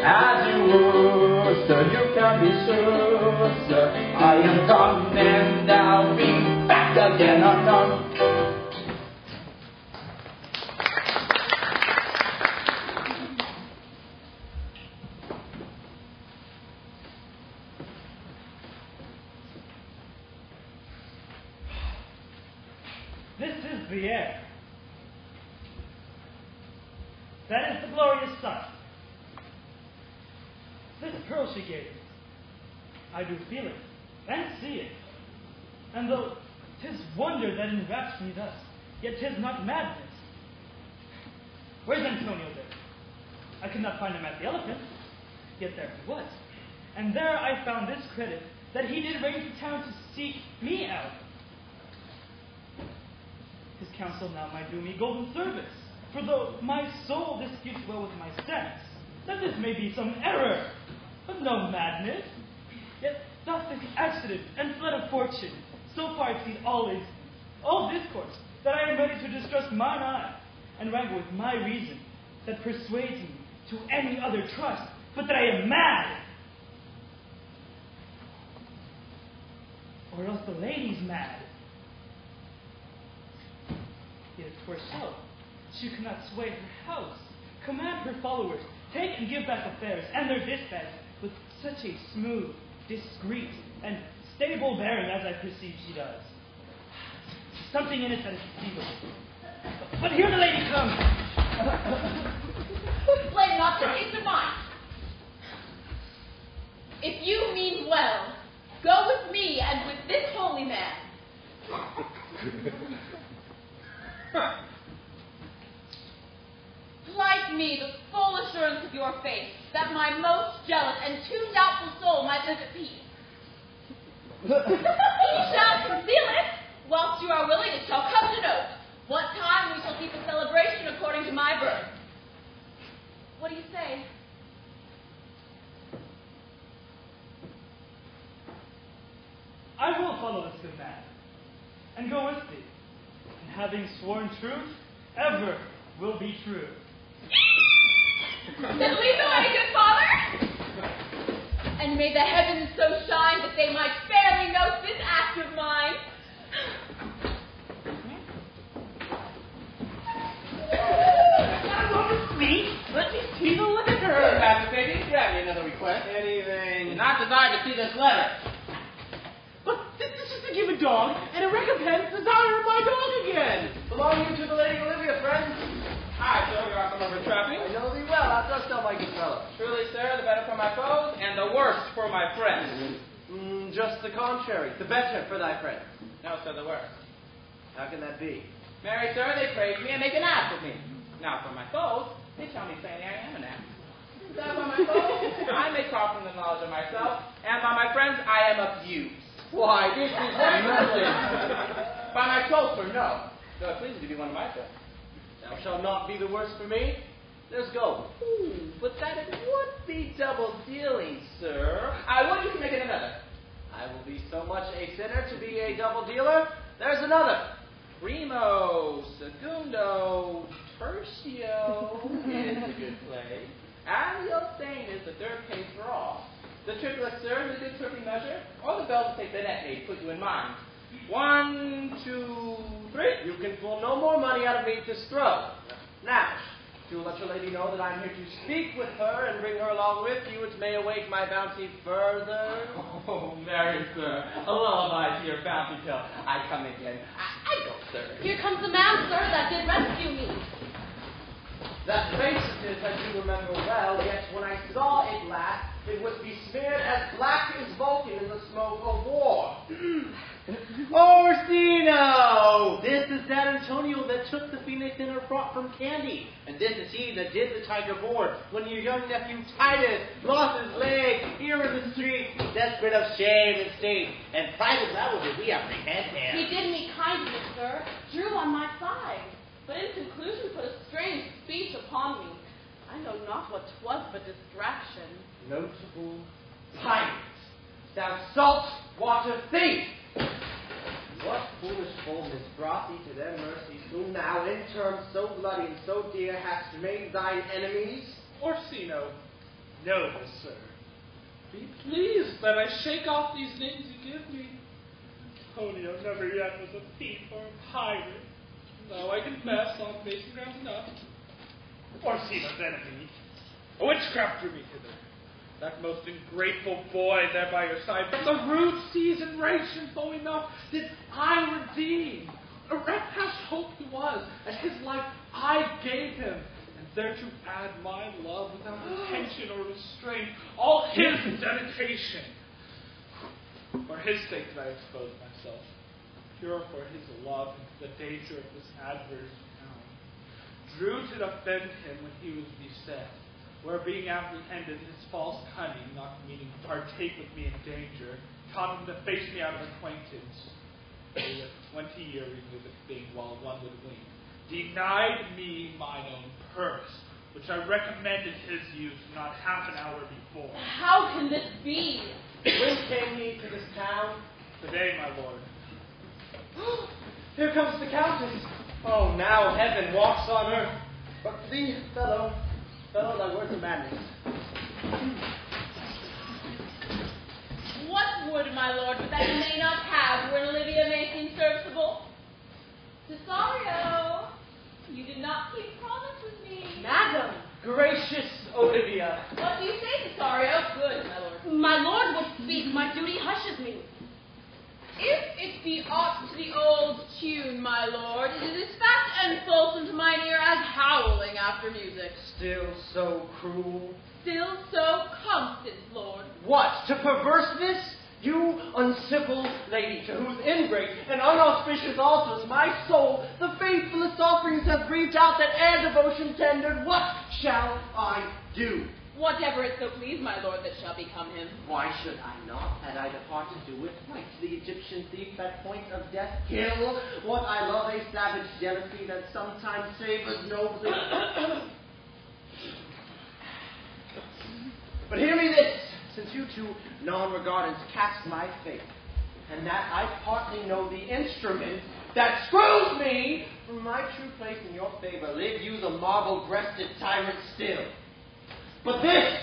[SPEAKER 14] as you were, sir. You can be sure, sir. I am gone and I'll be back again, anon.
[SPEAKER 9] This is the air. That is the glorious sun. This pearl she gave me, I do feel it and see it. And though 'tis wonder that enwraps me thus, yet 'tis not madness. Where's Antonio then? I could not find him at the elephant, yet there he was. And there I found this credit, that he did range to town to seek me out. His counsel now might do me golden service. For though my soul disputes well with my sense, that this may be some error, but no madness. Yet doth this accident and flood of fortune so far exceed all discourse, that I am ready to distrust mine eye, and wrangle with my reason, that persuades me to any other trust, but that I am mad. Or else the lady's mad, gift for show. She could not sway her house, command her followers, take and give back affairs and their dispatch with such a smooth, discreet, and stable bearing as I perceive she does. Something in it that is conceivable. But here the lady comes.
[SPEAKER 2] Blame not the taste of mine. If you mean well, go with me and with this holy man. Plight me the full assurance of your faith, that my most jealous and too doubtful soul might live at peace. He shall conceal it, whilst you are willing it shall come to know what time we shall keep a celebration according to my birth. What do you say?
[SPEAKER 9] I will follow this good man, and go with thee, and having sworn truth, ever will be true.
[SPEAKER 2] Then lead the way, good father! And may the heavens so shine that they might fairly note this act of mine.
[SPEAKER 11] Me? Let me see the letter.
[SPEAKER 7] Master Baby, do you have another request?
[SPEAKER 4] Anything.
[SPEAKER 7] Do not desire to see this letter.
[SPEAKER 11] But this is to give a dog, and a recompense desire my dog again.
[SPEAKER 4] Belonging to the Lady Olivia, friend.
[SPEAKER 7] Hi, sir, you are from over trapping.
[SPEAKER 4] I know thee well. How dost thou, my good fellow?
[SPEAKER 7] Truly, sir, the better for my foes, and the worst for my friends.
[SPEAKER 4] Just the contrary. The better for thy friend.
[SPEAKER 7] No, sir, the worst.
[SPEAKER 4] How can that be?
[SPEAKER 7] Marry, sir, they praise me and make an ass of me. Now, for my foes, they tell me plainly I am an ass. Now, for my foes, I may call from the knowledge of myself, and by my friends, I am abused. Why, this is excellent. By my close, sir, no. Though it pleases to be one of my friends.
[SPEAKER 4] Thou shalt not be the worse for me. Let's go.
[SPEAKER 7] Ooh, but that it would be double dealing, sir. I would you can make it another.
[SPEAKER 4] I will be so much a sinner to be a double dealer. There's another.
[SPEAKER 7] Primo, segundo, tertio is a good play. And the abstain is the third case for all. The triplet, sir, is a good tripping measure, or the bell to take the net may put you in mind. 1, 2, 3.
[SPEAKER 4] You can pull no more money out of me to throw. Now, to let your lady know that I'm here to speak with her and bring her along with you, which may awake my bounty further.
[SPEAKER 7] Oh, marry, sir, a lullaby to your bounty till I come again. I go, sir.
[SPEAKER 5] Here comes the man, sir, that did rescue me.
[SPEAKER 4] That face of his I do remember well, yet when I saw it last, it was besmeared as black as Vulcan in the smoke of war. Orsino! This is that Antonio that took the phoenix in her frock from Candy. And this is he that did the tiger board when your young nephew Titus lost his leg here in the street, desperate of shame and state. And private level did we apprehend him.
[SPEAKER 5] He did me kindness, sir, drew on my side, but in conclusion put a strange speech upon me. I know not what 'twas but distraction.
[SPEAKER 4] Notable pirate, thou salt water thief! What foolish boldness brought thee to their mercies, whom thou in terms so bloody and so dear hast made thine enemies?
[SPEAKER 12] Orsino, noble sir, be pleased that I shake off these names you give me. Antonio never yet was a thief or a pirate. Now I confess on basic grounds enough. Orsino's enemy, a witchcraft drew me hither. That most ungrateful boy there by your side, from the rude seas and rage and foamy mouth, did I redeem. A wreck past hope he was, and his life I gave him, and thereto add my love without intention or restraint, all his dedication. For his sake did I expose myself, pure for his love and the danger of this adverse town. Drew to defend him when he was beset, where being apprehended his false cunning, not meaning to partake with me in danger, taught him to face me out of acquaintance. With 20 year removed being while one would win, denied me mine own purse, which I recommended his use not half an hour before.
[SPEAKER 5] How can this be?
[SPEAKER 4] When came he to this town?
[SPEAKER 12] Today, my lord.
[SPEAKER 4] Here comes the Countess. Oh, now heaven walks on earth. But thee, fellow, thy words are madness.
[SPEAKER 2] What would my lord but that you may not have when Olivia may seem serviceable? Cesario!
[SPEAKER 3] Gracious Olivia.
[SPEAKER 2] What do you say, Cesario? Good, my lord.
[SPEAKER 5] My lord would speak. My duty hushes me.
[SPEAKER 2] If it be aught to the old tune, my lord, it is as fat and fulsome to mine ear as howling after music.
[SPEAKER 3] Still so cruel.
[SPEAKER 2] Still so constant, lord.
[SPEAKER 3] What, to perverseness? You uncivil lady, to whose ingrate and unauspicious altars my soul, the faithfulest offerings have breathed out that air devotion tendered, what shall I do?
[SPEAKER 2] Whatever it so please, my lord, that shall become him.
[SPEAKER 3] Why should I not, had I the heart to do it, like the Egyptian thief at point of death, kill what I love, a savage jealousy that sometimes savors nobly? But hear me this, since you two non-regardants cast my fate, and that I partly know the instrument that screws me from my true place in your favor, live you the marble-breasted tyrant still. But this,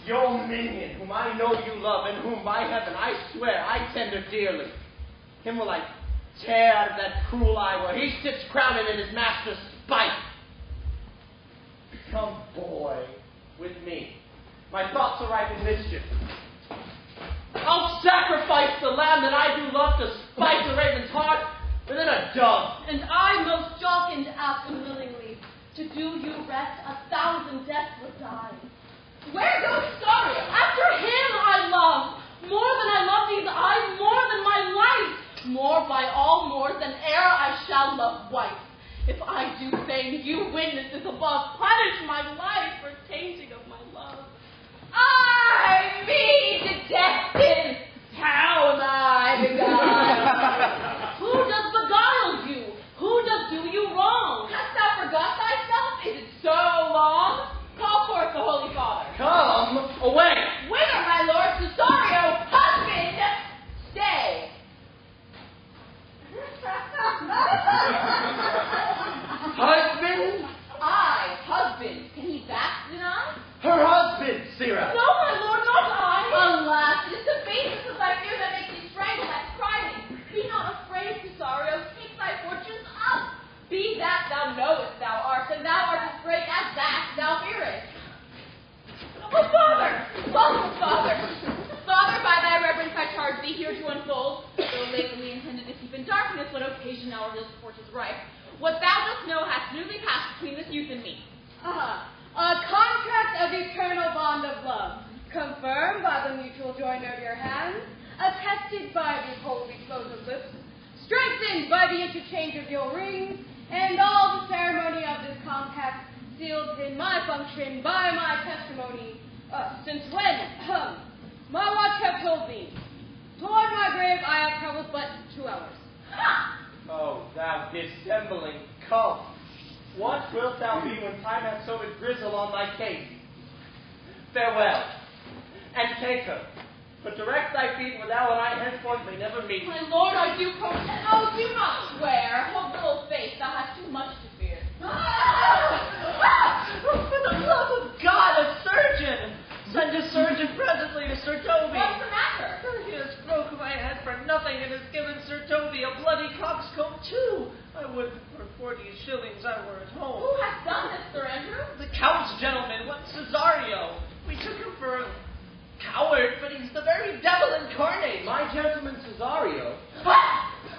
[SPEAKER 3] your minion, whom I know you love, and whom by heaven I swear I tender dearly, him will I tear out of that cruel eye where he sits crowded in his master's spite. Come, boy, with me. My thoughts are ripe in mischief. I'll sacrifice the lamb that I do love to spite the raven's heart within a dove.
[SPEAKER 5] And I most jocund ask unwillingly. To do you rest, 1,000 deaths would die.
[SPEAKER 2] Where goes Cesario?
[SPEAKER 5] After him I love. More than I love these eyes, more than my life. More by all more than e'er I shall love wife. If I do feign, you witnesses above, punish my life for tainting of my love.
[SPEAKER 2] I, me, detested! How am I beguiled?
[SPEAKER 5] Who does beguile you? Who does do you wrong?
[SPEAKER 2] Hast thou forgot thyself? Is it so long? Call forth the Holy Father.
[SPEAKER 3] Come away.
[SPEAKER 2] Whither, my lord? Cesario, husband, stay.
[SPEAKER 3] Husband?
[SPEAKER 2] I, husband. Can he that deny?
[SPEAKER 3] Her husband, Sirrah.
[SPEAKER 2] No, my lord, not I. Alas, it is the basis of thy fear that makes thee strangle that crying. Be not afraid, Cesario. Take thy fortunes up. Be that thou knowest thou art, and thou art as great as that thou fearest. Oh, Father! Welcome, Father! Father, by thy reverence I charge thee here to unfold, though lately we intended to keep in darkness what occasion our discourse is ripe, what thou dost know hath newly passed between this youth and me.
[SPEAKER 15] A contract of eternal bond of love, confirmed by the mutual joinder of your hands, attested by the holy close of lips, strengthened by the interchange of your rings, and all the ceremony of this compact sealed in my function by my testimony, since when, my watch have told me, toward my grave I have traveled but 2 hours.
[SPEAKER 2] Ha!
[SPEAKER 3] Oh, thou dissembling cult! What wilt thou be when time hath sowed a grizzle on thy case? Farewell, and take her, but direct thy feet where thou and I henceforth may never meet.
[SPEAKER 2] My lord, I do protest. Oh, do not swear. Hold little face, thou hast too much to fear.
[SPEAKER 3] For the love of God, a surgeon! Send a surgeon presently to Sir Toby.
[SPEAKER 2] What's the matter?
[SPEAKER 3] He has broken my head for nothing and has given Sir Toby a bloody coxcomb too. I would for 40 shillings I were at home.
[SPEAKER 2] Who has done this, Sir Andrew?
[SPEAKER 3] The Count's gentleman, what Cesario. We took him for a coward, but he's the very devil incarnate. My gentleman Cesario.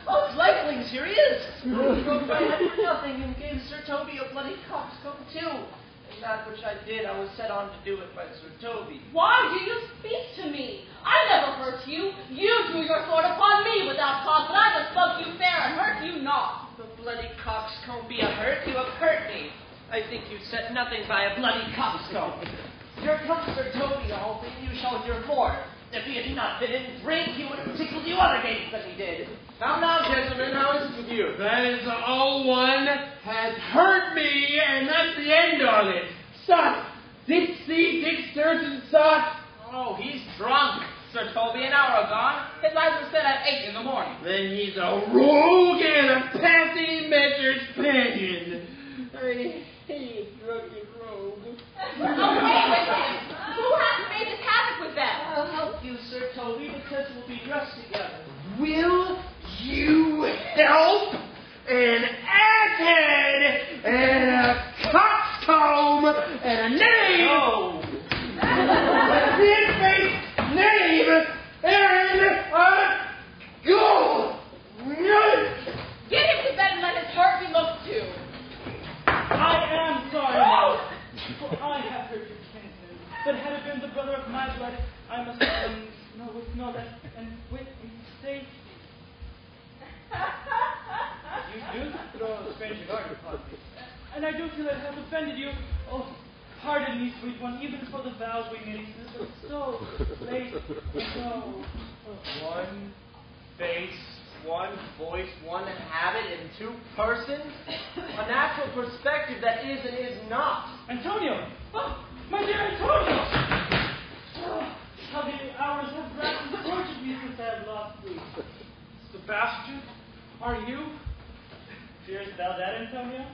[SPEAKER 3] Oh, likelings, here he is. He broke my head for nothing and gave Sir Toby a bloody coxcomb too. And that which I did, I was set on to do it by Sir Toby.
[SPEAKER 5] Why do you speak to me? I never hurt you. You drew your sword upon me without cause, but I just spoke you fair and hurt you not.
[SPEAKER 3] The bloody coxcomb be a hurt, you have hurt me. I think you said nothing by a bloody coxcomb. Here comes Sir Toby, all thing you shall hear more. If he had not been in drink, he would have tickled you other games than he did. Now, gentlemen, how is it with you?
[SPEAKER 11] That is all one has hurt me, and that's the end of it. Son, Dick Sturgeon, son.
[SPEAKER 7] Oh, he's drunk, Sir Toby, an hour gone. His eyes were set at 8 in the morning.
[SPEAKER 11] Then he's a rogue and a passing measured Spaniard. I hate drunken rogue.
[SPEAKER 2] Away with him! Who has made this havoc with them?
[SPEAKER 3] I'll help you, Sir Toby, because we'll be dressed together.
[SPEAKER 11] Will you help? An asshead and a coxcomb and a knave.
[SPEAKER 3] No.
[SPEAKER 11] Pin-faced knave, and go.
[SPEAKER 2] Get him to bed and let his heart be looked to.
[SPEAKER 9] I am sorry, for I have hurt your kinsman. But had it been the brother of my blood, I must have done with no less and with safety.
[SPEAKER 3] You do throw a strange regard upon me.
[SPEAKER 9] And I do feel I have offended you. Oh, pardon me, sweet one, even for the vows we made, but so late ago.
[SPEAKER 3] One face, one voice, one habit in two persons? A natural perspective that is and is not.
[SPEAKER 9] Antonio! Oh, my dear Antonio! Oh, how the hours have rapidly tortured me since I have lost thee.
[SPEAKER 12] Sebastian, are you?
[SPEAKER 9] Fearest thou that, Antonio?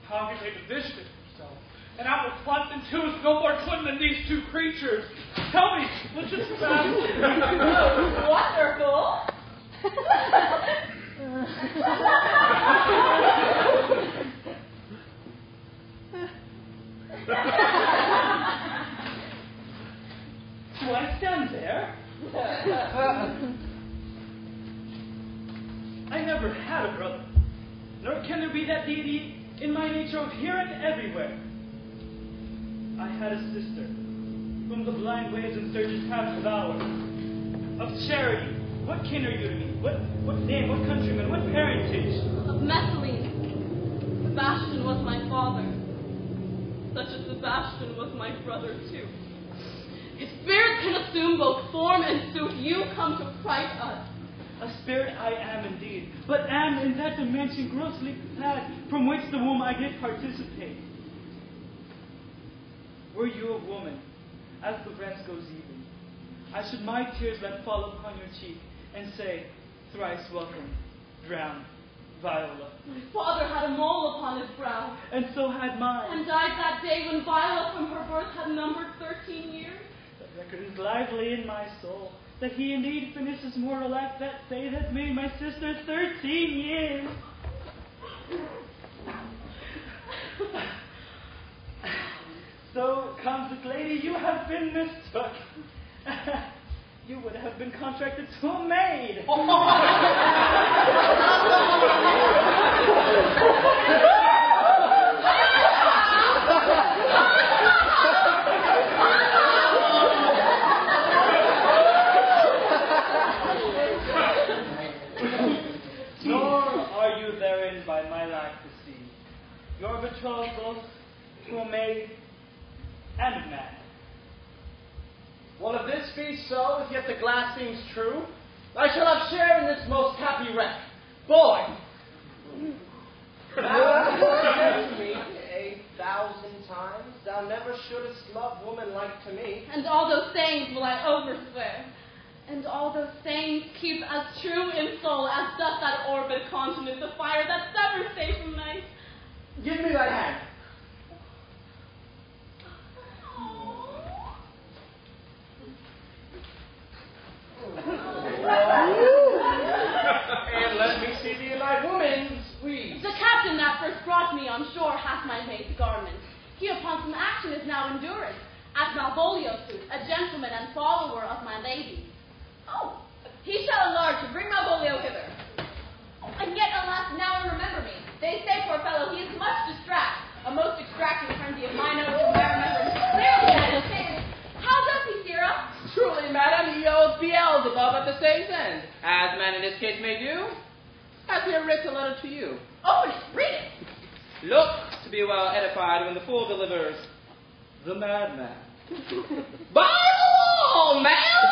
[SPEAKER 12] How he made a vision of himself. And out with one and two is no more twin than these two creatures. Tell me, which is Sebastian?
[SPEAKER 2] Wonderful!
[SPEAKER 9] Do I stand there? I never had a brother, nor can there be that deity in my nature of here and everywhere. I had a sister, whom the blind waves and surges have devoured. Of charity, what kin are you to me? What name, what countryman, what parentage?
[SPEAKER 2] Of Messalene. Sebastian was my father. Such a Sebastian was my brother too. His spirit can assume both form and suit. You come to fright us.
[SPEAKER 9] A spirit I am indeed, but am in that dimension grossly clad from which the womb I did participate. Were you a woman, as the rest goes even, I should my tears let fall upon your cheek and say, thrice welcome, drowned Viola.
[SPEAKER 2] My father had a mole upon his brow.
[SPEAKER 9] And so had mine.
[SPEAKER 2] And died that day when Viola from her birth had numbered 13 years.
[SPEAKER 9] The record is lively in my soul, that he indeed finishes mortal life that day that made my sister 13 years. So, constant lady, you have been mistook. You would have been contracted to a maid. Nor are you therein by my lack deceived. Your betrothal to a maid and a man.
[SPEAKER 3] Well, if this be so, if yet the glass seems true, I shall have share in this most happy wreck. Boy! Thou hast said to me 1,000 times, thou never shouldest love woman like to me.
[SPEAKER 2] And all those sayings will I overswear. And all those sayings keep as true in soul as doth that orbed continent, the fire that severs day from night.
[SPEAKER 3] Give me thy hand. And let me see thee, thy woman's weeds.
[SPEAKER 2] The captain that first brought me on shore hath my maid's garment. He upon some action is now endured, as Malvolio suit, a gentleman and follower of my lady. Oh, he shall enlarge to bring Malvolio hither. Oh, and yet, alas, now I remember me. They say, poor fellow, he is much distracted. A most extracting frenzy of mine own, I remember him clearly at his face. How does he, Sirrah?
[SPEAKER 7] Truly, madam, he owes Beelzebub at the sage's end, as man in this case may do. Hath here writ a letter to you.
[SPEAKER 2] Open it, read it.
[SPEAKER 7] Look to be well edified when the fool delivers the madman. By all, madam!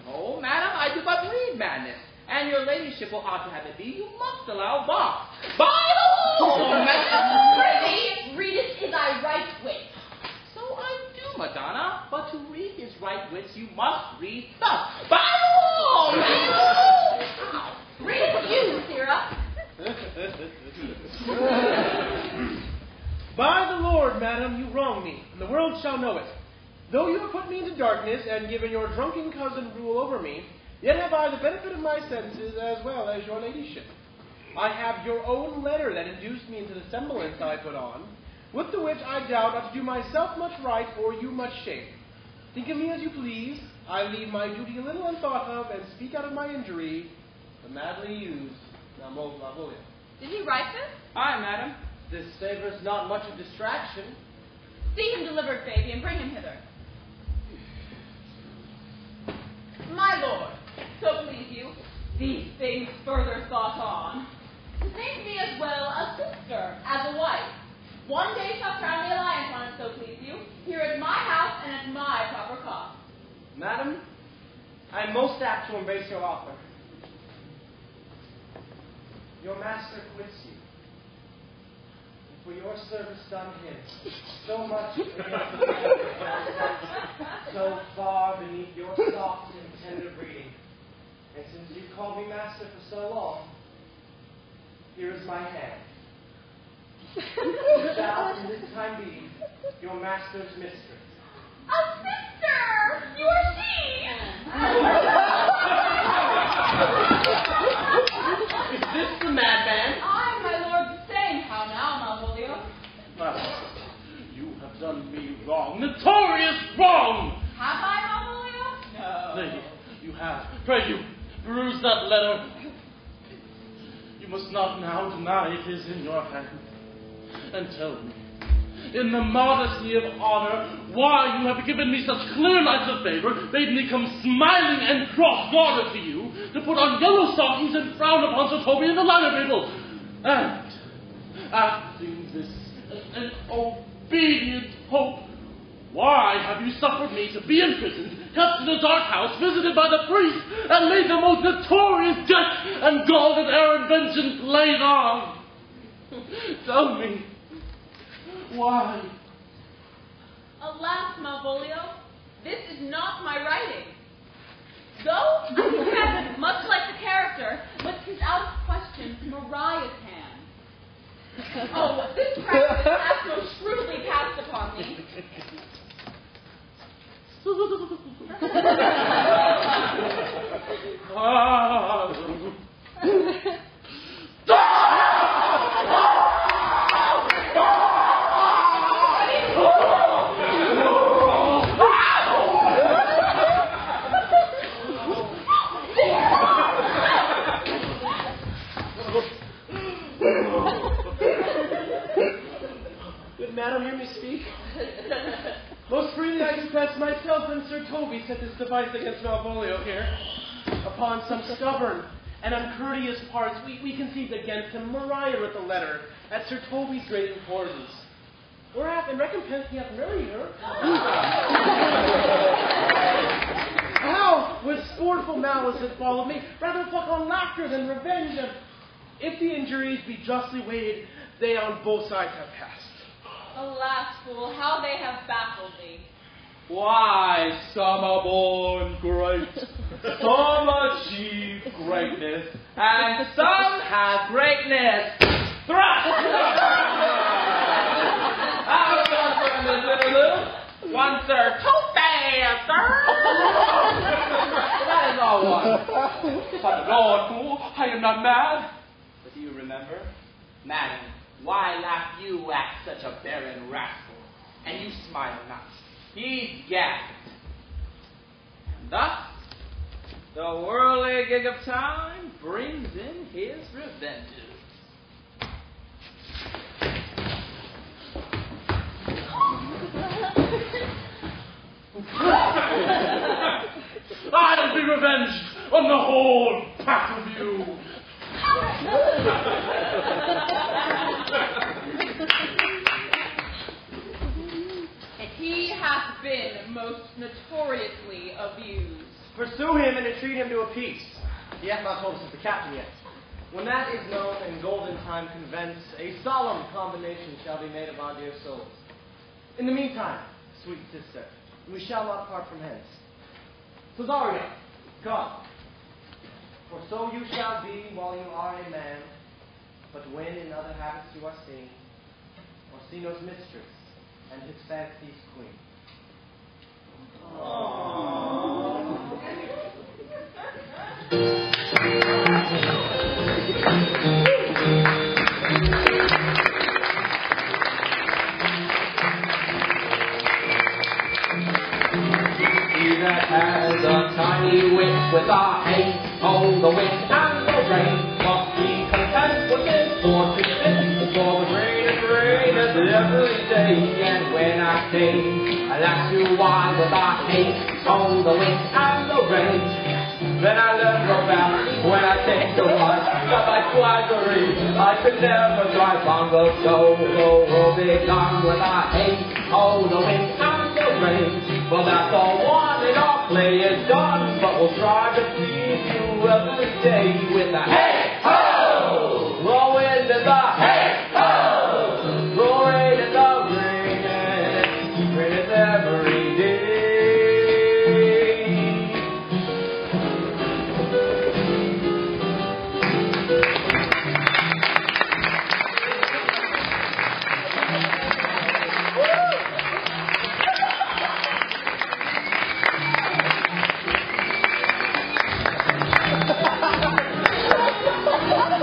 [SPEAKER 7] Oh, madam, I do but read madness, and your ladyship will ought to have it be. You must allow Bob. By all, madam!
[SPEAKER 2] Prithee, read it is thy right wit.
[SPEAKER 7] So I do, Madonna, but to read his right wits you must read thus. By all, madam!
[SPEAKER 2] Read it you, Sirrah.
[SPEAKER 3] By the Lord, madam, you wrong me, and the world shall know it. Though you have put me into darkness and given your drunken cousin rule over me, yet have I the benefit of my senses as well as your ladyship. I have your own letter that induced me into the semblance I put on,
[SPEAKER 11] with the which I doubt not to do myself much right or you much shame. Think of me as you please. I leave my duty a little unthought of, and speak out of my injury, the madly used Malvolio.
[SPEAKER 2] Did he write this?
[SPEAKER 7] Aye, madam.
[SPEAKER 11] This savors not much of distraction.
[SPEAKER 2] See him delivered, Fabian. Bring him hither. My lord, so please you, these things further thought on. Think me as well a sister as a wife. One day shall crown the alliance on it, so please you, here at my house and at my proper cost.
[SPEAKER 3] Madam, I am most apt to embrace your offer. Your master quits you. And for your service done him, so much so far beneath your soft and tender breeding. And since you called me master for so long, here is my hand. You shall, in this time, be your master's mistress.
[SPEAKER 2] A sister! You are she!
[SPEAKER 11] Is this the madman?
[SPEAKER 2] I, my lord, the same. How now, Malvolio?
[SPEAKER 8] Master, you have done me wrong, notorious wrong!
[SPEAKER 2] Have I, Malvolio? No.
[SPEAKER 8] Lady, you have. Pray you, peruse that letter. You must not now deny it is in your hand. And tell me, in the modesty of honor, why you have given me such clear lights of favor, made me come smiling and cross-guarded to you, to put on yellow stockings and frown upon Sir Toby in the lighter table. And, acting this an obedient hope, why have you suffered me to be imprisoned, kept in a dark house, visited by the priest, and made the most notorious death and gall and errant vengeance laid on? Tell me, why?
[SPEAKER 2] Alas, Malvolio, this is not my writing. Though I suspect, much like the character, but 'tis out of question Mariah's hand. Oh, this practice hath so shrewdly passed upon me.
[SPEAKER 11] Good madam, hear me speak. Most freely I confess myself and Sir Toby set this device against Malvolio here. Upon some stubborn and uncourteous parts we conceived against him. Maria wrote the letter at Sir Toby's great importance. Whereat in recompense he hath married her. How with sportful malice it followed me, rather pluck on laughter than revenge. And if the injuries be justly weighed, they on both sides have passed.
[SPEAKER 2] Alas, fool, how they have baffled thee.
[SPEAKER 14] Why, some are born great, some achieve greatness, and some have greatness thrust! Out of one little loop, one Sir Toby, sir! That is all one. But Lord, fool, I am not mad. But do you remember? Madam, why laugh you at such a barren rascal? And you smile not. He gasped. And thus, the whirligig of time brings in his revenges.
[SPEAKER 8] I'll be revenged on the whole pack of you.
[SPEAKER 2] He hath been most notoriously abused.
[SPEAKER 3] Pursue him and entreat him to a peace. He hath not told us of the captain yet. When that is known and golden time convents, a solemn combination shall be made of our dear souls. In the meantime, sweet sister, we shall not part from hence. Cesario, come. For so you shall be while you are a man, but when in other habits you are seen, Orsino's mistress and his fancy's queen.
[SPEAKER 14] with the hay, oh, the wind and the rain. Must be content with this fortune, for the rain is every day. And when I say, that's you why with the hay, oh, the wind and the rain. Then I learn from that when I take the life that my swaggery I could never drive on the show. We'll be done with our hate, oh, the wind and the rain. Well, that's all one and our play is done, but we'll try to please you every day with the hey ho, roll into the hey ho, roll into the rain is every day.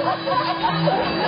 [SPEAKER 16] Ha ha ha ha!